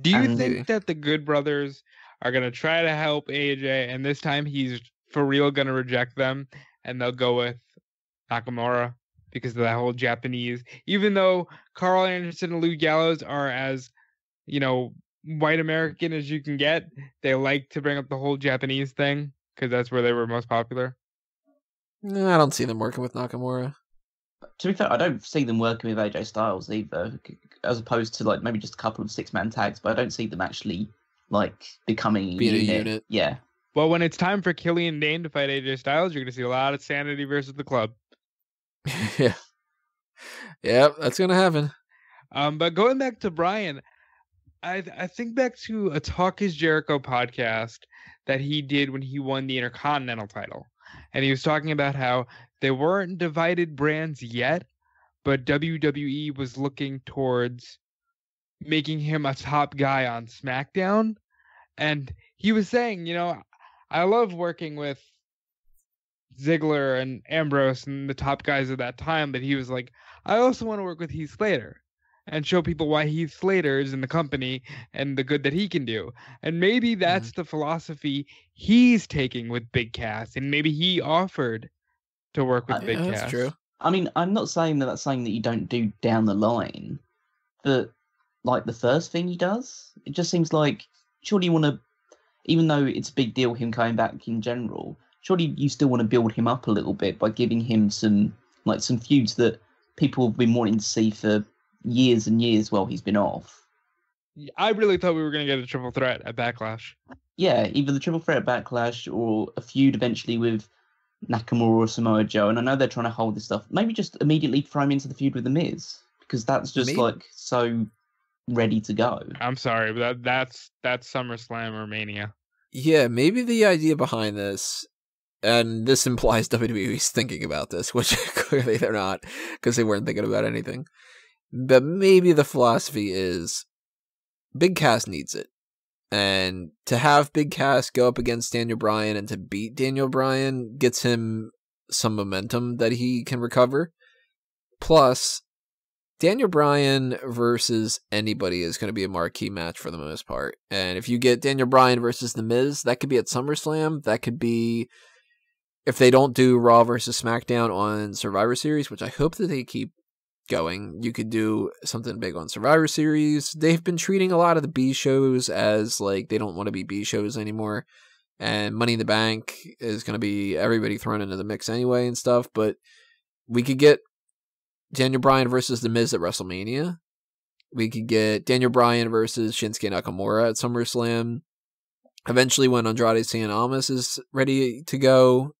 Do you think that the Good Brothers are going to try to help AJ, and this time he's for real going to reject them, and they'll go with Nakamura because of that whole Japanese? Even though Carl Anderson and Luke Gallows are as, white American as you can get, they like to bring up the whole Japanese thing because that's where they were most popular. No, I don't see them working with Nakamura. To be fair, I don't see them working with AJ Styles either, as opposed to like maybe just a couple of 6-man tags. But I don't see them actually like becoming being a unit. Yeah. Well, when it's time for Killian Dane to fight AJ Styles, you're going to see a lot of Sanity versus the Club. Yeah, that's gonna happen. But going back to Bryan, I think back to a Talk Is Jericho podcast that he did when he won the Intercontinental title, and he was talking about how they weren't divided brands yet, but WWE was looking towards making him a top guy on SmackDown, and he was saying, I love working with Ziggler and Ambrose and the top guys of that time, but he was like, I also want to work with Heath Slater and show people why Heath Slater is in the company and the good that he can do. And maybe that's the philosophy he's taking with Big Cass, and maybe he offered to work with Big Cass. That's true. I mean, I'm not saying that that's something that you don't do down the line, but like the first thing he does, it just seems like surely you want to, even though it's a big deal him coming back in general, surely you still want to build him up a little bit by giving him some feuds that people have been wanting to see for years and years while he's been off. I really thought we were going to get a triple threat at Backlash. Yeah, either the triple threat at Backlash or a feud eventually with Nakamura or Samoa Joe. And I know they're trying to hold this stuff. Maybe just immediately throw him into the feud with The Miz, because that's just so ready to go. I'm sorry, but that's SummerSlam or Mania. Yeah, maybe the idea behind this, and this implies WWE's thinking about this, which clearly they're not, because they weren't thinking about anything. But maybe the philosophy is Big Cass needs it. And to have Big Cass go up against Daniel Bryan and to beat Daniel Bryan gets him some momentum that he can recover. Plus, Daniel Bryan versus anybody is going to be a marquee match for the most part. And if you get Daniel Bryan versus The Miz, that could be at SummerSlam. That could be, if they don't do Raw versus SmackDown on Survivor Series, which I hope that they keep going, you could do something big on Survivor Series. They've been treating a lot of the B shows as like they don't want to be B shows anymore. And Money in the Bank is going to be everybody thrown into the mix anyway and stuff. But we could get Daniel Bryan versus The Miz at WrestleMania. We could get Daniel Bryan versus Shinsuke Nakamura at SummerSlam. Eventually, when Andrade Cien Almas is ready to go,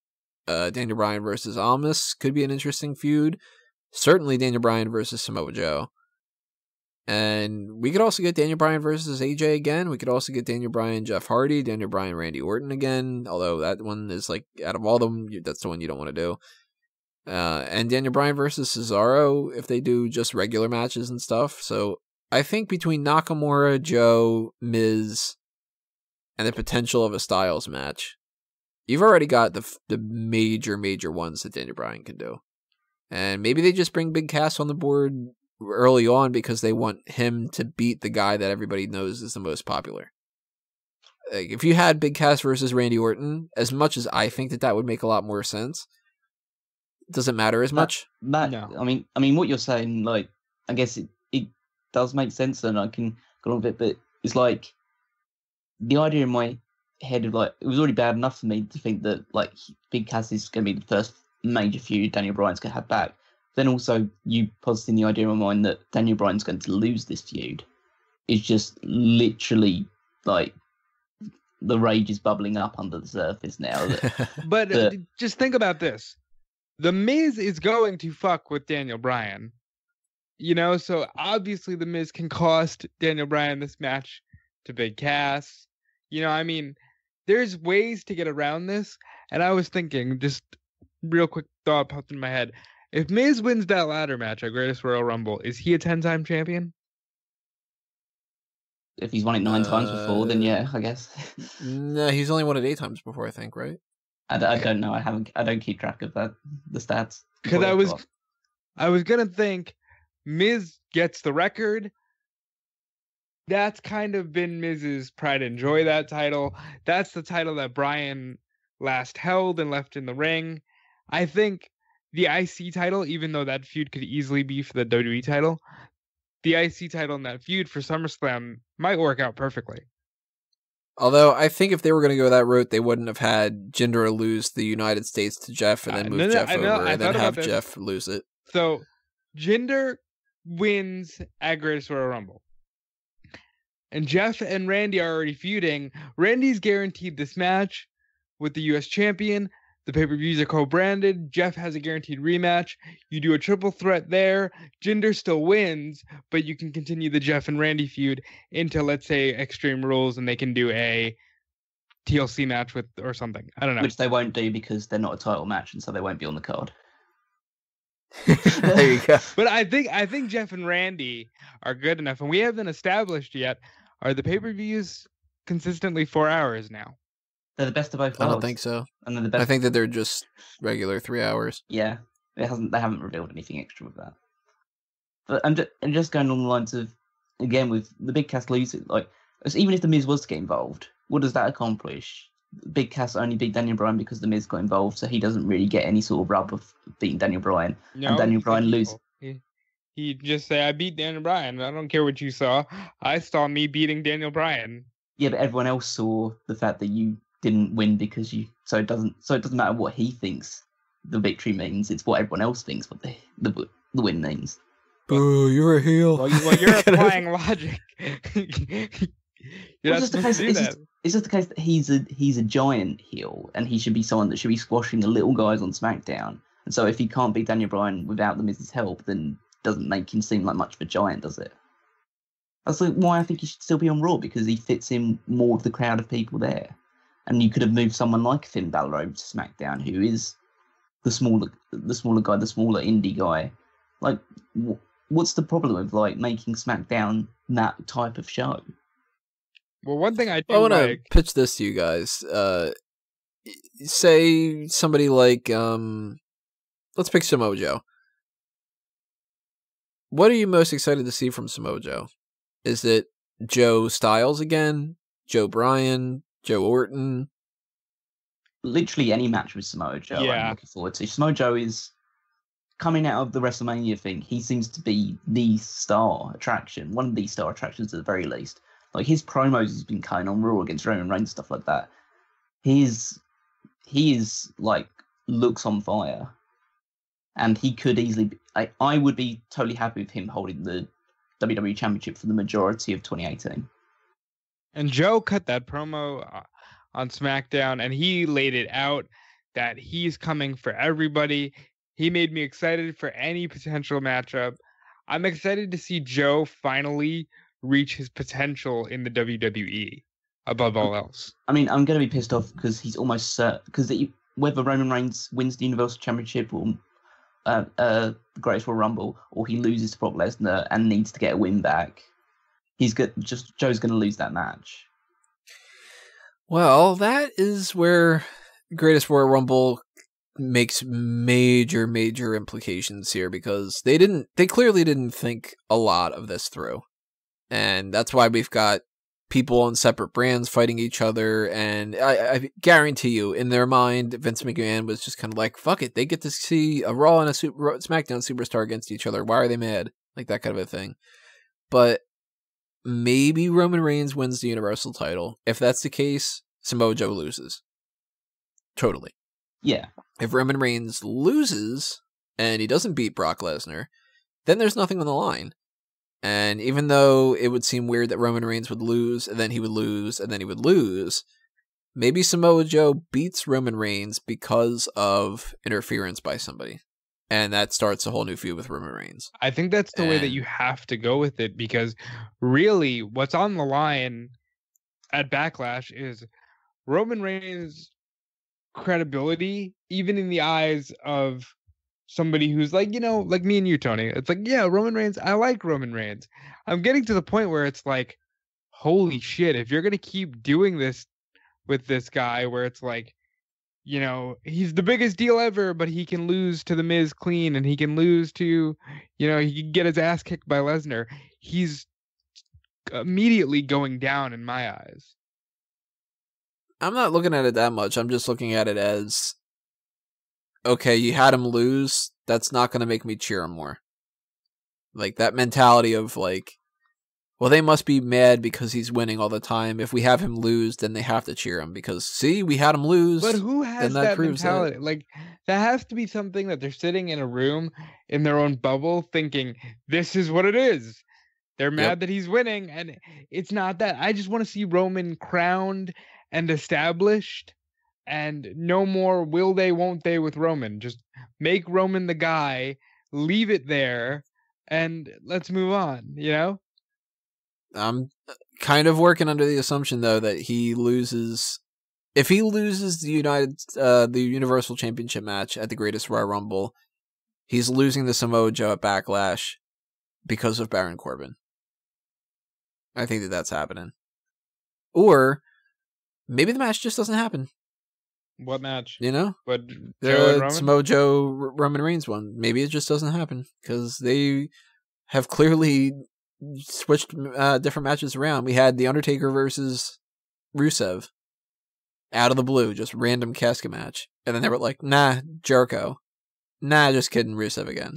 Daniel Bryan versus Almas could be an interesting feud. Certainly Daniel Bryan versus Samoa Joe. And we could also get Daniel Bryan versus AJ again. We could also get Daniel Bryan, Jeff Hardy, Daniel Bryan, Randy Orton again. Although that one is like, out of all of them, that's the one you don't want to do. And Daniel Bryan versus Cesaro if they do just regular matches and stuff. So I think between Nakamura, Joe, Miz, and the potential of a Styles match, you've already got the major ones that Daniel Bryan can do. And maybe they just bring Big Cass on the board early on because they want him to beat the guy that everybody knows is the most popular. Like, if you had Big Cass versus Randy Orton, as much as I think that would make a lot more sense, it doesn't matter as much. No. I mean, what you're saying, like, I guess it does make sense, and I can go on a bit, but it's like the idea in my head of like, it was already bad enough for me to think that like Big Cass is going to be the first major feud Daniel Bryan's going to have back. Then also you positing the idea in my mind that Daniel Bryan's going to lose this feud is just literally like the rage is bubbling up under the surface now. But just think about this. The Miz is going to fuck with Daniel Bryan. So obviously The Miz can cost Daniel Bryan this match to Big Cass. There's ways to get around this. And I was thinking, just real quick thought popped in my head. If Miz wins that ladder match at Greatest Royal Rumble, is he a 10-time champion? If he's won it 9 times before, then yeah, I guess. No, he's only won it 8 times before, I think, right? I don't know. I don't keep track of the stats. Because I was gonna think Miz gets the record. That's kind of been Miz's pride and joy, that title. That's the title that Bryan last held and left in the ring. I think the IC title, even though that feud could easily be for the WWE title, the IC title in that feud for SummerSlam might work out perfectly. Although I think if they were going to go that route, they wouldn't have had Jinder lose the United States to Jeff and then move Jeff over and then have Jeff lose it. So Jinder wins at Greatest Royal Rumble. And Jeff and Randy are already feuding. Randy's guaranteed this match with the U.S. champion. The pay-per-views are co-branded. Jeff has a guaranteed rematch. You do a triple threat there. Jinder still wins, but you can continue the Jeff and Randy feud into, let's say, Extreme Rules, and they can do a TLC match with or something. I don't know. Which they won't do because they're not a title match, and so they won't be on the card. There you go. But I think Jeff and Randy are good enough, and we haven't established yet. Are the pay-per-views consistently 4 hours now? They're the best of both worlds. I don't think so. And they're the best. I think that they're just regular 3 hours. Yeah, they haven't revealed anything extra with that. But I'm just going on the lines of, again, with the Big Cass losing, like, even if the Miz was to get involved, what does that accomplish? Big Cass only beat Daniel Bryan because the Miz got involved, so he doesn't really get any sort of rub of beating Daniel Bryan. No, and Daniel Bryan loses. He just say, I beat Daniel Bryan. I don't care what you saw. I saw me beating Daniel Bryan. Yeah, but everyone else saw the fact that you didn't win because you. So it doesn't matter what he thinks the victory means. It's what everyone else thinks what the win means. Boo, you're a heel. Well, you're applying logic. You're not supposed to do that. It's just the case that he's a giant heel, and he should be someone that should be squashing the little guys on SmackDown. And so if he can't beat Daniel Bryan without the Miz's help, then doesn't make him seem like much of a giant, does it? That's like why I think he should still be on Raw, because he fits in more of the crowd of people there. And you could have moved someone like Finn Balor over to SmackDown, who is the smaller guy, the smaller indie guy. Like, what's the problem with like making SmackDown that type of show? Well, one thing I want to pitch this to you guys. Say somebody like let's pick Samoa Joe. What are you most excited to see from Samoa Joe? Is it Joe Styles again? Joe Bryan? Joe Orton? Literally any match with Samoa Joe I'm looking forward to. Samoa Joe is coming out of the WrestleMania thing. He seems to be the star attraction, one of the star attractions at the very least. Like his promos he's been cutting on Raw against Roman Reigns, stuff like that. He is like looks on fire. And he could easily be, I would be totally happy with him holding the WWE Championship for the majority of 2018. And Joe cut that promo on SmackDown, and he laid it out that he's coming for everybody. He made me excited for any potential matchup. I'm excited to see Joe finally reach his potential in the WWE above all else. I mean, I'm going to be pissed off because he's almost certain, because whether Roman Reigns wins the Universal Championship or the Greatest Royal Rumble, or he loses to Brock Lesnar and needs to get a win back, Joe's going to lose that match. Well, that is where Greatest Royal Rumble makes major implications here, because they clearly didn't think a lot of this through. And that's why we've got people on separate brands fighting each other, and I guarantee you, in their mind, Vince McMahon was just kind of like, fuck it, they get to see a Raw and a SmackDown superstar against each other. Why are they mad? Like that kind of a thing. But maybe Roman Reigns wins the Universal title. If that's the case, Samoa Joe loses. Totally. Yeah. If Roman Reigns loses, and he doesn't beat Brock Lesnar, then there's nothing on the line. And even though it would seem weird that Roman Reigns would lose, and then he would lose, and then he would lose, maybe Samoa Joe beats Roman Reigns because of interference by somebody. And that starts a whole new feud with Roman Reigns. I think that's the way that you have to go with it, because really what's on the line at Backlash is Roman Reigns' credibility, even in the eyes of somebody who's like, like me and you, Tony. It's like, yeah, Roman Reigns, I like Roman Reigns. I'm getting to the point where it's like, holy shit, if you're going to keep doing this with this guy where it's like, you know, he's the biggest deal ever, but he can lose to The Miz clean, and he can lose to, you know, he can get his ass kicked by Lesnar. He's immediately going down in my eyes. I'm not looking at it that much. I'm just looking at it as, okay, you had him lose. That's not going to make me cheer him more. Like, that mentality of, like, well, they must be mad because he's winning all the time. If we have him lose, then they have to cheer him because, see, we had him lose. But who has that mentality? Like, that has to be something that they're sitting in a room in their own bubble thinking, this is what it is. They're mad that he's winning, and it's not that. I just want to see Roman crowned and established, and no more will they, won't they with Roman. Just make Roman the guy, leave it there, and let's move on, you know? I'm kind of working under the assumption, though, that he loses. If he loses the Universal Championship match at the Greatest Royal Rumble, he's losing the Samoa Joe at Backlash because of Baron Corbin. I think that that's happening. Or maybe the match just doesn't happen. What match? You know? What, the Samoa Joe Roman Reigns one. Maybe it just doesn't happen because they have clearly switched different matches around. We had The Undertaker versus Rusev out of the blue, just random casket match. And then they were like, nah, Jericho. Nah, just kidding, Rusev again.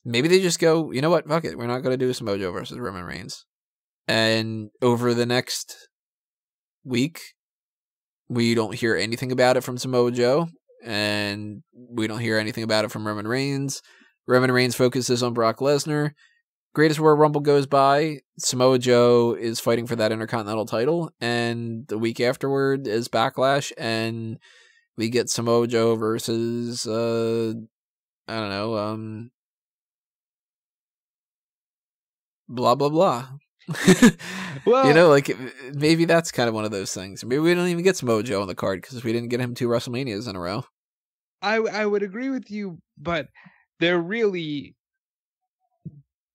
Maybe they just go, you know what, fuck it, we're not going to do Samoa Joe versus Roman Reigns. And over the next week, we don't hear anything about it from Samoa Joe, and we don't hear anything about it from Roman Reigns. Roman Reigns focuses on Brock Lesnar. Greatest Royal Rumble goes by. Samoa Joe is fighting for that Intercontinental title, and the week afterward is Backlash, and we get Samoa Joe versus, I don't know, blah, blah, blah. Well, you know, like, maybe that's kind of one of those things. Maybe we don't even get Samoa Joe on the card because we didn't get him 2 WrestleManias in a row. I would agree with you, but they're really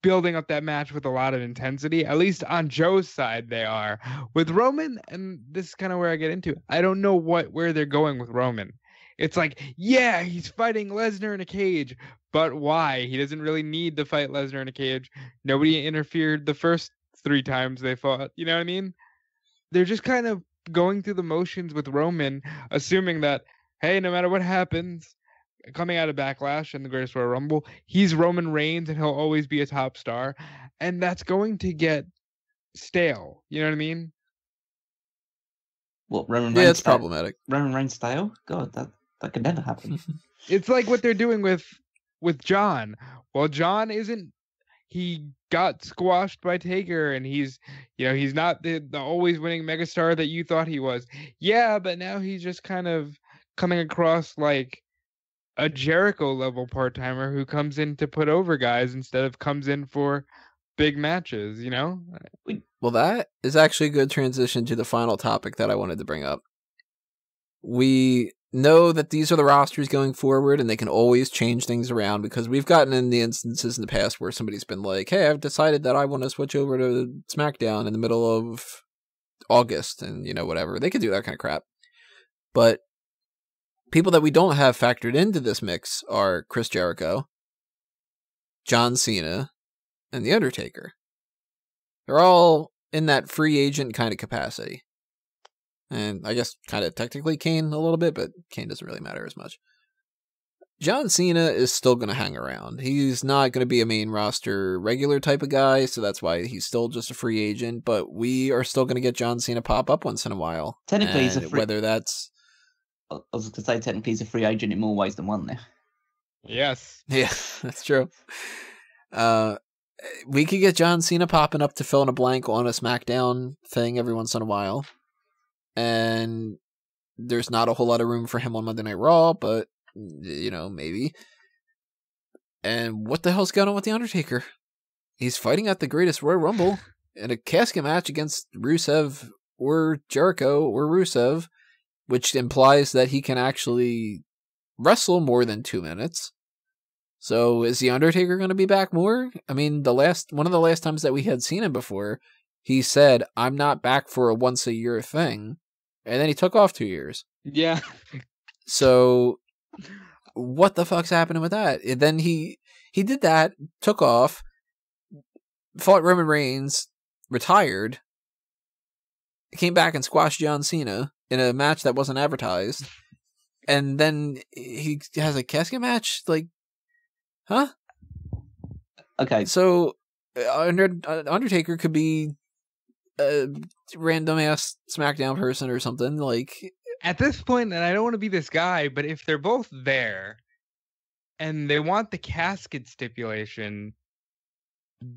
building up that match with a lot of intensity. At least on Joe's side, they are. With Roman, and this is kind of where I get into it, I don't know where they're going with Roman. It's like, yeah, he's fighting Lesnar in a cage, but why? He doesn't really need to fight Lesnar in a cage. Nobody interfered the first 3 times they fought. You know what I mean? They're just kind of going through the motions with Roman, assuming that, hey, no matter what happens, coming out of Backlash and the Greatest Royal Rumble, he's Roman Reigns and he'll always be a top star. And that's going to get stale. You know what I mean? What, Roman Reigns? Yeah, it's problematic. Roman Reigns stale? God, that could never happen. It's like what they're doing with John. Well, John isn't. He got squashed by Taker, and he's not the always winning megastar that you thought he was. Yeah, but now he's just kind of coming across like a Jericho level part-timer who comes in to put over guys instead of comes in for big matches, you know? Well, that is actually a good transition to the final topic that I wanted to bring up. We know that these are the rosters going forward, and they can always change things around because we've gotten in the instances in the past where somebody's been like, hey, I've decided that I want to switch over to SmackDown in the middle of August, and, you know, whatever. They could do that kind of crap. But people that we don't have factored into this mix are Chris Jericho, John Cena, and The Undertaker. They're all in that free agent kind of capacity. And I guess kind of technically Kane a little bit, but Kane doesn't really matter as much. John Cena is still going to hang around. He's not going to be a main roster regular type of guy, so that's why he's still just a free agent, but we are still going to get John Cena pop up once in a while. Technically, he's a free... Whether that's... I was going to say, technically, he's a free agent in more ways than one there. Yes. Yeah, that's true. We could get John Cena popping up to fill in a blank on a SmackDown thing every once in a while. And there's not a whole lot of room for him on Monday Night Raw, but, you know, maybe. And what the hell's going on with The Undertaker? He's fighting at the Greatest Royal Rumble in a casket match against Rusev or Jericho or Rusev, which implies that he can actually wrestle more than 2 minutes. So is The Undertaker going to be back more? I mean, one of the last times that we had seen him before, he said, "I'm not back for a once-a-year thing," and then he took off 2 years. Yeah. So, what the fuck's happening with that? And then he did that, took off, fought Roman Reigns, retired, came back and squashed John Cena in a match that wasn't advertised, and then he has a casket match? Like, huh? Okay. So, Undertaker could be a random-ass SmackDown person or something, like... At this point, and I don't want to be this guy, but if they're both there, and they want the casket stipulation,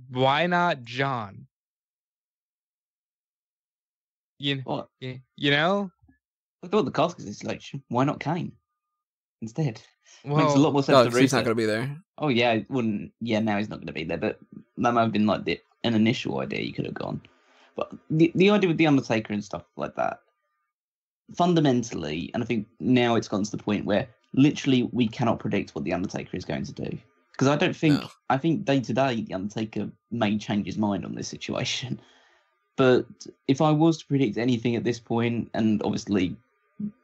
why not John? What? You know? I thought the casket selection. Why not Kane instead? Well, Makes a lot more sense. No, to he's not Rusev. going to be there. Oh yeah, it wouldn't. Yeah, now he's not going to be there. But that might have been like an initial idea you could have gone. But the idea with the Undertaker and stuff like that, fundamentally, and I think now it's gotten to the point where literally we cannot predict what the Undertaker is going to do. Because I don't think, I think day to day the Undertaker may change his mind on this situation. But if I was to predict anything at this point, and obviously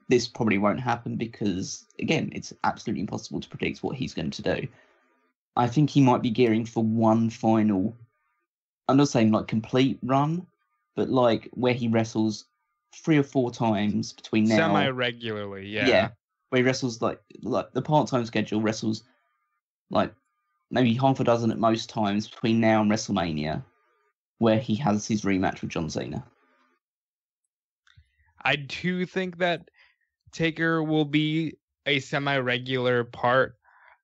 this probably won't happen because, again, it's absolutely impossible to predict what he's going to do. I think he might be gearing for one final, I'm not saying like complete run, but like where he wrestles 3 or 4 times between now. Semi-regularly, yeah. Yeah, where he wrestles like the part-time schedule wrestles like maybe half a dozen at most times between now and WrestleMania, where he has his rematch with John Cena. I do think that Taker will be a semi-regular part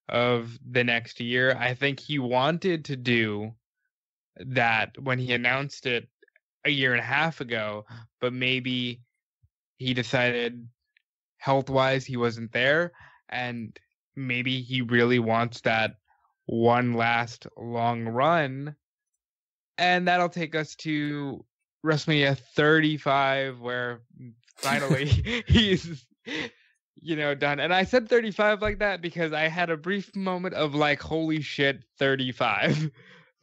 of the next year. I think he wanted to do that when he announced it a year and a half ago, but maybe he decided health-wise he wasn't there, and maybe he really wants that one last long run, and that'll take us to WrestleMania 35, where finally he's, done. And I said 35 like that because I had a brief moment of like, holy shit, 35.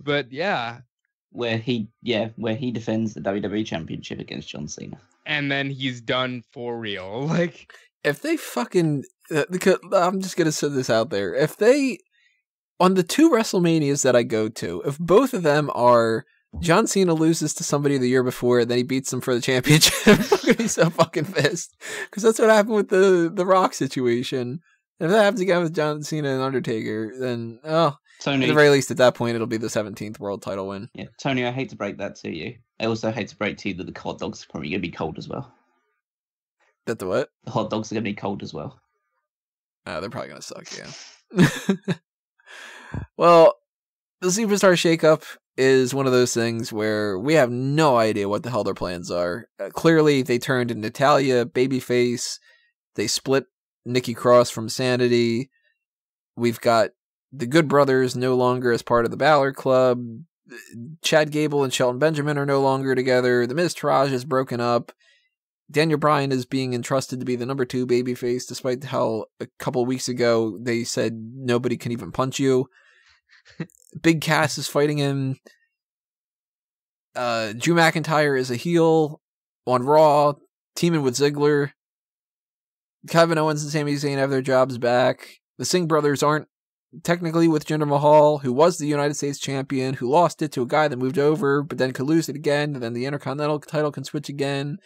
But yeah. Where he defends the WWE Championship against John Cena. And then he's done for real. Like, if they fucking, because I'm just gonna set this out there, if they, on the 2 WrestleManias that I go to, if both of them are John Cena loses to somebody the year before, and then he beats them for the championship, I'm gonna be so fucking pissed, because that's what happened with the Rock situation. And if that happens again with John Cena and Undertaker, then Tony, at the very least, at that point, it'll be the 17th world title win. Yeah, Tony, I hate to break that to you. I also hate to break to you that the hot dogs are probably going to be cold as well. That the what? The hot dogs are going to be cold as well. They're probably going to suck, yeah. Well, the Superstar Shakeup is one of those things where we have no idea what the hell their plans are. Clearly, they turned Natalya babyface. They split Nikki Cross from Sanity. We've got the Good Brothers no longer as part of the Balor Club. Chad Gable and Shelton Benjamin are no longer together. The Miz Taraj is broken up. Daniel Bryan is being entrusted to be the number 2 babyface, despite how a couple weeks ago they said nobody can even punch you. Big Cass is fighting him. Drew McIntyre is a heel on Raw, teaming with Ziggler. Kevin Owens and Sami Zayn have their jobs back. The Singh brothers aren't technically with Jinder Mahal, who was the United States champion, who lost it to a guy that moved over, but then could lose it again, and then the Intercontinental title can switch again.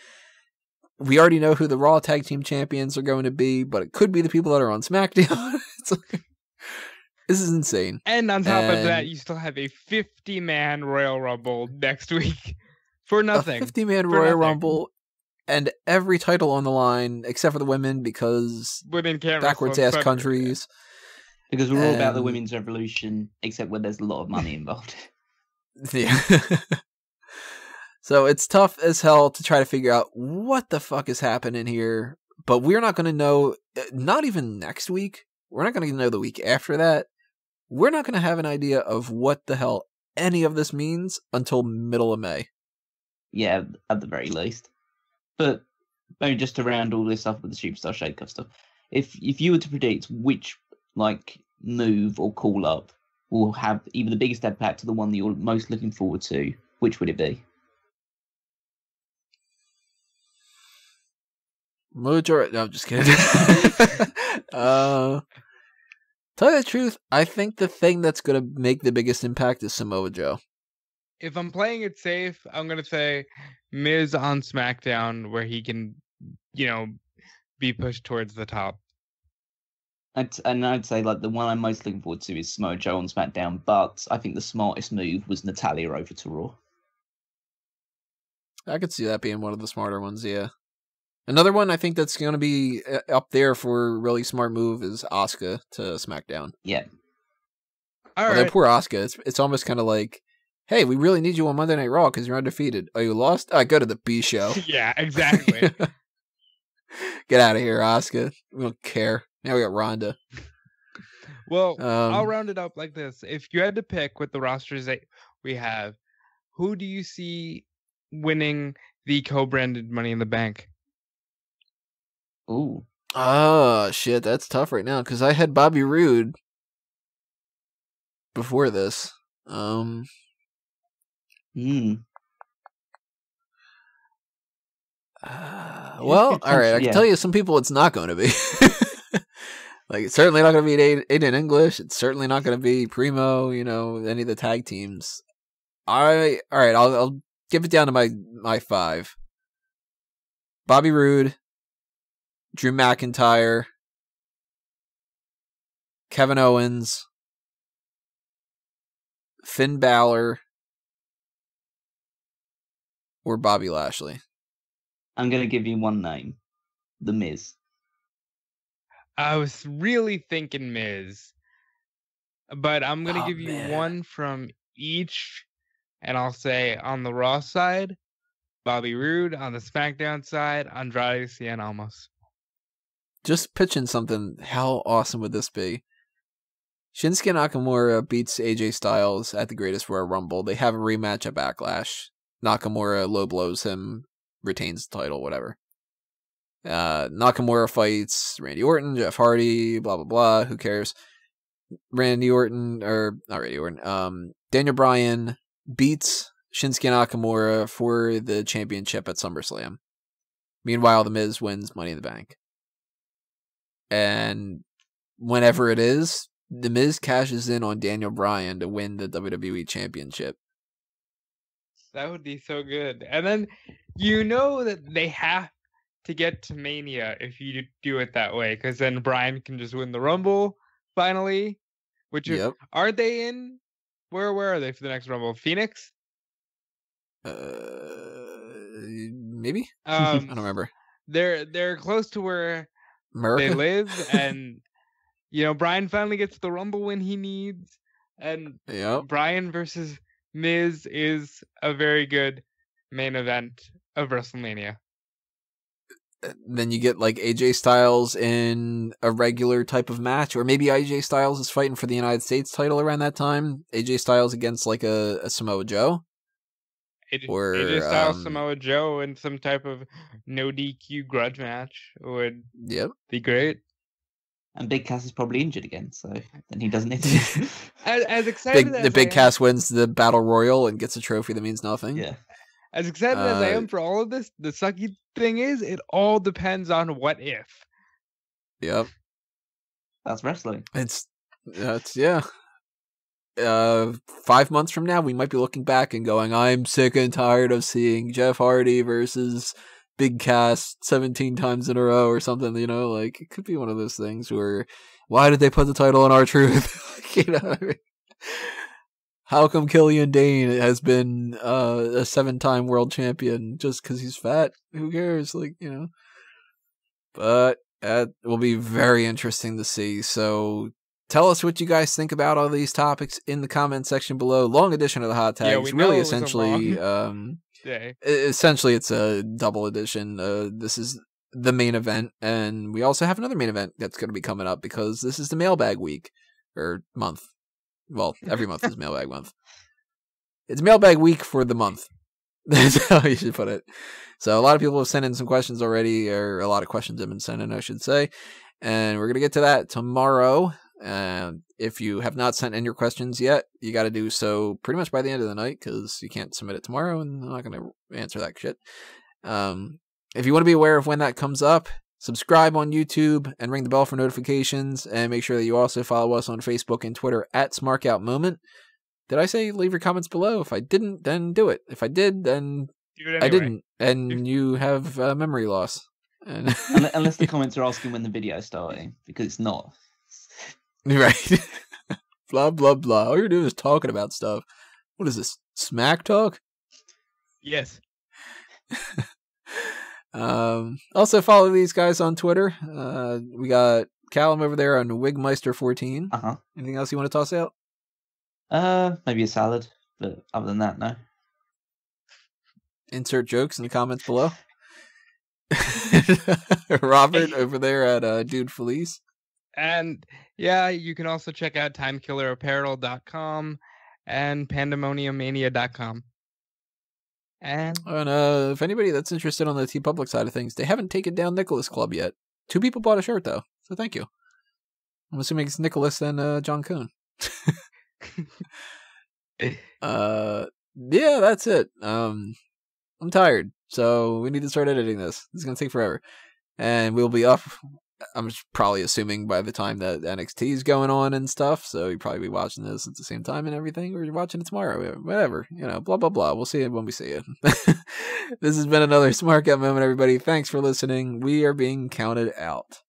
We already know who the Raw Tag Team Champions are going to be, but it could be the people that are on SmackDown. This is insane. And on top of that, you still have a 50-man Royal Rumble next week for nothing. A 50-man Royal Rumble, and every title on the line, except for the women, because women can't backwards-ass countries. Because we're all about the women's revolution, except where there's a lot of money involved. Yeah. So it's tough as hell to try to figure out what the fuck is happening here. But we're not going to know, not even next week. We're not going to know the week after that. We're not going to have an idea of what the hell any of this means until middle of May. Yeah, at the very least. But maybe just to round all this up with the Superstar Shake-Up stuff, if you were to predict which move or call up will have either the biggest impact to the one that you're most looking forward to, which would it be? Mojo. No, I'm just kidding. Tell you the truth, I think the thing that's gonna make the biggest impact is Samoa Joe. If I'm playing it safe, I'm gonna say Miz on SmackDown, where he can, be pushed towards the top. I'd say like the one I'm most looking forward to is Samoa Joe on SmackDown, but I think the smartest move was Natalya over to Raw. I could see that being one of the smarter ones, yeah. Another one I think that's going to be up there for a really smart move is Asuka to SmackDown. Yeah. All right. Poor Asuka. It's almost kind of like, hey, we really need you on Monday Night Raw because you're undefeated. Oh, you lost? All right, go to the B show. Yeah, exactly. Get out of here, Asuka. We don't care. Now we got Ronda. Well, I'll round it up like this. If you had to pick with the rosters that we have, who do you see winning the co-branded Money in the Bank? Ooh. Oh, shit. That's tough right now because I had Bobby Roode before this. Well, all right. I can tell you some people it's not going to be. Like, it's certainly not going to be Aiden English. It's certainly not going to be Primo, any of the tag teams. All right. I'll give it down to my 5. Bobby Roode, Drew McIntyre, Kevin Owens, Finn Balor, or Bobby Lashley. I'm going to give you one name. The Miz. I was really thinking Miz. But I'm going to give you one from each. And I'll say on the Raw side, Bobby Roode. On the SmackDown side, Andrade Cien Almas. Just pitching something. How awesome would this be? Shinsuke Nakamura beats AJ Styles at the Greatest Royal Rumble. They have a rematch at Backlash. Nakamura low blows him, retains the title, whatever. Nakamura fights Randy Orton, Jeff Hardy, blah, blah, blah. Who cares? Daniel Bryan beats Shinsuke Nakamura for the championship at SummerSlam. Meanwhile, The Miz wins Money in the Bank. And whenever it is, The Miz cashes in on Daniel Bryan to win the WWE Championship. That would be so good. And then that they have to get to Mania if you do it that way, because then Bryan can just win the Rumble finally. Are they in? Where are they for the next Rumble? Phoenix? Maybe. I don't remember. They're close to where America? they live, and Bryan finally gets the Rumble when he needs, and Bryan versus Miz is a very good main event of WrestleMania. Then you get like AJ Styles in a regular type of match, or maybe AJ Styles is fighting for the United States title around that time. AJ Styles against like a Samoa Joe. AJ Styles, Samoa Joe in some type of no DQ grudge match would be great. And Big Cass is probably injured again, so then he doesn't need to. As excited as Big Cass wins the Battle Royal and gets a trophy that means nothing. Yeah. As excited as I am for all of this, the sucky thing is, it all depends on what if. Yep. That's wrestling. It's 5 months from now, we might be looking back and going, I'm sick and tired of seeing Jeff Hardy versus Big Cass 17 times in a row or something, like it could be one of those things where, why did they put the title on R-Truth? You know what I mean? How come Killian Dane has been a 7-time world champion just because he's fat? Who cares? But that will be very interesting to see. So tell us what you guys think about all these topics in the comment section below. Long edition of the hot tags. Really, essentially, it's a double edition. This is the main event, and we also have another main event that's going to be coming up because this is the mailbag week or month. Well, every month is mailbag month. It's mailbag week for the month. That's how you should put it. So a lot of people have sent in some questions already, or a lot of questions have been sent in, I should say. And we're going to get to that tomorrow. And if you have not sent in your questions yet, you got to do so pretty much by the end of the night because you can't submit it tomorrow and I'm not going to answer that shit. If you want to be aware of when that comes up, Subscribe on YouTube and ring the bell for notifications. And make sure that you also follow us on Facebook and Twitter at SmarkOutMoment. Did I say leave your comments below? If I didn't, then do it. If I did, then Do it anyway. I didn't. And you have memory loss. And Unless the comments are asking when the video's starting, because it's not. Right. Blah, blah, blah. All you're doing is talking about stuff. What is this? Smack talk? Yes. Also follow these guys on Twitter. We got Callum over there on Wigmeister14. Uh-huh. Anything else you want to toss out? Maybe a salad, but other than that, no. Insert jokes in the comments below. Robert over there at Dude Felice. And yeah, you can also check out timekillerapparel.com and pandemoniummania.com. And if anybody that's interested on the TeePublic side of things, they haven't taken down Nicholas Club yet. 2 people bought a shirt though, so thank you. I'm assuming it's Nicholas and John Cohn. Yeah, that's it. I'm tired, so we need to start editing this. It's gonna take forever, and we'll be up. I'm probably assuming by the time that NXT is going on and stuff, so you'll probably be watching this at the same time and everything, or you're watching it tomorrow, whatever, blah, blah, blah. We'll see it when we see it. This has been another Smart Out moment, everybody. Thanks for listening. We are being counted out.